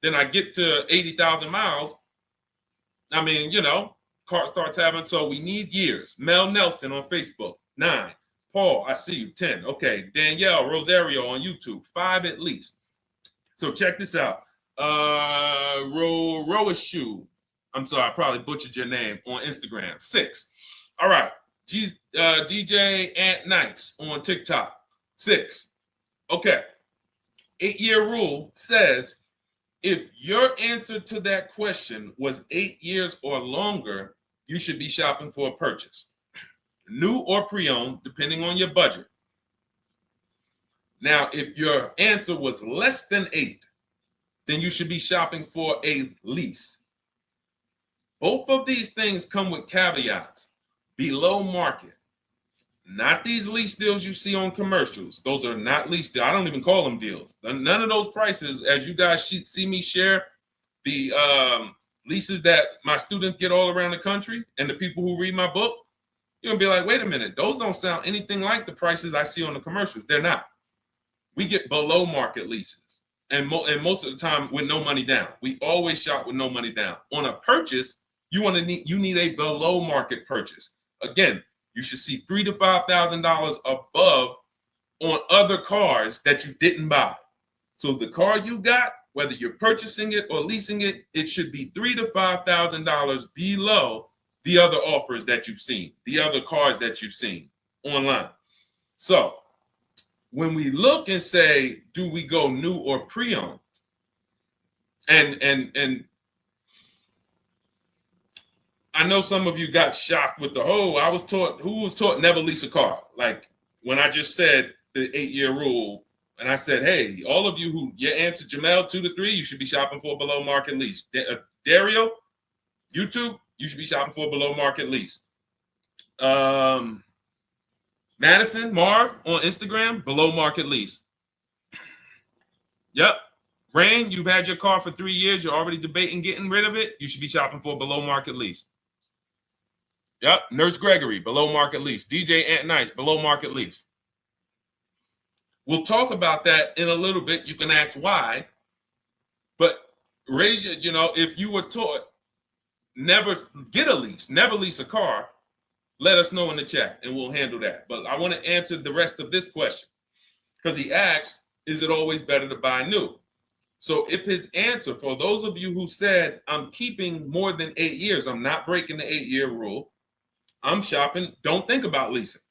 Speaker 1: then I get to 80,000 miles. I mean, car starts having, so we need years. Mel Nelson on Facebook, 9. Paul, I see you, 10. Okay, Danielle Rosario on YouTube, 5 at least. So check this out. Roashu, I'm sorry, I probably butchered your name, on Instagram, 6. All right, DJ Ant Nice on TikTok, 6. Okay, 8-year rule says If your answer to that question was 8 years or longer, you should be shopping for a purchase, new or pre-owned, depending on your budget. Now, if your answer was less than 8, then you should be shopping for a lease. Both of these things come with caveats. Below market. Not these lease deals you see on commercials. Those are not lease deals. I don't even call them deals. None of those prices, as you guys see me share the leases that my students get all around the country and the people who read my book, you're going to be like, wait a minute. Those don't sound anything like the prices I see on the commercials. They're not. We get below market leases. And most of the time with no money down. We always shop with no money down. On a purchase, you need a below market purchase. Again, you should see $3,000 to $5,000 above on other cars that you didn't buy. So the car you got, whether you're purchasing it or leasing it, it should be $3,000 to $5,000 below the other offers that you've seen, the other cars that you've seen online. So when we look and say, do we go new or pre-owned? And I know some of you got shocked with who was taught never lease a car. Like when I just said the 8-year rule, and I said, hey, all of you who your answer, Jamel, 2 to 3, you should be shopping for a below market lease. Dario, YouTube, you should be shopping for a below market lease. Madison, Marv on Instagram, below market lease. Yep. Rain, you've had your car for 3 years. You're already debating getting rid of it. You should be shopping for a below market lease. Yep. Nurse Gregory, below market lease. DJ Ant Nice, below market lease. We'll talk about that in a little bit. You can ask why. But raise your, if you were taught never get a lease, never lease a car, let us know in the chat and we'll handle that. But I want to answer the rest of this question because he asked, is it always better to buy new? So if his answer, for those of you who said, I'm keeping more than 8 years, I'm not breaking the 8-year rule, I'm shopping, don't think about leasing.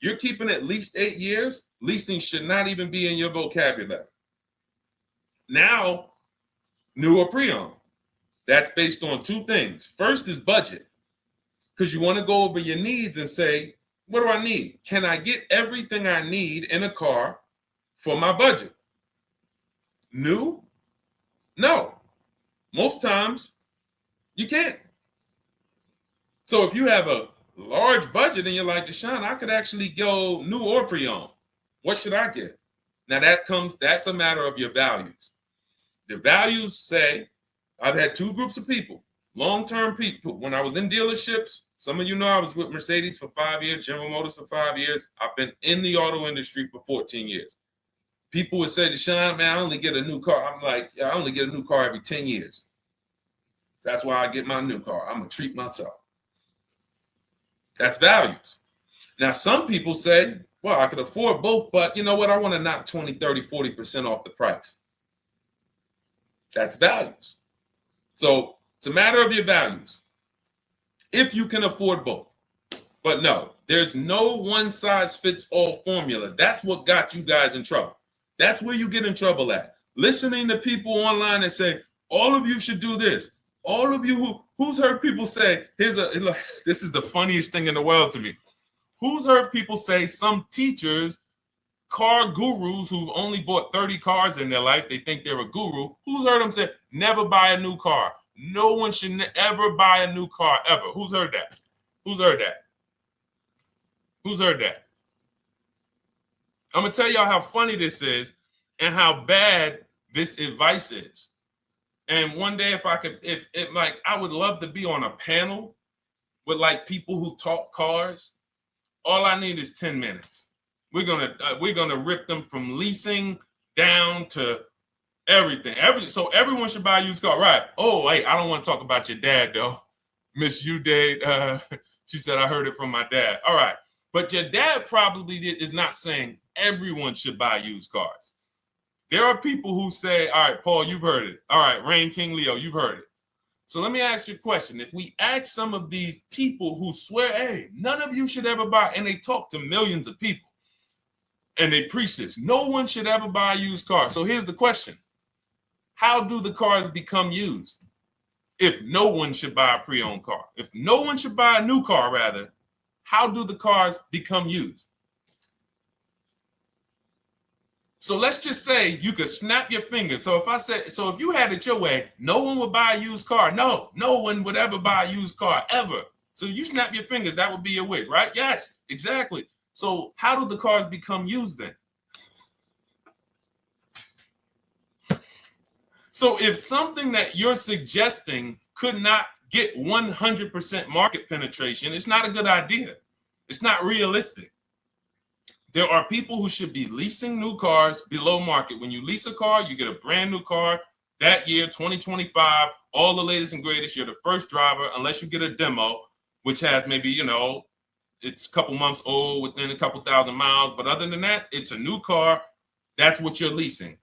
Speaker 1: You're keeping at least 8 years, leasing should not even be in your vocabulary. Now, new or pre-owned. That's based on 2 things. First is budget, because you want to go over your needs and say, what do I need? Can I get everything I need in a car for my budget? New? No. Most times, you can't. So if you have a large budget and you're like, Deshone, I could actually go new or pre-owned. What should I get? Now that's a matter of your values. The values say, I've had 2 groups of people, long-term people. When I was in dealerships, some of you know I was with Mercedes for 5 years, General Motors for 5 years. I've been in the auto industry for 14 years. People would say, Deshone, man, I only get a new car. I'm like, yeah, I only get a new car every 10 years. That's why I get my new car. I'm going to treat myself. That's values. Now, some people say, well, I could afford both, but you know what? I want to knock 20, 30, 40% off the price. That's values. So it's a matter of your values. If you can afford both. But no, there's no one-size-fits-all formula. That's what got you guys in trouble. That's where you get in trouble at. Listening to people online and say, all of you should do this. All of you who's heard people say, this is the funniest thing in the world to me. Who's heard people say some teachers, car gurus who've only bought 30 cars in their life, they think they're a guru. Who's heard them say, never buy a new car? No one should ever buy a new car ever. Who's heard that? Who's heard that? Who's heard that? I'm going to tell y'all how funny this is and how bad this advice is. And one day, I would love to be on a panel with like people who talk cars. All I need is 10 minutes. We're gonna rip them from leasing down to everything. So everyone should buy a used car, right? Oh, wait, I don't want to talk about your dad though. Miss you dad. She said I heard it from my dad. All right, but your dad probably is not saying everyone should buy used cars. There are people who say, all right, Paul, you've heard it. All right, Rain King Leo, you've heard it. So let me ask you a question. If we ask some of these people who swear, hey, none of you should ever buy, and they talk to millions of people, and they preach this, no one should ever buy a used car. So here's the question. how do the cars become used? If no one should buy a pre-owned car, if no one should buy a new car, rather, how do the cars become used? So let's just say you could snap your fingers. So if you had it your way, no one would buy a used car. No one would ever buy a used car, ever. So you snap your fingers, that would be your wish, right? Yes, exactly. So how do the cars become used then? So if something that you're suggesting could not get 100% market penetration, it's not a good idea. It's not realistic. There are people who should be leasing new cars below market. When you lease a car, you get a brand new car that year, 2025, all the latest and greatest. You're the first driver, unless you get a demo, which has maybe, it's a couple months old, within a couple thousand miles. But other than that, it's a new car. That's what you're leasing.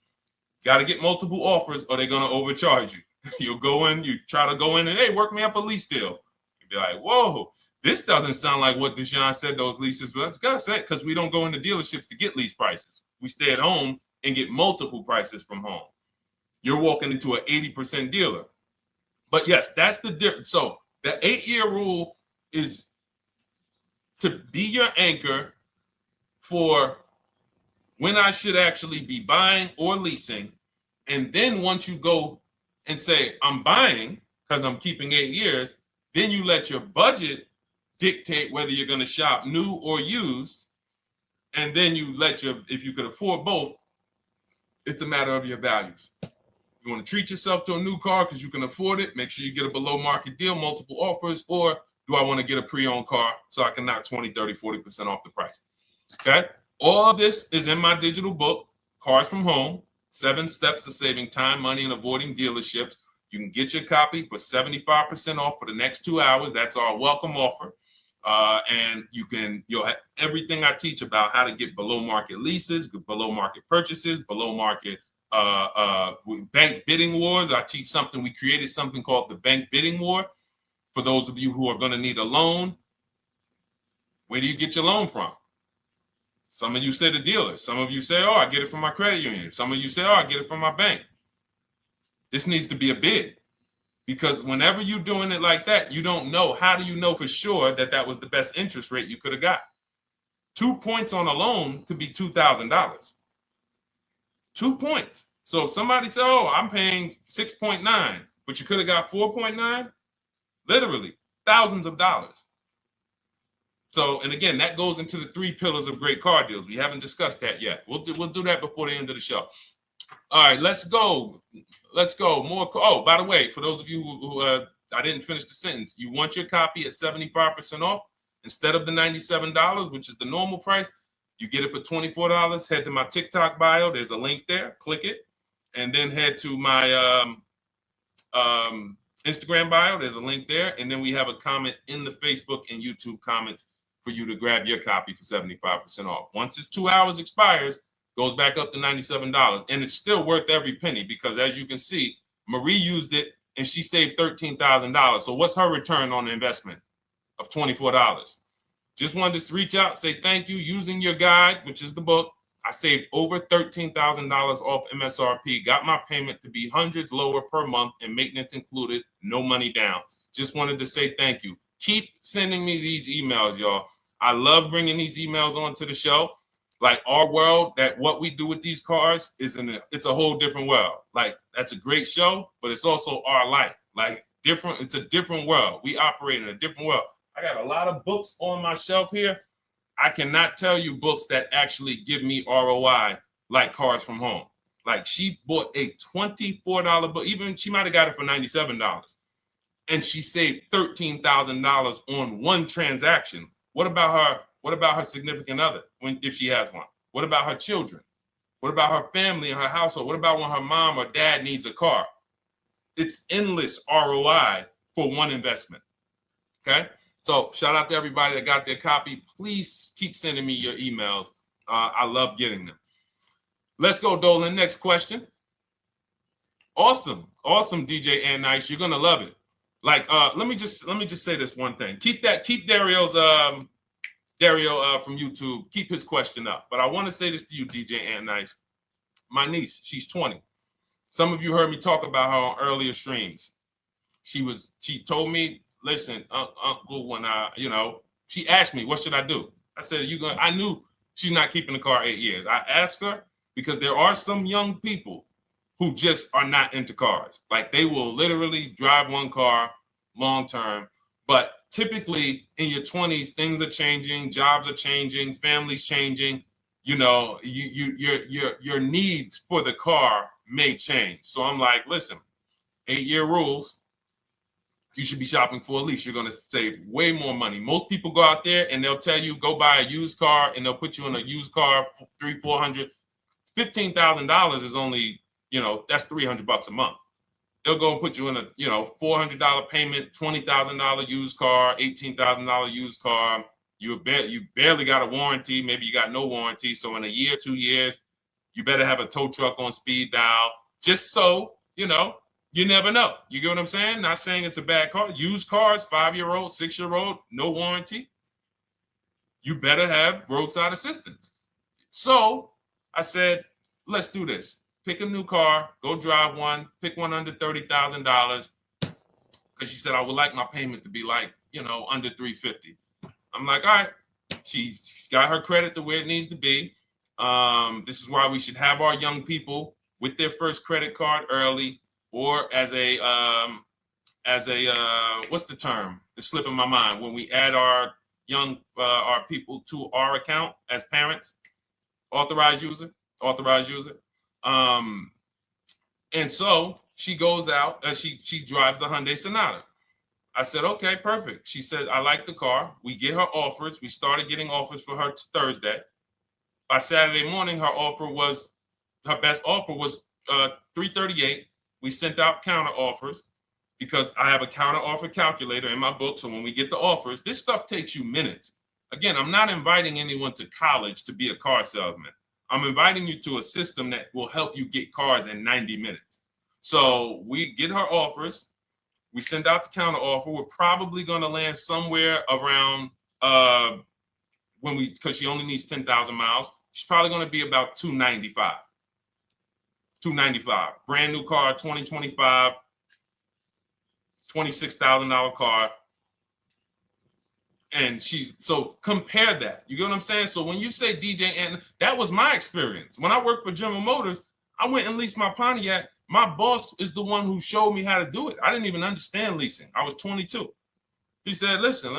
Speaker 1: Got to get multiple offers or they're going to overcharge you. You'll go in, you try to go in and, hey, work me up a lease deal. You'll be like, whoa, this doesn't sound like what Deshone said those leases. But that's got to say, because we don't go into dealerships to get lease prices. We stay at home and get multiple prices from home. You're walking into an 80% dealer. But yes, that's the difference. So the 8-year rule is to be your anchor for when I should actually be buying or leasing. And then once you go and say, I'm buying because I'm keeping 8 years, then you let your budget dictate whether you're going to shop new or used. And then you if you could afford both, it's a matter of your values. You want to treat yourself to a new car because you can afford it, make sure you get a below market deal, multiple offers, or do I want to get a pre-owned car so I can knock 20, 30, 40% off the price? Okay. All of this is in my digital book, Cars from Home, 7 Steps to Saving Time, Money, and Avoiding Dealerships. You can get your copy for 75% off for the next 2 hours. That's our welcome offer. And you'll have everything I teach about how to get below market leases, below market purchases, below market bank bidding wars. We created something called the bank bidding war. For those of you who are going to need a loan, where do you get your loan from? Some of you say the dealer. Some of you say, oh, I get it from my credit union. Some of you say, oh, I get it from my bank. This needs to be a bid, because whenever you're doing it like that, you don't know. How do you know for sure that that was the best interest rate you could have got? 2 points on a loan could be $2,000. 2 points. So if somebody said, oh, I'm paying 6.9, but you could have got 4.9, literally thousands of dollars. So, and again, that goes into the 3 pillars of great car deals. We haven't discussed that yet. We'll do that before the end of the show. All right, let's go. More. Oh, by the way, for those of you who I didn't finish the sentence, you want your copy at 75% off instead of the $97, which is the normal price. You get it for $24. Head to my TikTok bio. There's a link there. Click it, and then head to my Instagram bio. There's a link there, and then we have a comment in the Facebook and YouTube comments for you to grab your copy for 75% off. Once it's 2 hours expires, goes back up to $97. And it's still worth every penny, because as you can see, Marie used it and she saved $13,000. So what's her return on the investment of $24? Just wanted to reach out, say thank you. Using your guide, which is the book, I saved over $13,000 off MSRP, got my payment to be hundreds lower per month and maintenance included, no money down. Just wanted to say thank you. Keep sending me these emails, y'all. I love bringing these emails onto the show. Like, our world, that what we do with these cars it's a whole different world. Like, that's a great show, but it's also our life. Like, different, it's a different world. We operate in a different world. I got a lot of books on my shelf here. I cannot tell you books that actually give me ROI like Cars from Home. Like, she bought a $24 book. Even she might have got it for $97. And she saved $13,000 on one transaction. What about her? What about her significant other, if she has one? What about her children? What about her family and her household? What about when her mom or dad needs a car? It's endless ROI for one investment. Okay? So shout out to everybody that got their copy. Please keep sending me your emails. I love getting them. Let's go, Dolan. Next question. Awesome, DJ and Nice. You're gonna love it. Like, let me just say this one thing. Keep Dario's Dario from YouTube, keep his question up. But I want to say this to you, DJ and Nice. My niece, she's 20. Some of you heard me talk about her on earlier streams. She told me, listen, Uncle, when she asked me, what should I do? I said, I knew she's not keeping the car 8 years. I asked her because there are some young people who just are not into cars. Like they will literally drive one car long term, but typically in your 20s, things are changing, jobs are changing, families changing. Your needs for the car may change. So I'm like, listen, 8-year rules. You should be shopping for a lease. You're going to save way more money. Most people go out there and they'll tell you go buy a used car, and they'll put you in a used car for $300, $400, $15,000 is only, that's $300 a month. They'll go and put you in a, $400 payment, $20,000 used car, $18,000 used car. You barely got a warranty. Maybe you got no warranty. So in a year, 2 years, you better have a tow truck on speed dial, just so, you never know. You get what I'm saying? Not saying it's a bad car. Used cars, 5-year-old, 6-year-old, no warranty. You better have roadside assistance. So I said, let's do this. Pick a new car, go drive one, pick one under $30,000. Because she said, I would like my payment to be like, under $350. I'm like, all right. She's got her credit to where it needs to be. This is why we should have our young people with their first credit card early, or as a what's the term? It's slipping my mind. When we add our our people to our account as parents, authorized user. And so she goes out, she drives the Hyundai Sonata. I said, okay, perfect. She said, I like the car. We get her offers. We started getting offers for her Thursday. By Saturday morning, her best offer was $338. We sent out counter offers because I have a counter offer calculator in my book. So when we get the offers, this stuff takes you minutes. Again, I'm not inviting anyone to college to be a car salesman. I'm inviting you to a system that will help you get cars in 90 minutes. So we get her offers. We send out the counter offer. We're probably going to land somewhere around because she only needs 10,000 miles. She's probably going to be about $295. Brand new car, 2025, $26,000 car. And so compare that. You get what I'm saying? So when you say DJ, and that was my experience. When I worked for General Motors, I went and leased my Pontiac. My boss is the one who showed me how to do it. I didn't even understand leasing. I was 22. He said, listen,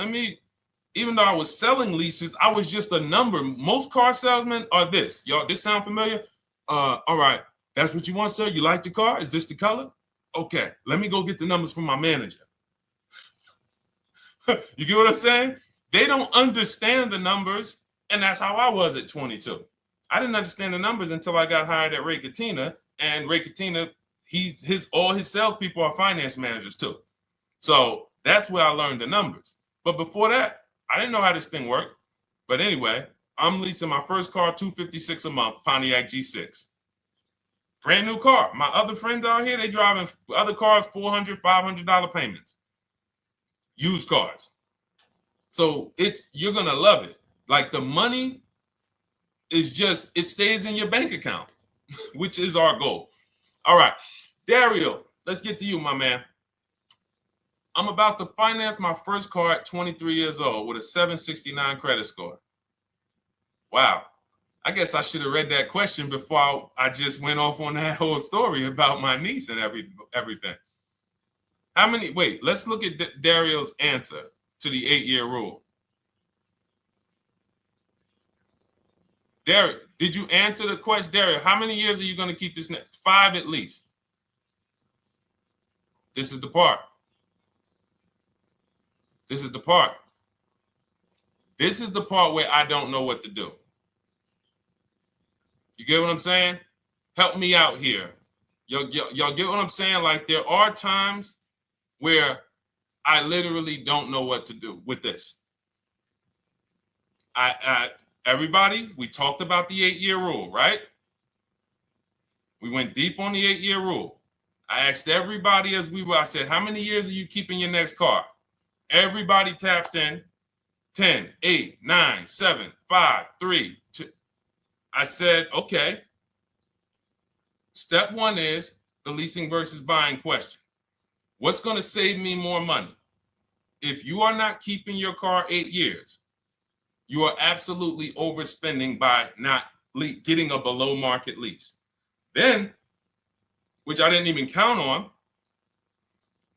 Speaker 1: even though I was selling leases, I was just a number. Most car salesmen are this. Y'all, this sound familiar? All right. That's what you want, sir? You like the car? Is this the color? Okay. Let me go get the numbers from my manager. You get what I'm saying? They don't understand the numbers, and that's how I was at 22. I didn't understand the numbers until I got hired at Ray Katina, and Ray Katina, all his salespeople are finance managers too. So that's where I learned the numbers. But before that, I didn't know how this thing worked. But anyway, I'm leasing my first car, $256 a month, Pontiac G6. Brand new car. My other friends out here, they driving other cars, $400, $500 payments. Used cars. So you're going to love it. Like the money is it stays in your bank account, which is our goal. All right. Dario, let's get to you, my man. I'm about to finance my first car at 23 years old with a 769 credit score. Wow. I guess I should have read that question before I just went off on that whole story about my niece and everything. Let's look at Dario's answer to the 8-year rule. Dario, did you answer the question? Dario, how many years are you going to keep this? 5 at least. This is the part. This is the part where I don't know what to do. You get what I'm saying? Help me out here. Y'all get what I'm saying? Like there are times where I literally don't know what to do with this. Everybody, we talked about the 8-year rule, right? We went deep on the 8-year rule. I asked everybody I said, how many years are you keeping your next car? Everybody tapped in 10, 8, 9, 7, 5, 3, 2. I said, okay. Step 1 is the leasing versus buying question. What's going to save me more money? If you are not keeping your car 8 years, you are absolutely overspending by not getting a below market lease. Then, which I didn't even count on,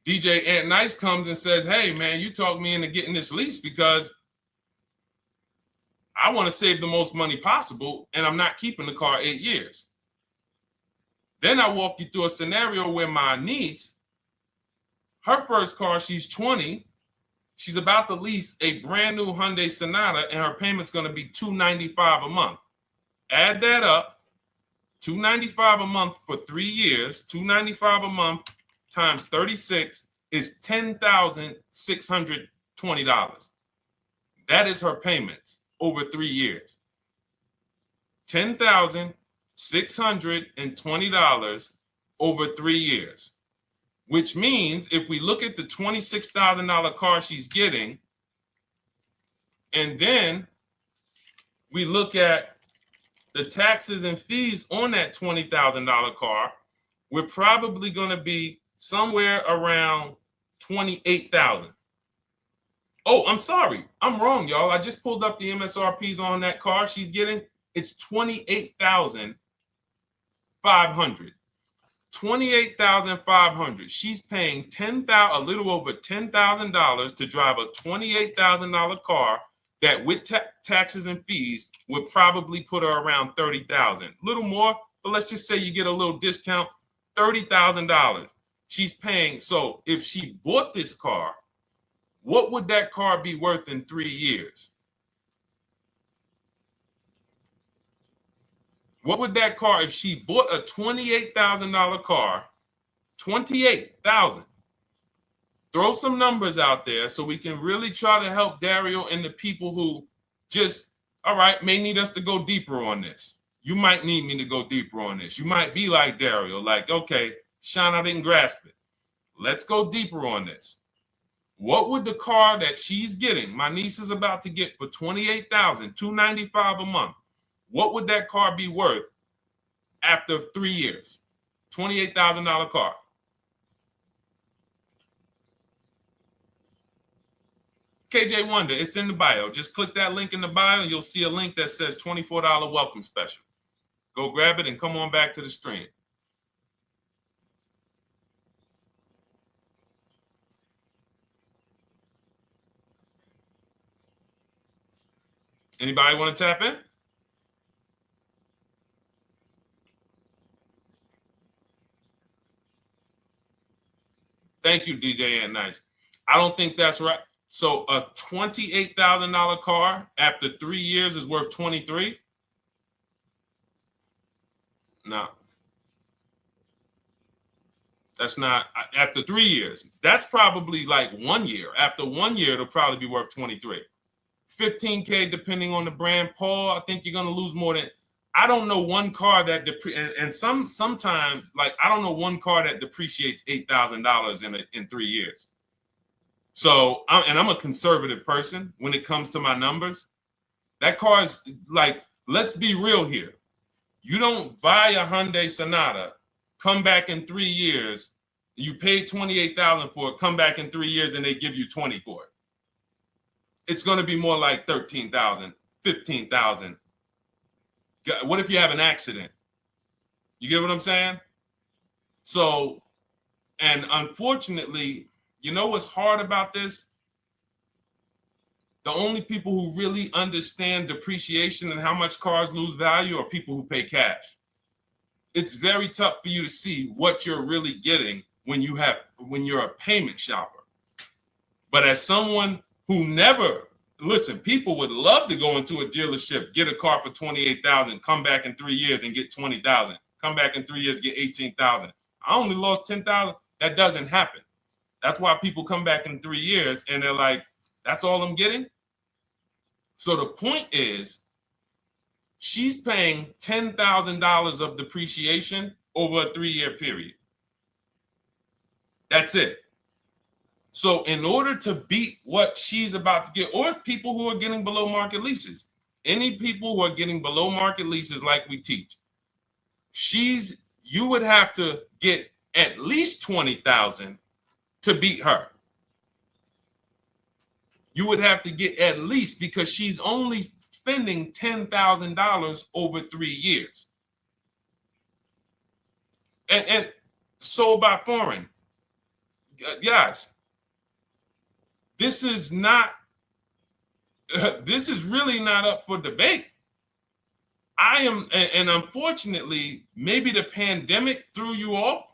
Speaker 1: DJ Ant Nice comes and says, hey, man, you talked me into getting this lease because I want to save the most money possible, and I'm not keeping the car 8 years. Then I walk you through a scenario where my niece, her first car, she's 20, she's about to lease a brand new Hyundai Sonata, and her payment's going to be $295 a month. Add that up, $295 a month for 3 years, $295 a month times 36 is $10,620. That is her payments over 3 years. $10,620 over 3 years, which means if we look at the $26,000 car she's getting, and then we look at the taxes and fees on that $20,000 car, we're probably going to be somewhere around $28,000. Oh, I'm sorry. I'm wrong, y'all. I just pulled up the MSRPs on that car she's getting. It's $28,500. $28,500. She's paying a little over $10,000 to drive a $28,000 car that with taxes and fees would probably put her around $30,000. A little more, but let's just say you get a little discount, $30,000. She's paying. So if she bought this car, what would that car be worth in 3 years? What would that car, if she bought a $28,000 car, $28,000? Throw some numbers out there so we can really try to help Dario and the people who just, all right, may need us to go deeper on this. You might need me to go deeper on this. You might be like Dario, like, okay, Sean, I didn't grasp it. Let's go deeper on this. What would the car that she's getting, my niece is about to get for $28,000, $295 a month, what would that car be worth after 3 years? $28,000 car. KJ Wonder, it's in the bio. Just click that link in the bio and you'll see a link that says $24 welcome special. Go grab it and come on back to the stream. Anybody want to tap in? Thank you, DJ and Nice. I don't think that's right. So a $28,000 car after 3 years is worth 23? No. That's not after 3 years. That's probably like 1 year. After 1 year, it'll probably be worth 23. 15K depending on the brand. Paul, I think you're gonna lose more than. I don't know one car that sometimes like I don't know one car that depreciates $8,000 in 3 years. So I'm a conservative person when it comes to my numbers. That car is like, let's be real here. You don't buy a Hyundai Sonata, come back in 3 years, you paid $28,000 for it, come back in 3 years and they give you 20 for it. It's going to be more like $13,000, $15,000. What if you have an accident? You get what I'm saying? So, and unfortunately, you know what's hard about this? The only people who really understand depreciation and how much cars lose value are people who pay cash. It's very tough for you to see what you're really getting when you're a payment shopper. But as someone who never, listen, people would love to go into a dealership, get a car for $28,000, come back in 3 years and get $20,000, come back in 3 years, get $18,000. I only lost $10,000. That doesn't happen. That's why people come back in 3 years and they're like, that's all I'm getting? So the point is, she's paying $10,000 of depreciation over a 3-year period. That's it. So in order to beat what she's about to get, or people who are getting below market leases, any people who are getting below market leases like we teach, you would have to get at least $20,000 to beat her. You would have to get at least, because she's only spending $10,000 over 3 years. And sold by foreign. Guys, this is not, this is really not up for debate. And unfortunately, maybe the pandemic threw you off,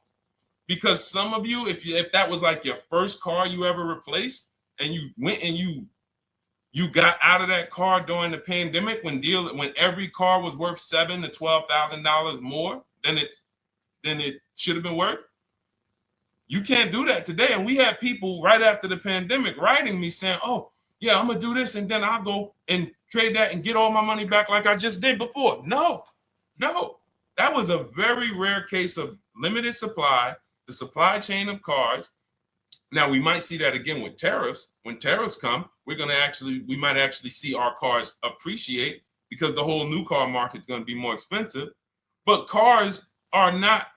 Speaker 1: because some of you, if that was like your first car you ever replaced, and you went and you got out of that car during the pandemic when every car was worth $7,000 to $12,000 more than it should have been worth. You can't do that today. And we had people right after the pandemic writing me saying, oh, yeah, I'm going to do this, and then I'll go and trade that and get all my money back like I just did before. No. That was a very rare case of limited supply, the supply chain of cars. Now, we might see that again with tariffs. When tariffs come, we might actually see our cars appreciate, because the whole new car market is going to be more expensive. But cars are not,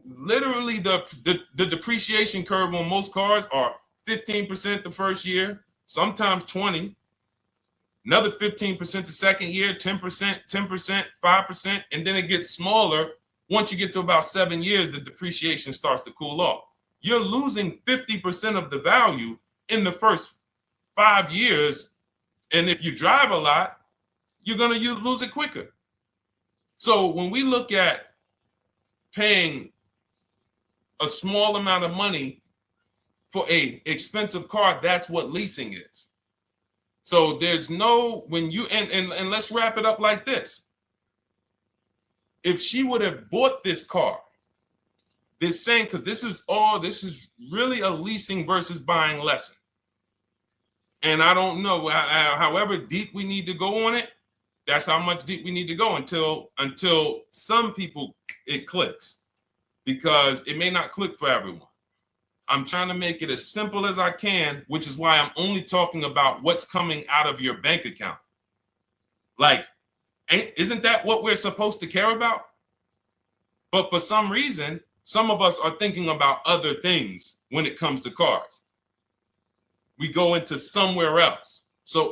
Speaker 1: literally the depreciation curve on most cars are 15% the first year, sometimes 20, another 15% the second year, 10%, 5%, and then it gets smaller. Once you get to about 7 years, the depreciation starts to cool off. You're losing 50% of the value in the first 5 years. And if you drive a lot, you're going to lose it quicker. So when we look at paying a small amount of money for a expensive car, that's what leasing is. So there's no, and let's wrap it up like this. If she would have bought this car, because this is really a leasing versus buying lesson. And I don't know, however deep we need to go on it, that's how much deep we need to go until some people it clicks, because it may not click for everyone. I'm trying to make it as simple as I can, which is why I'm only talking about what's coming out of your bank account. Like, isn't that what we're supposed to care about? But for some reason, some of us are thinking about other things when it comes to cars. We go into somewhere else. So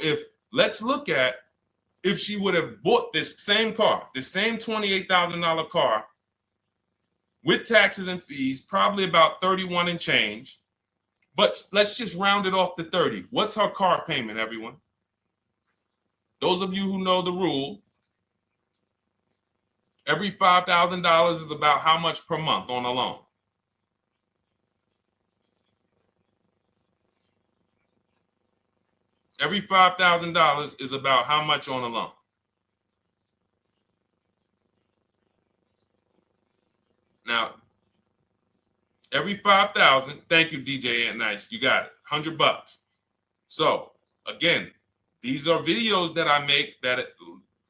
Speaker 1: let's look at if she would have bought this same car, the same $28,000 car, with taxes and fees, probably about 31 and change. But let's just round it off to 30. What's her car payment, everyone? Those of you who know the rule, every $5,000 is about how much per month on a loan? Every $5,000 is about how much on a loan? Now, every 5,000, thank you, DJ Ant Nice, you got it, $100. So again, these are videos that I make that,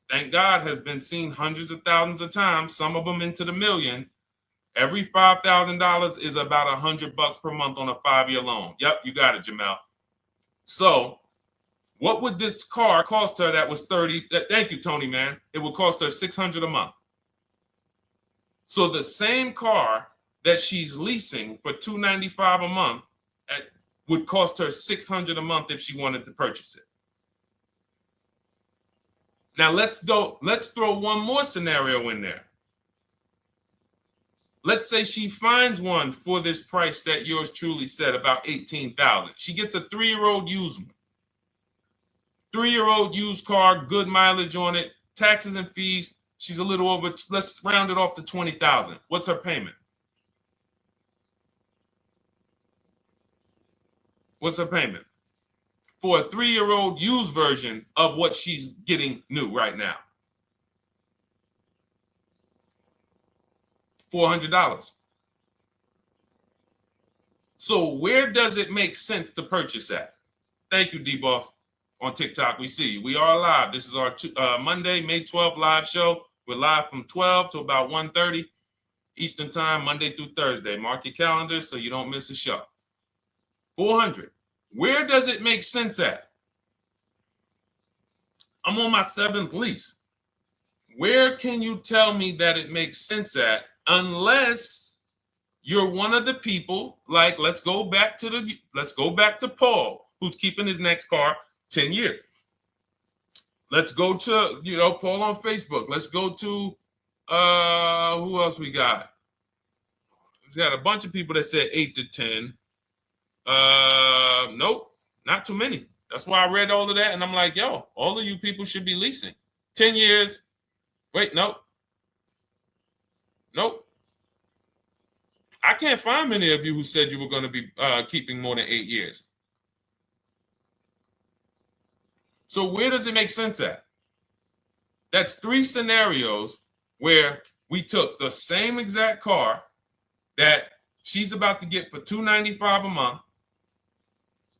Speaker 1: thank God, has been seen hundreds of thousands of times, some of them into the million. Every $5,000 is about $100 per month on a 5-year loan. Yep, you got it, Jamel. So what would this car cost her that was 30? Thank you, Tony, man. It would cost her $600 a month. So the same car that she's leasing for $295 a month would cost her $600 a month if she wanted to purchase it. Now let's throw one more scenario in there. Let's say she finds one for this price that yours truly said, about $18,000. She gets a 3-year-old used one. 3-year-old used car, good mileage on it, taxes and fees. She's a little over, let's round it off to $20,000. What's her payment? What's her payment for a 3-year-old used version of what she's getting new right now? $400. So where does it make sense to purchase at? Thank you, D-Boss. On TikTok, we see you. We are live. This is our Monday, May 12th live show. We're live from 12 to about 1:30 Eastern time, Monday through Thursday. Mark your calendars so you don't miss a show. 400. Where does it make sense at? I'm on my 7th lease. Where can you tell me that it makes sense at, unless you're one of the people, like, let's go back to Paul, who's keeping his next car 10 years. Let's go to, Paul on Facebook. Let's go to, who else we got? We got a bunch of people that said 8 to 10. Nope, not too many. That's why I read all of that, and I'm like, yo, all of you people should be leasing. 10 years. Wait, nope. I can't find many of you who said you were going to be keeping more than 8 years. So where does it make sense at? That's 3 scenarios where we took the same exact car that she's about to get for $295 a month,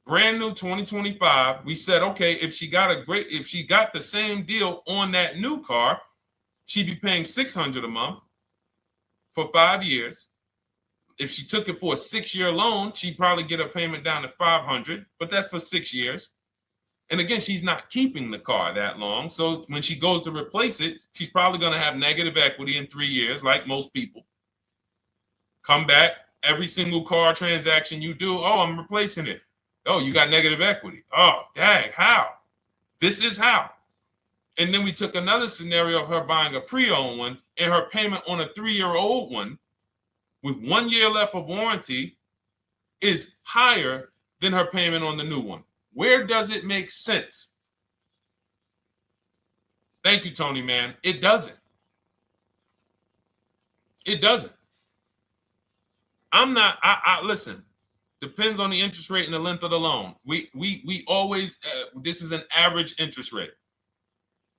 Speaker 1: brand new 2025. We said, okay, if she got the same deal on that new car, she'd be paying $600 a month for 5 years. If she took it for a 6-year loan, she'd probably get her payment down to $500, but that's for 6 years. And again, she's not keeping the car that long. So when she goes to replace it, she's probably going to have negative equity in 3 years, like most people. Come back, every single car transaction you do, oh, I'm replacing it. Oh, you got negative equity. Oh, dang, how? This is how. And then we took another scenario of her buying a pre-owned one, and her payment on a 3-year-old one with 1 year left of warranty is higher than her payment on the new one. Where does it make sense? Thank you, Tony, man. It doesn't. It doesn't. Listen, depends on the interest rate and the length of the loan. We always, this is an average interest rate.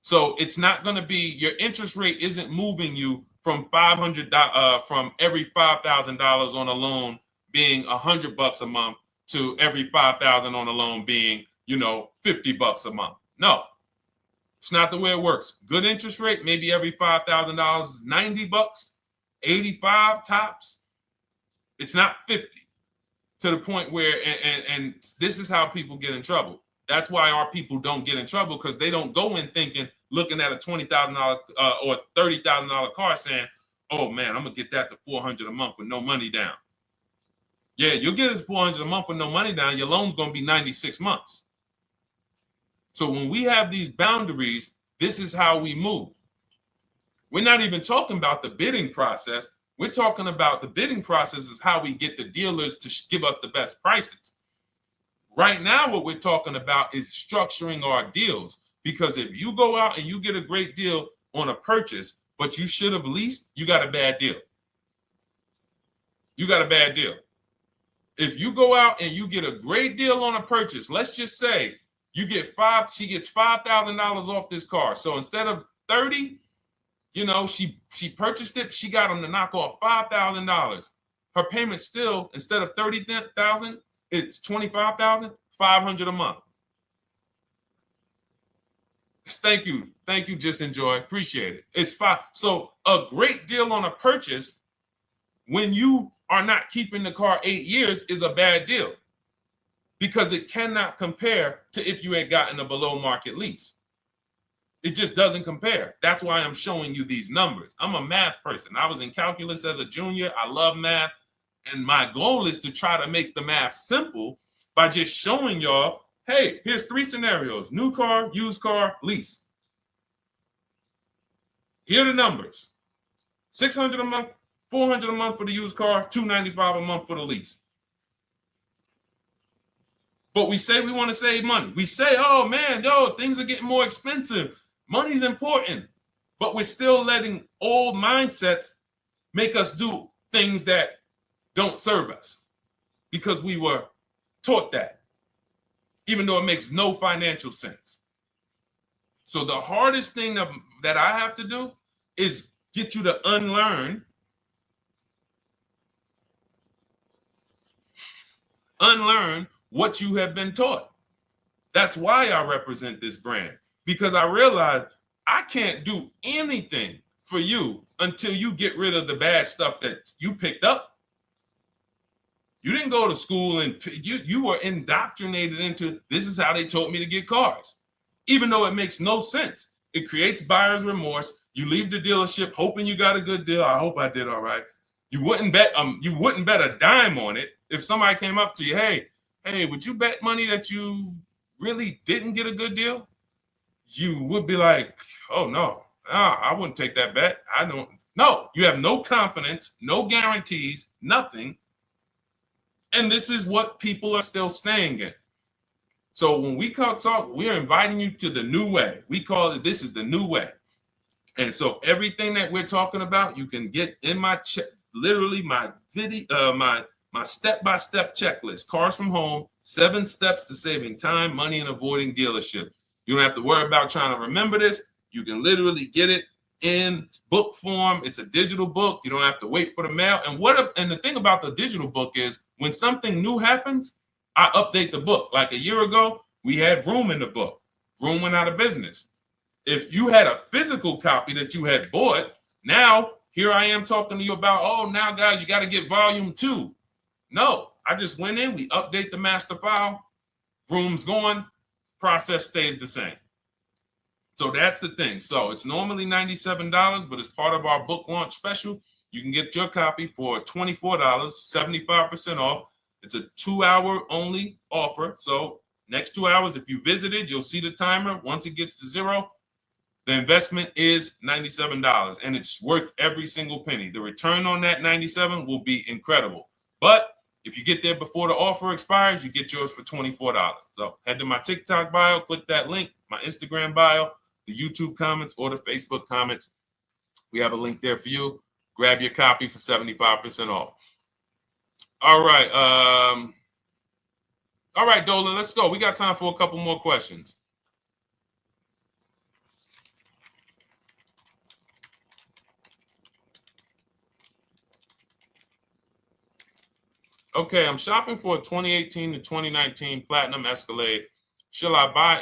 Speaker 1: So it's not going to be, your interest rate isn't moving you from from every $5,000 on a loan being $100 a month to every $5,000 on a loan being, $50 a month. No, it's not the way it works. Good interest rate, maybe every $5,000 is $90, 85 tops. It's not 50, to the point where, and this is how people get in trouble. That's why our people don't get in trouble, because they don't go in looking at a $20,000 or $30,000 car saying, oh man, I'm gonna get that to $400 a month with no money down. Yeah, you'll get it $400 a month with no money down. Your loan's gonna be 96 months. So when we have these boundaries, this is how we move. We're not even talking about the bidding process. We're talking about the bidding process is how we get the dealers to give us the best prices. Right now, what we're talking about is structuring our deals. Because if you go out and you get a great deal on a purchase, but you should have leased, you got a bad deal. You got a bad deal. If you go out and you get a great deal on a purchase, let's just say she gets $5,000 off this car. So instead of 30, she purchased it, she got them to knock off $5,000. Her payment still, instead of $30,000, it's $25,500 a month. Thank you, Just Enjoy, appreciate it. It's fine. So a great deal on a purchase, when you are not keeping the car 8 years, is a bad deal, because it cannot compare to if you had gotten a below market lease. It just doesn't compare. That's why I'm showing you these numbers. I'm a math person. I was in calculus as a junior. I love math. And my goal is to try to make the math simple by just showing y'all, hey, here's 3 scenarios: new car, used car, lease. Here are the numbers: $600 a month, $400 a month for the used car, $295 a month for the lease. But we say we want to save money. We say, oh man, things are getting more expensive. Money's important. But we're still letting old mindsets make us do things that don't serve us, because we were taught that, even though it makes no financial sense. So the hardest thing that I have to do is get you to unlearn what you have been taught. That's why I represent this brand, because I realize I can't do anything for you until you get rid of the bad stuff that you picked up. You didn't go to school and you were indoctrinated into, this is how they taught me to get cars, even though it makes no sense. It creates buyer's remorse. You leave the dealership hoping you got a good deal. I hope I did all right. You wouldn't bet a dime on it. If somebody came up to you, hey, would you bet money that you really didn't get a good deal? You would be like, oh no, I wouldn't take that bet. I don't. No, you have no confidence, no guarantees, nothing. And this is what people are still staying in. So when we talk, we're inviting you to the new way. We call it, this is the new way. And so everything that we're talking about, you can get in my literally my video, my step-by-step checklist, Cars from Home, 7 steps to saving time, money, and avoiding dealership. You don't have to worry about trying to remember this. You can literally get it in book form. It's a digital book. You don't have to wait for the mail. And the thing about the digital book is when something new happens, I update the book. Like a year ago, we had Room in the book. Room went out of business. If you had a physical copy that you had bought, now here I am talking to you about, oh, now guys, you got to get volume 2. No, I just went in, we update the master file, Room's going, process stays the same. So that's the thing. So it's normally $97, but as part of our book launch special, you can get your copy for $24, 75% off. It's a 2-hour only offer. So next 2 hours, if you visited, you'll see the timer. Once it gets to 0, the investment is $97, and it's worth every single penny. The return on that $97 will be incredible. But if you get there before the offer expires, you get yours for $24. So head to my TikTok bio, click that link, my Instagram bio, the YouTube comments, or the Facebook comments. We have a link there for you. Grab your copy for 75% off. All right. All right, Dolan, let's go. We got time for a couple more questions. Okay, I'm shopping for a 2018 to 2019 Platinum Escalade. Should I buy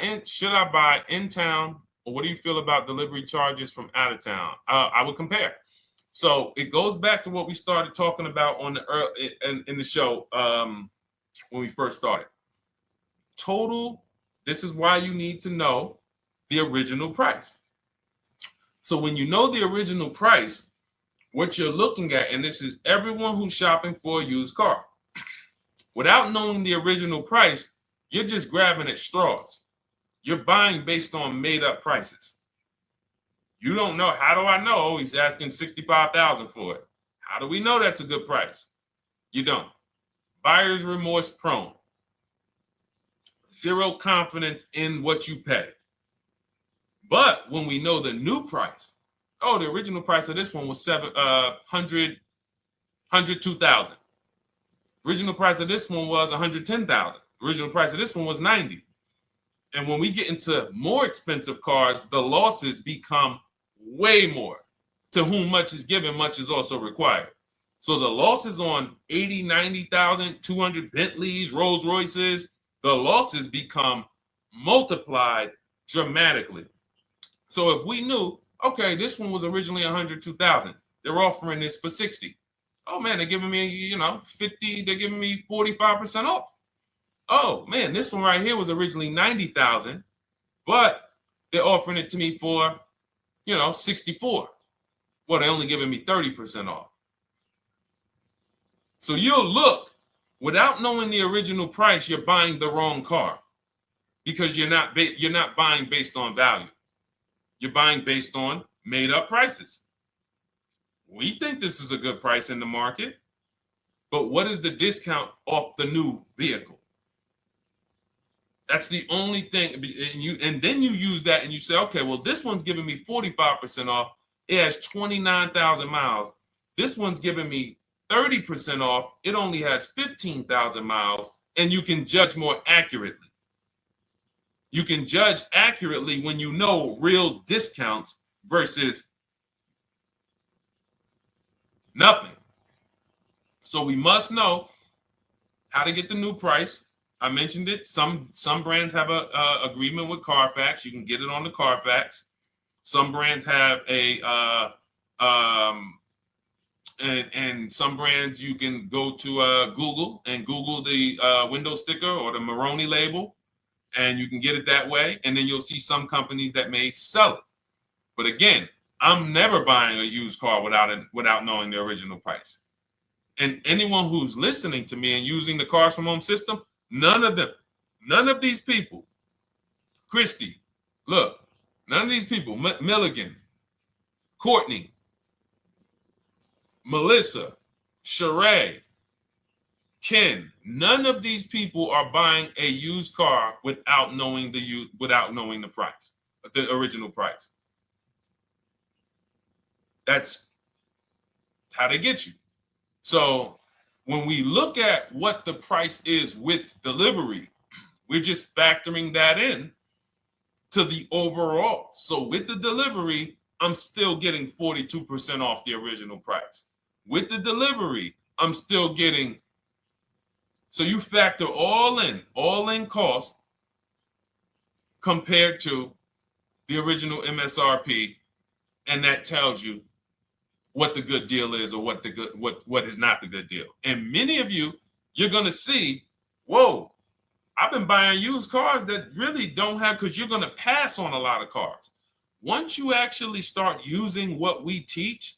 Speaker 1: in town, or what do you feel about delivery charges from out of town? I would compare. So it goes back to what we started talking about on in the show when we first started. Total. This is why you need to know the original price. So when you know the original price, what you're looking at, and this is everyone who's shopping for a used car. Without knowing the original price, you're just grabbing at straws. You're buying based on made-up prices. You don't know. How do I know he's asking $65,000 for it? How do we know that's a good price? You don't. Buyer's remorse prone. Zero confidence in what you pay. But when we know the new price, oh, the original price of this one was $102,000. Original price of this one was $110,000. Original price of this one was $90,000. And when we get into more expensive cars, the losses become way more. To whom much is given, much is also required. So the losses on 80, 90,000, 200 Bentleys, Rolls Royces, the losses become multiplied dramatically. So if we knew, okay, this one was originally $102,000, they're offering this for $60,000. Oh man, they're giving me, 50, they're giving me 45% off. Oh man, this one right here was originally $90,000, but they're offering it to me for, $64,000. Well, they're only giving me 30% off. So you'll look, without knowing the original price, you're buying the wrong car because you're not buying based on value. You're buying based on made up prices. We think this is a good price in the market, but what is the discount off the new vehicle? That's the only thing. And then you use that and you say, okay, well, this one's giving me 45% off. It has 29,000 miles. This one's giving me 30% off. It only has 15,000 miles, and you can judge more accurately. You can judge accurately when you know real discounts versus nothing. So we must know how to get the new price. I mentioned it. Some brands have a agreement with Carfax. You can get it on the Carfax. Some brands have and some brands you can go to Google and Google the window sticker or the Maroni label, and you can get it that way. And then you'll see some companies that may sell it. But again, I'm never buying a used car without knowing the original price. And anyone who's listening to me and using the Cars from Home system, none of these people, Christy, look, none of these people, Milligan, Courtney, Melissa, Sheree, Ken, none of these people are buying a used car without knowing the price, the original price. That's how they get you. So when we look at what the price is with delivery, we're just factoring that in to the overall. So with the delivery, I'm still getting 42% off the original price. With the delivery, I'm still getting, so you factor all in cost compared to the original MSRP, and that tells you what the good deal is or what is not the good deal. And many of you, you're gonna see, whoa, I've been buying used cars that really don't have, because you're gonna pass on a lot of cars. Once you actually start using what we teach,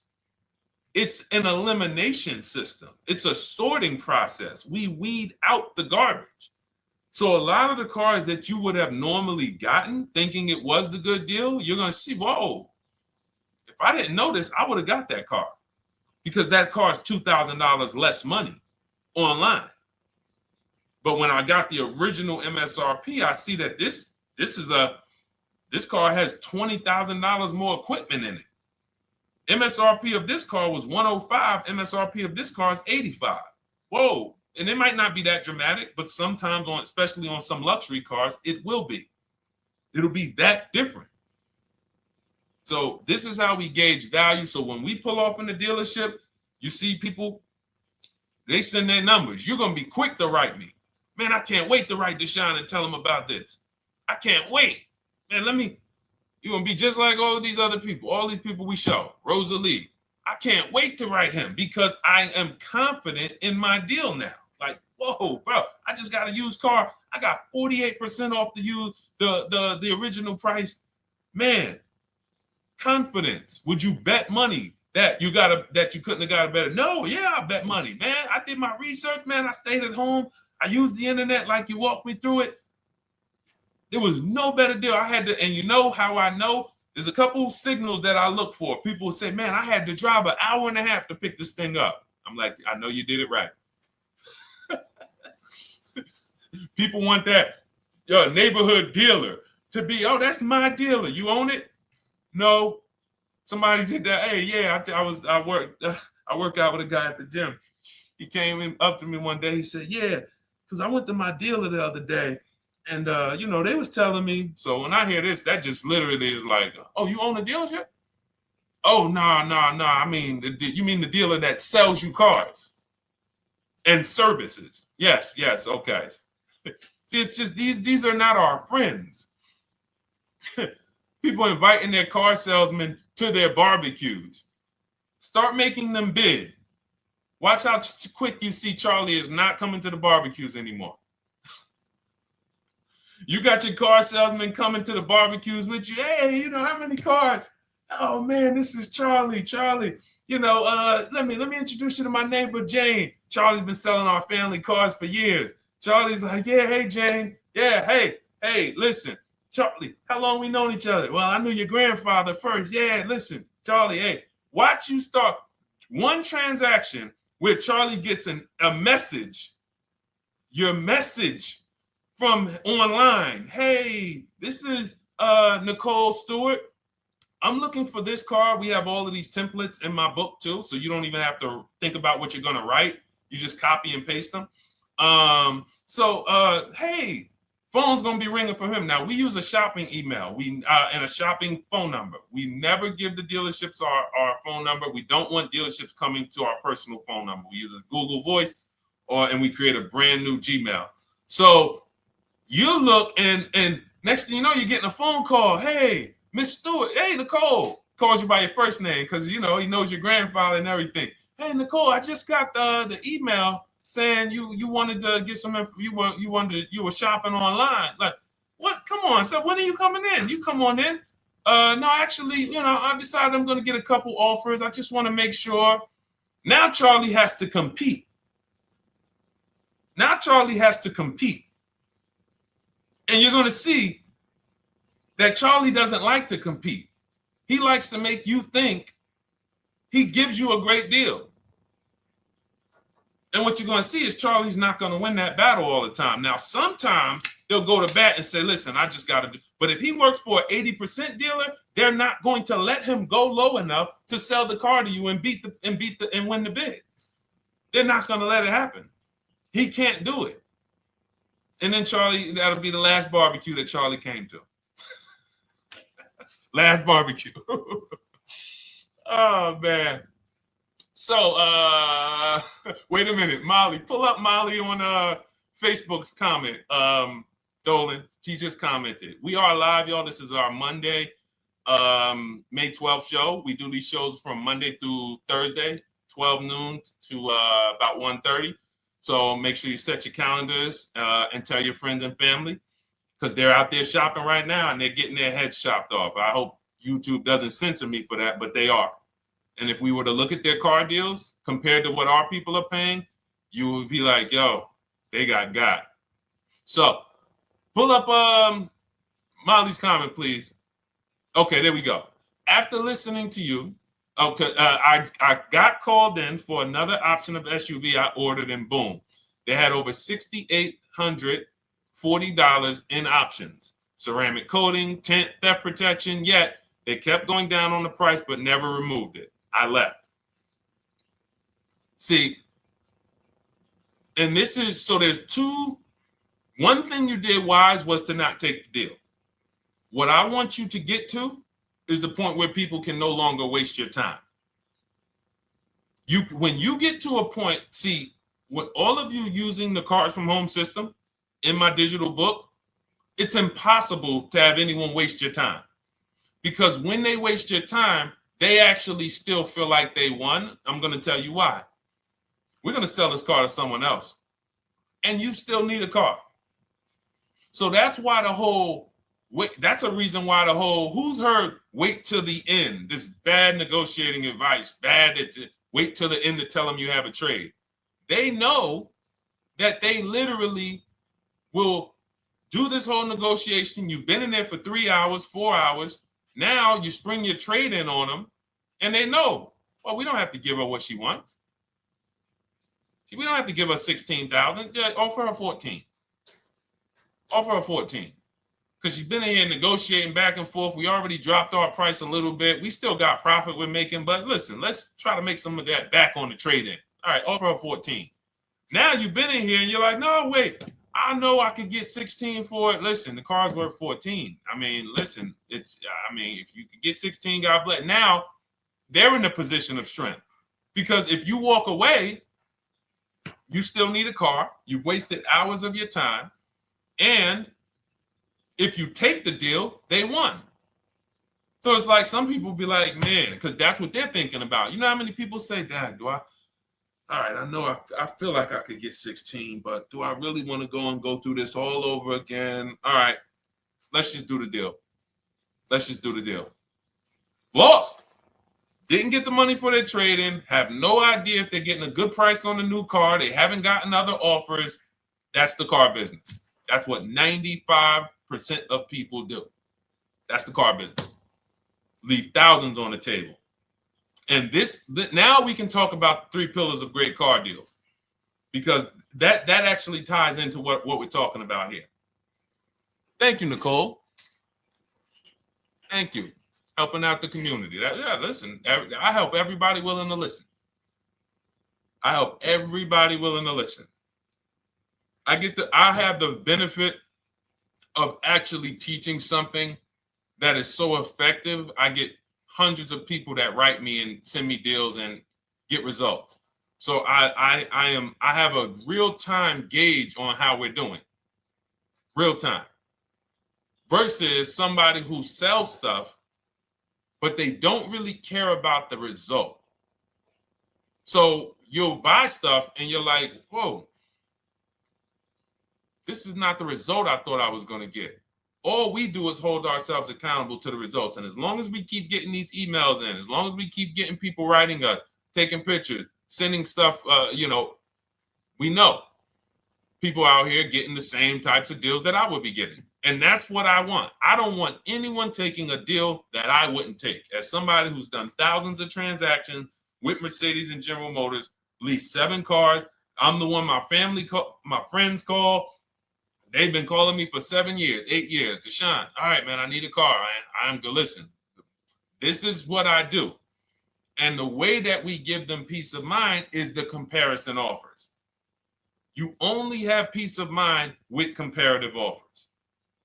Speaker 1: it's an elimination system. It's a sorting process. We weed out the garbage. So a lot of the cars that you would have normally gotten thinking it was the good deal, you're gonna see, whoa, if I didn't know this, I would have got that car, because that car is $2,000 less money online. But when I got the original MSRP, I see that this car has $20,000 more equipment in it. MSRP of this car was 105. MSRP of this car is 85. Whoa. And it might not be that dramatic, but sometimes especially on some luxury cars, it will be. It'll be that different. So this is how we gauge value. So when we pull off in the dealership, you see people, they send their numbers. You're going to be quick to write me. Man, I can't wait to write Deshone and tell him about this. I can't wait. Man, you're going to be just like all these other people, all these people we show. Rosalie, I can't wait to write him because I am confident in my deal now. Like, whoa, bro, I just got a used car. I got 48% off the original price. Man, confidence. Would you bet money that you couldn't have got a better? No, yeah, I bet money, man. I did my research, man. I stayed at home. I used the internet like you walked me through it. There was no better deal. I had to, and you know how I know? There's a couple signals that I look for. People say, man, I had to drive an hour and a half to pick this thing up. I'm like, I know you did it right. People want that neighborhood dealer to be, oh, that's my dealer. You own it? No. Somebody did that. Hey, yeah, I work out with a guy at the gym. He came up to me one day. He said, yeah, because I went to my dealer the other day. And, they was telling me. So when I hear this, that just literally is like, oh, you own a dealership? Oh, no. I mean, you mean the dealer that sells you cars and services? Yes. Okay. See, it's just these are not our friends. People inviting their car salesmen to their barbecues. Start making them bid. Watch how quick you see Charlie is not coming to the barbecues anymore. You got your car salesman coming to the barbecues with you. Hey, how many cars? Oh man, this is Charlie. Charlie, let me introduce you to my neighbor Jane. Charlie's been selling our family cars for years. Charlie's like, yeah, hey Jane. Yeah, hey, listen, Charlie, how long we known each other? Well, I knew your grandfather first. Yeah, listen, Charlie, hey, watch you start one transaction where Charlie gets a message, your message from online. Hey, this is Nicole Stewart. I'm looking for this car. We have all of these templates in my book too, so you don't even have to think about what you're going to write. You just copy and paste them. Hey, phone's going to be ringing for him. Now, we use a shopping email and a shopping phone number. We never give the dealerships our phone number. We don't want dealerships coming to our personal phone number. We use a Google Voice and we create a brand new Gmail. So you look and next thing you know, you're getting a phone call. Hey, Miss Stewart. Hey, Nicole. Calls you by your first name because, he knows your grandfather and everything. Hey, Nicole, I just got the email saying you wanted to get some, you were shopping online. Like, what? Come on. So when are you coming in? You come on in. No, actually, I decided I'm going to get a couple offers. I just want to make sure. Now Charlie has to compete. Now Charlie has to compete. And you're going to see that Charlie doesn't like to compete. He likes to make you think he gives you a great deal. And what you're going to see is Charlie's not going to win that battle all the time. Now, sometimes they'll go to bat and say, listen, I just got to do. But if he works for an 80% dealer, they're not going to let him go low enough to sell the car to you and win the bid. They're not going to let it happen. He can't do it. And then Charlie, that'll be the last barbecue that Charlie came to. Last barbecue. Oh, man. So, wait a minute. Molly, pull up Molly on Facebook's comment. Dolan, she just commented. We are live, y'all. This is our Monday, May 12th show. We do these shows from Monday through Thursday, 12 noon to about 1:30. So make sure you set your calendars and tell your friends and family, because they're out there shopping right now and they're getting their heads chopped off. I hope YouTube doesn't censor me for that, but they are. And if we were to look at their car deals compared to what our people are paying, you would be like, yo, they got. So pull up Molly's comment, please. Okay, there we go. After listening to you, okay, I got called in for another option of SUV I ordered, and boom, they had over $6,840 in options. Ceramic coating, tint, theft protection, yet they kept going down on the price but never removed it. I left. See, and this is, so there's two. One thing you did wise was to not take the deal. What I want you to get to is the point where people can no longer waste your time. When you get to a point, see, with all of you using the Cars from Home system in my digital book, it's impossible to have anyone waste your time. Because when they waste your time, they actually still feel like they won. I'm going to tell you why. We're going to sell this car to someone else, and you still need a car. So that's why that's a reason why who's heard wait till the end, this bad negotiating advice, wait till the end to tell them you have a trade. They know that they literally will do this whole negotiation. You've been in there for 3 hours, 4 hours. Now you spring your trade in on them, and they know, well, we don't have to give her what she wants. We don't have to give her $16,000. Yeah, offer her 14. Offer her 14. Because she's been in here negotiating back and forth. We already dropped our price a little bit. We still got profit we're making, but listen, let's try to make some of that back on the trade-in. All right, offer her 14. Now you've been in here and you're like, no, wait, I know I could get 16 for it. Listen, the car's worth 14. I mean, listen, if you could get 16, God bless. Now they're in a position of strength, because if you walk away, you still need a car. You've wasted hours of your time. And if you take the deal, they won. So it's like some people be like, man, because that's what they're thinking about. You know how many people say, Dad, all right, I know I feel like I could get 16, but do I really want to go through this all over again? All right, let's just do the deal. Lost. Didn't get the money for their trade-in, have no idea if they're getting a good price on the new car. They haven't gotten other offers. That's the car business. That's what 95% of people do. That's the car business. Leave thousands on the table. And now we can talk about the 3 pillars of great car deals, because that actually ties into what we're talking about here. Thank you, Nicole. Thank you. Helping out the community. Listen, I help everybody willing to listen. I have the benefit of actually teaching something that is so effective. I get hundreds of people that write me and send me deals and get results. So I have a real-time gauge on how we're doing. Real time. Versus somebody who sells stuff, but they don't really care about the result. So you'll buy stuff and you're like, whoa, this is not the result I thought I was going to get. All we do is hold ourselves accountable to the results. And as long as we keep getting these emails in, as long as we keep getting people writing us, taking pictures, sending stuff, we know people out here getting the same types of deals that I would be getting. And that's what I want. I don't want anyone taking a deal that I wouldn't take. As somebody who's done thousands of transactions with Mercedes and General Motors, leased 7 cars. I'm the one my friends call. They've been calling me for 7 years, 8 years. Deshone, all right, man, I need a car. I'm good. Listen, this is what I do. And the way that we give them peace of mind is the comparison offers. You only have peace of mind with comparative offers.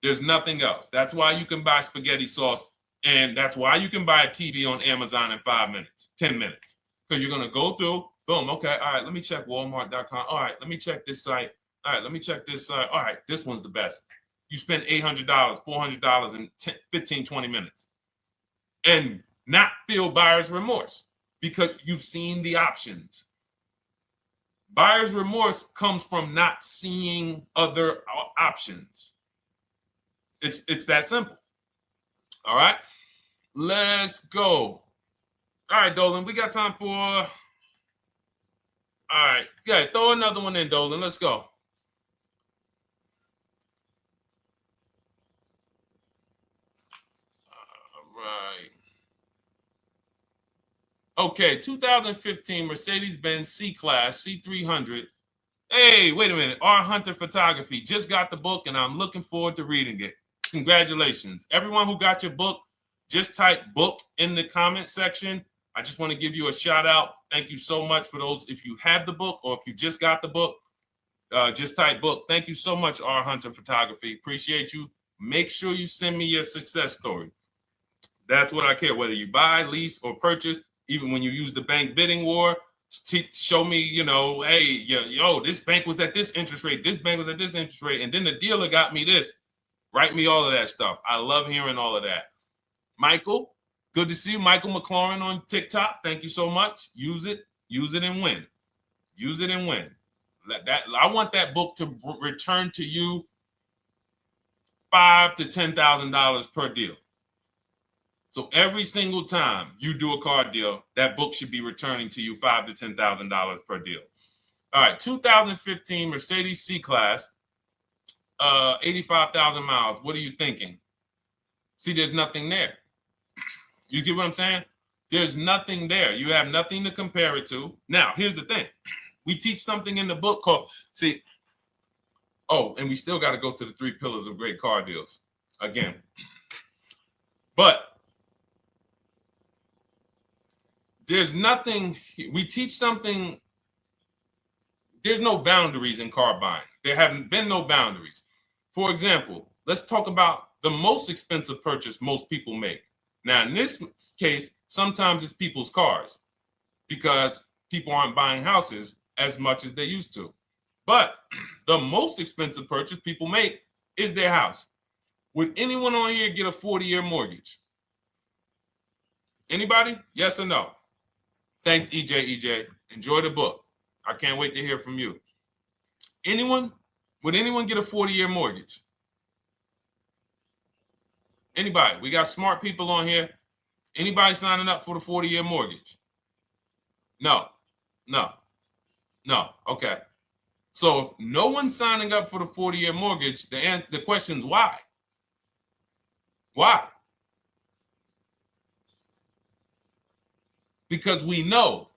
Speaker 1: There's nothing else. That's why you can buy spaghetti sauce, and that's why you can buy a TV on Amazon in 5 minutes, 10 minutes. Because you're going to go through, boom, okay, all right, let me check Walmart.com. All right, let me check this site. All right, let me check this site. All right, this one's the best. You spend $800, $400 in 15, 20 minutes. And not feel buyer's remorse because you've seen the options. Buyer's remorse comes from not seeing other options. It's that simple. All right, let's go. All right, Dolan, we got time for. All right, yeah, throw another one in, Dolan. Let's go. All right. Okay, 2015 Mercedes-Benz C-Class C300. Hey, wait a minute. R. Hunter Photography. Just got the book, and I'm looking forward to reading it. Congratulations. Everyone who got your book, just type book in the comment section. I just want to give you a shout out. Thank you so much for those. If you have the book or if you just got the book, just type book. Thank you so much, R. Hunter Photography. Appreciate you. Make sure you send me your success story. That's what I care, whether you buy, lease, or purchase. Even when you use the bank bidding war, show me, hey, yo, this bank was at this interest rate. This bank was at this interest rate. And then the dealer got me this. Write me all of that stuff. I love hearing all of that. Michael, good to see you. Michael McLaurin on TikTok. Thank you so much. Use it and win. Use it and win. I want that book to return to you $5,000 to $10,000 per deal. So every single time you do a car deal, that book should be returning to you $5,000 to $10,000 per deal. All right, 2015 Mercedes C-Class, 85,000 miles. What are you thinking? See, there's nothing there. You get what I'm saying? There's nothing there. You have nothing to compare it to. Now, here's the thing. We teach something in the book called, and we still got to go to the 3 pillars of great car deals again. But there's nothing, we teach something, there's no boundaries in car buying. There haven't been no boundaries. For example, let's talk about the most expensive purchase most people make. Now, in this case, sometimes it's people's cars because people aren't buying houses as much as they used to. But the most expensive purchase people make is their house. Would anyone on here get a 40-year mortgage? Anybody? Yes or no? Thanks, EJ. Enjoy the book. I can't wait to hear from you. Anyone? Would anyone get a 40-year mortgage? Anybody? We got smart people on here. Anybody signing up for the 40-year mortgage? No. Okay. So if no one's signing up for the 40-year mortgage, the question is why? Why? Because we know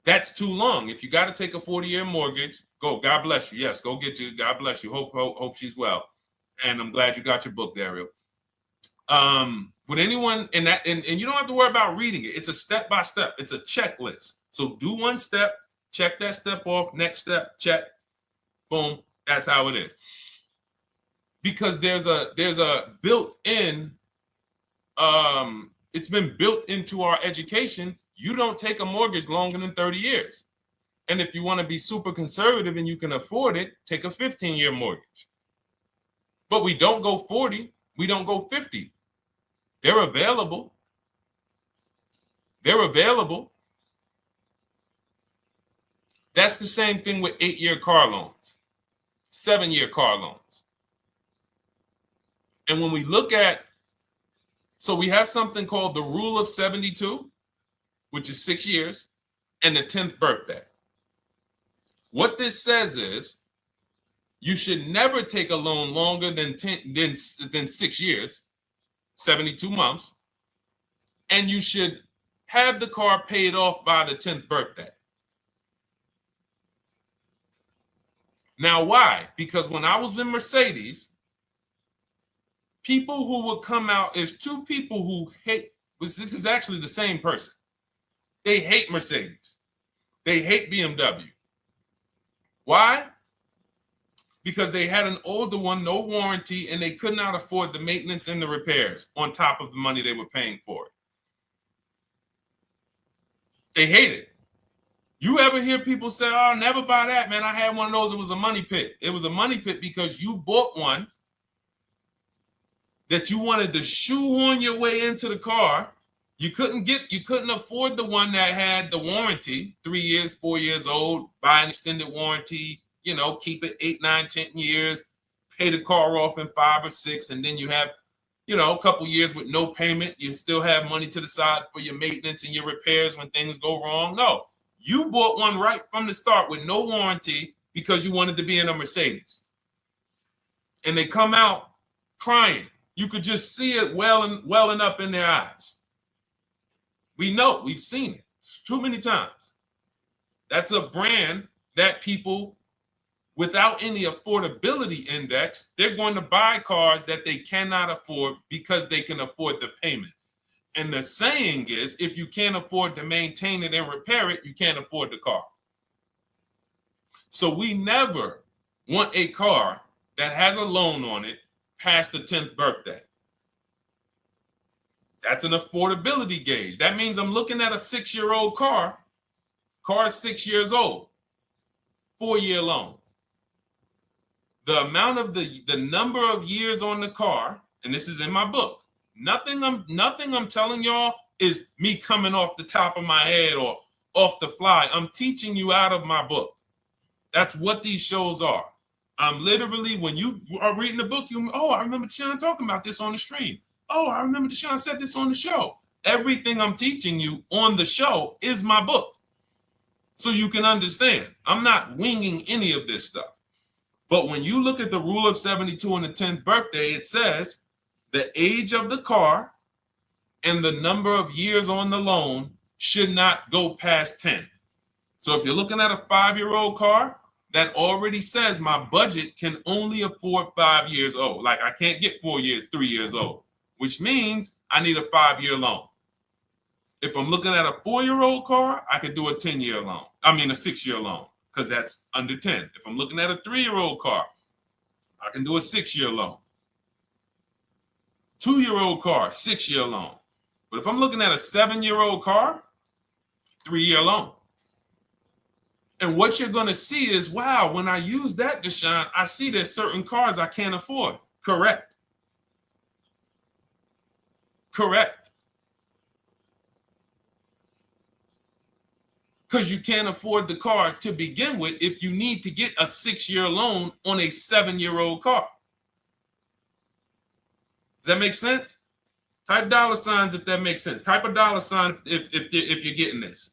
Speaker 1: that's too long. If you got to take a 40-year mortgage, go. God bless you. Yes, go get you. God bless you. Hope she's well. And I'm glad you got your book, Daryl. Would anyone, and you don't have to worry about reading it. It's a step by step. It's a checklist. So do one step, check that step off. Next step, check. Boom. That's how it is. Because there's a built-in. It's been built into our education. You don't take a mortgage longer than 30 years. And if you want to be super conservative and you can afford it, take a 15-year mortgage. But we don't go 40. We don't go 50. They're available. That's the same thing with 8-year car loans, 7-year car loans. And when we look at, so we have something called the rule of 72, which is 6 years, and the 10th birthday. What this says is you should never take a loan longer than 6 years, 72 months, and you should have the car paid off by the 10th birthday. Now, why? Because when I was in Mercedes, people who would come out is two people who hate, this is actually the same person. They hate Mercedes. They hate BMW. Why? Because they had an older one, no warranty, and they could not afford the maintenance and the repairs on top of the money they were paying for it. They hate it. You ever hear people say, oh, never buy that, man. I had one of those. It was a money pit. It was a money pit because you bought one that you wanted to shoehorn your way into the car. You couldn't afford the one that had the warranty, 3 years, 4 years old, buy an extended warranty, keep it 8, 9, 10 years, pay the car off in 5 or 6, and then you have, a couple years with no payment. You still have money to the side for your maintenance and your repairs when things go wrong. No, you bought one right from the start with no warranty because you wanted to be in a Mercedes. And they come out crying. You could just see it welling up in their eyes. We know, we've seen it too many times. That's a brand that people without any affordability index, they're going to buy cars that they cannot afford because they can afford the payment. And the saying is, if you can't afford to maintain it and repair it, you can't afford the car. So we never want a car that has a loan on it past the 10th birthday. That's an affordability gauge. That means I'm looking at a 6-year-old car. Car is 6 years old. 4-year loan. The amount of the number of years on the car, and this is in my book. Nothing I'm telling y'all is me coming off the top of my head or off the fly. I'm teaching you out of my book. That's what these shows are. I'm literally, when you are reading the book, I remember Deshone talking about this on the stream. Oh, I remember Deshone said this on the show. Everything I'm teaching you on the show is my book. So you can understand. I'm not winging any of this stuff. But when you look at the rule of 72 on the 10th birthday, it says the age of the car and the number of years on the loan should not go past 10. So if you're looking at a 5-year-old car, that already says my budget can only afford 5 years old. Like I can't get 4 years, 3 years old, which means I need a 5-year loan. If I'm looking at a 4-year-old car, I could do a 10-year loan. I mean a 6-year loan, because that's under 10. If I'm looking at a 3-year-old car, I can do a 6-year loan. 2-year-old car, 6-year loan. But if I'm looking at a 7-year-old car, 3-year loan. And what you're going to see is, wow, when I use that, Deshone, I see there's certain cars I can't afford. Correct. Correct. Because you can't afford the car to begin with if you need to get a 6-year loan on a 7-year-old car. Does that make sense? Type $ if that makes sense. Type a $ if you're getting this.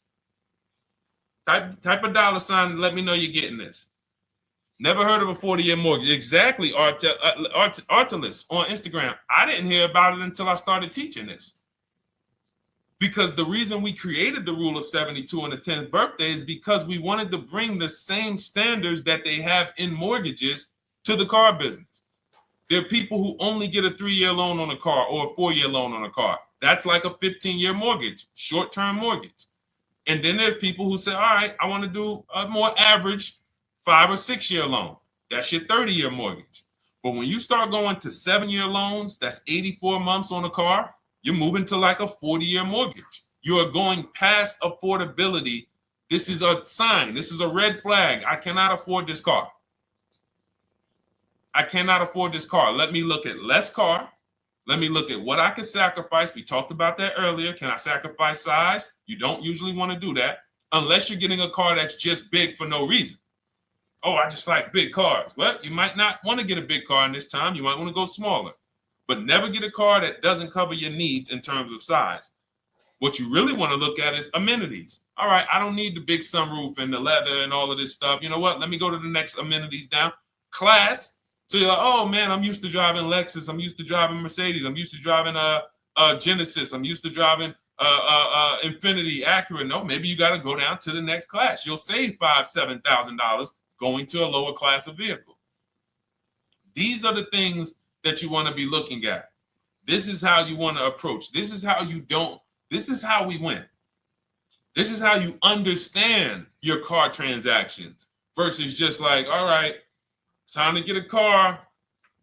Speaker 1: Type a $ and let me know you're getting this. Never heard of a 40-year mortgage. Exactly, Artelis on Instagram. I didn't hear about it until I started teaching this. Because the reason we created the rule of 72 on the 10th birthday is because we wanted to bring the same standards that they have in mortgages to the car business. There are people who only get a 3-year loan on a car or a 4-year loan on a car. That's like a 15-year mortgage, short-term mortgage. And then there's people who say, all right, I want to do a more average 5 or 6-year loan. That's your 30-year mortgage. But when you start going to 7-year loans, that's 84 months on a car, you're moving to like a 40-year mortgage. You are going past affordability. This is a sign. This is a red flag. I cannot afford this car. I cannot afford this car. Let me look at less car. Let me look at what I can sacrifice. We talked about that earlier. Can I sacrifice size? You don't usually want to do that unless you're getting a car that's just big for no reason. Oh, I just like big cars. Well, you might not want to get a big car in this time. You might want to go smaller. But never get a car that doesn't cover your needs in terms of size. What you really want to look at is amenities. All right, I don't need the big sunroof and the leather and all of this stuff. You know what? Let me go to the next amenities down. Class. So you're like, oh man, I'm used to driving Lexus. I'm used to driving Mercedes. I'm used to driving Genesis. I'm used to driving Infiniti, Acura. No, maybe you got to go down to the next class. You'll save $5,000-$7,000 going to a lower class of vehicle. These are the things that you want to be looking at. This is how you want to approach. This is how you don't. This is how we win. This is how you understand your car transactions versus just like, all right, time to get a car.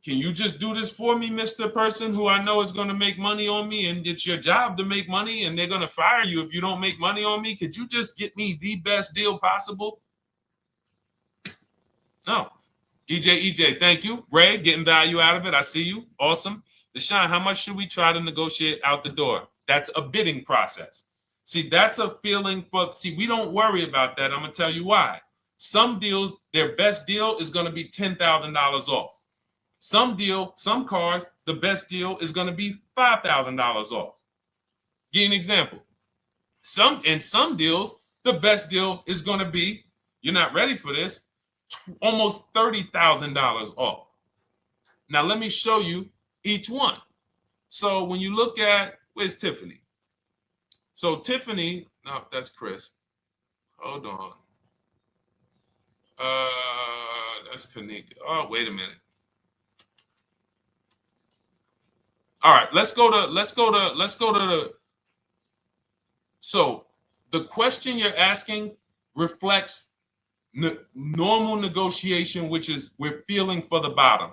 Speaker 1: Can you just do this for me, Mr. Person who I know is going to make money on me, and it's your job to make money and they're going to fire you if you don't make money on me? Could you just get me the best deal possible? No. EJ, thank you. Ray, getting value out of it. I see you. Awesome. Deshone, how much should we try to negotiate out the door? That's a bidding process. See, that's a feeling for, we don't worry about that. I'm going to tell you why. Some deals, their best deal is going to be $10,000 off. Some cars, the best deal is going to be $5,000 off. Give you an example. In some deals, the best deal is going to be, you're not ready for this, almost $30,000 off. Now, let me show you each one. So when you look at, where's Tiffany? So Tiffany, no, that's Chris. Hold on. That's Kanika. Oh, wait a minute. All right, let's go to the. So the question you're asking reflects normal negotiation, which is we're feeling for the bottom.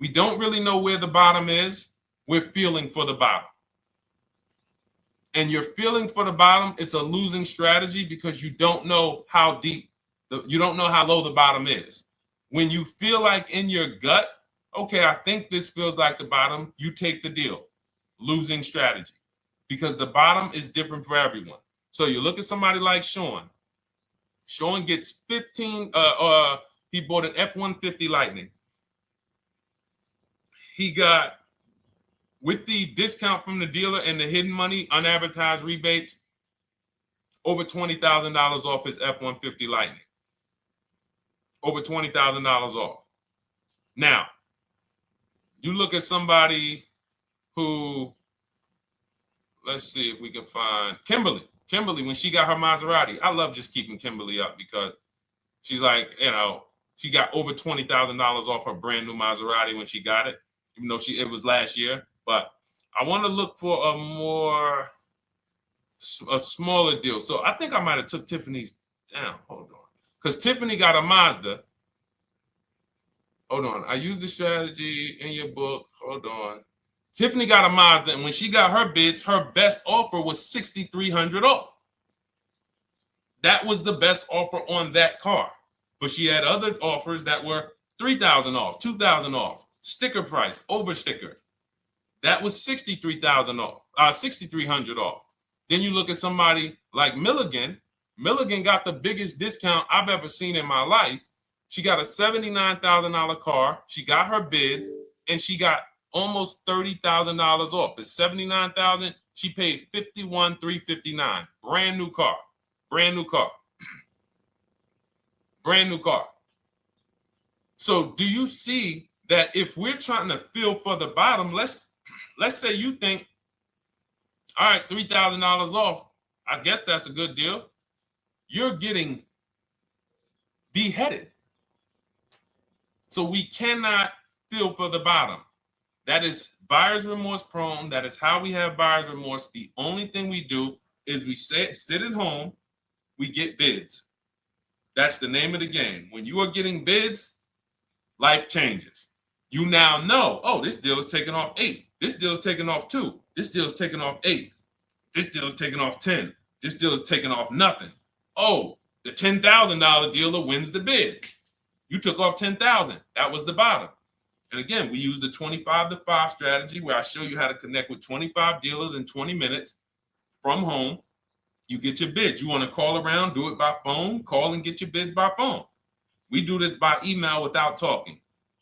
Speaker 1: We don't really know where the bottom is. We're feeling for the bottom. And you're feeling for the bottom, it's a losing strategy because you don't know how deep, you don't know how low the bottom is. When you feel like in your gut, okay, I think this feels like the bottom, you take the deal. Losing strategy. Because the bottom is different for everyone. So you look at somebody like Sean. Sean gets 15, he bought an F-150 Lightning. He got, with the discount from the dealer and the hidden money, unadvertised rebates, over $20,000 off his F-150 Lightning. Over $20,000 off. Now, you look at somebody who, let's see if we can find Kimberly. Kimberly, when she got her Maserati, I love just keeping Kimberly up because she's like, you know, she got over $20,000 off her brand new Maserati when she got it, even though it was last year. But I want to look for a smaller deal. So I think I might have took Tiffany's down. Hold on. Because Tiffany got a Mazda. Hold on. I used the strategy in your book. Hold on. Tiffany got a Mazda, and when she got her bids, her best offer was $6,300 off. That was the best offer on that car. But she had other offers that were $3,000 off, $2,000 off, sticker price, over sticker. That was $63,000 off, $6,300 off. Then you look at somebody like Milligan. Milligan got the biggest discount I've ever seen in my life. She got a $79,000 car. She got her bids, and she got almost $30,000 off. It's $79,000. She paid $51,359. Brand new car. Brand new car. Brand new car. So do you see that if we're trying to feel for the bottom, let's say you think, all right, $3,000 off. I guess that's a good deal. You're getting beheaded. So we cannot feel for the bottom. That is buyer's remorse prone. That is how we have buyer's remorse. The only thing we do is we sit at home, we get bids. That's the name of the game. When you are getting bids, life changes. You now know, oh, this deal is taking off 8. This deal is taking off 2. This deal is taking off 8. This deal is taking off 10. This deal is taking off nothing. Oh, the $10,000 dealer wins the bid. You took off $10,000. That was the bottom. And again, we use the 25-to-5 strategy where I show you how to connect with 25 dealers in 20 minutes from home. You get your bids. You want to call around, do it by phone, call and get your bids by phone. We do this by email without talking.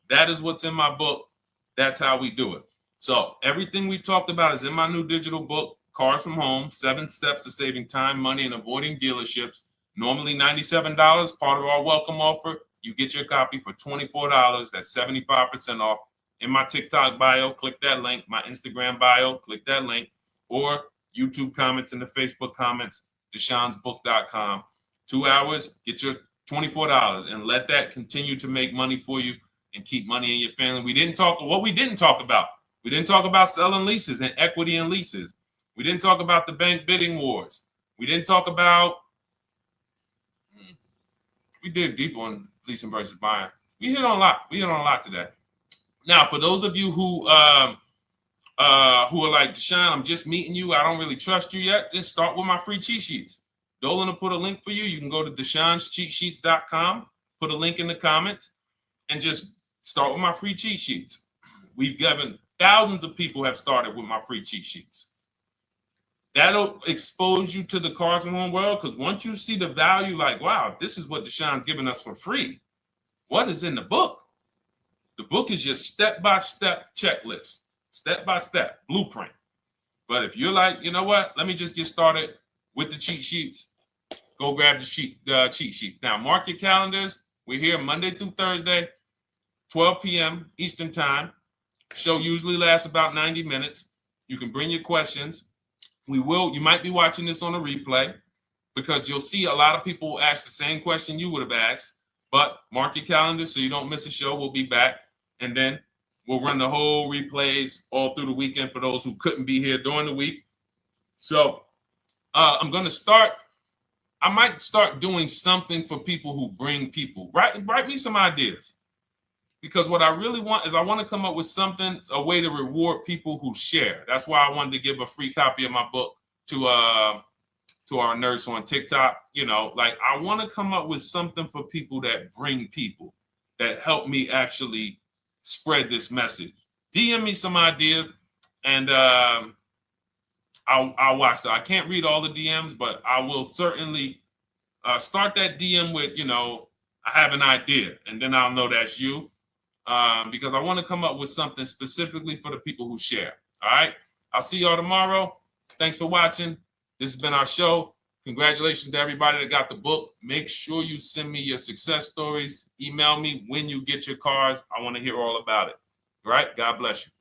Speaker 1: That is what's in my book. That's how we do it. So everything we talked about is in my new digital book. Cars from Home, 7 Steps to Saving Time, Money, and Avoiding Dealerships. Normally $97, part of our welcome offer. You get your copy for $24. That's 75% off. In my TikTok bio, click that link. My Instagram bio, click that link. Or YouTube comments in the Facebook comments, deshonsbook.com. 2 hours, get your $24 and let that continue to make money for you and keep money in your family. We didn't talk about. We didn't talk about selling leases and equity in leases. We didn't talk about the bank bidding wars. We didn't talk about, we did deep on leasing versus buying. We hit on a lot today. Now, for those of you who are like, Deshone, I'm just meeting you, I don't really trust you yet, then start with my free cheat sheets. Dolan will put a link for you. You can go to DeshonesCheatSheets.com, put a link in the comments, and just start with my free cheat sheets. We've given thousands of people have started with my free cheat sheets. That'll expose you to the Cars from Home world, because once you see the value, like, wow, this is what Deshone's giving us for free. What is in the book? The book is your step-by-step checklist, step-by-step blueprint. But if you're like, you know what, let me just get started with the cheat sheets, go grab the cheat sheets. Now, mark your calendars. We're here Monday through Thursday, 12 p.m. Eastern Time. Show usually lasts about 90 minutes. You can bring your questions. You might be watching this on a replay, because you'll see a lot of people ask the same question you would have asked. But mark your calendar so you don't miss a show. We'll be back, and then we'll run the whole replays all through the weekend for those who couldn't be here during the week. So I might start doing something for people who bring people. Write me some ideas, because what I really want is I want to come up with something, a way to reward people who share. That's why I wanted to give a free copy of my book to our nurse on TikTok. You know, like, I want to come up with something for people that bring people, that help me actually spread this message. DM me some ideas, and I'll watch that. I can't read all the DMs, but I will certainly start that DM with, you know, I have an idea, and then I'll know that's you. Because I want to come up with something specifically for the people who share. All right. I'll see y'all tomorrow. Thanks for watching. This has been our show. Congratulations to everybody that got the book. Make sure you send me your success stories. Email me when you get your cars. I want to hear all about it. All right. God bless you.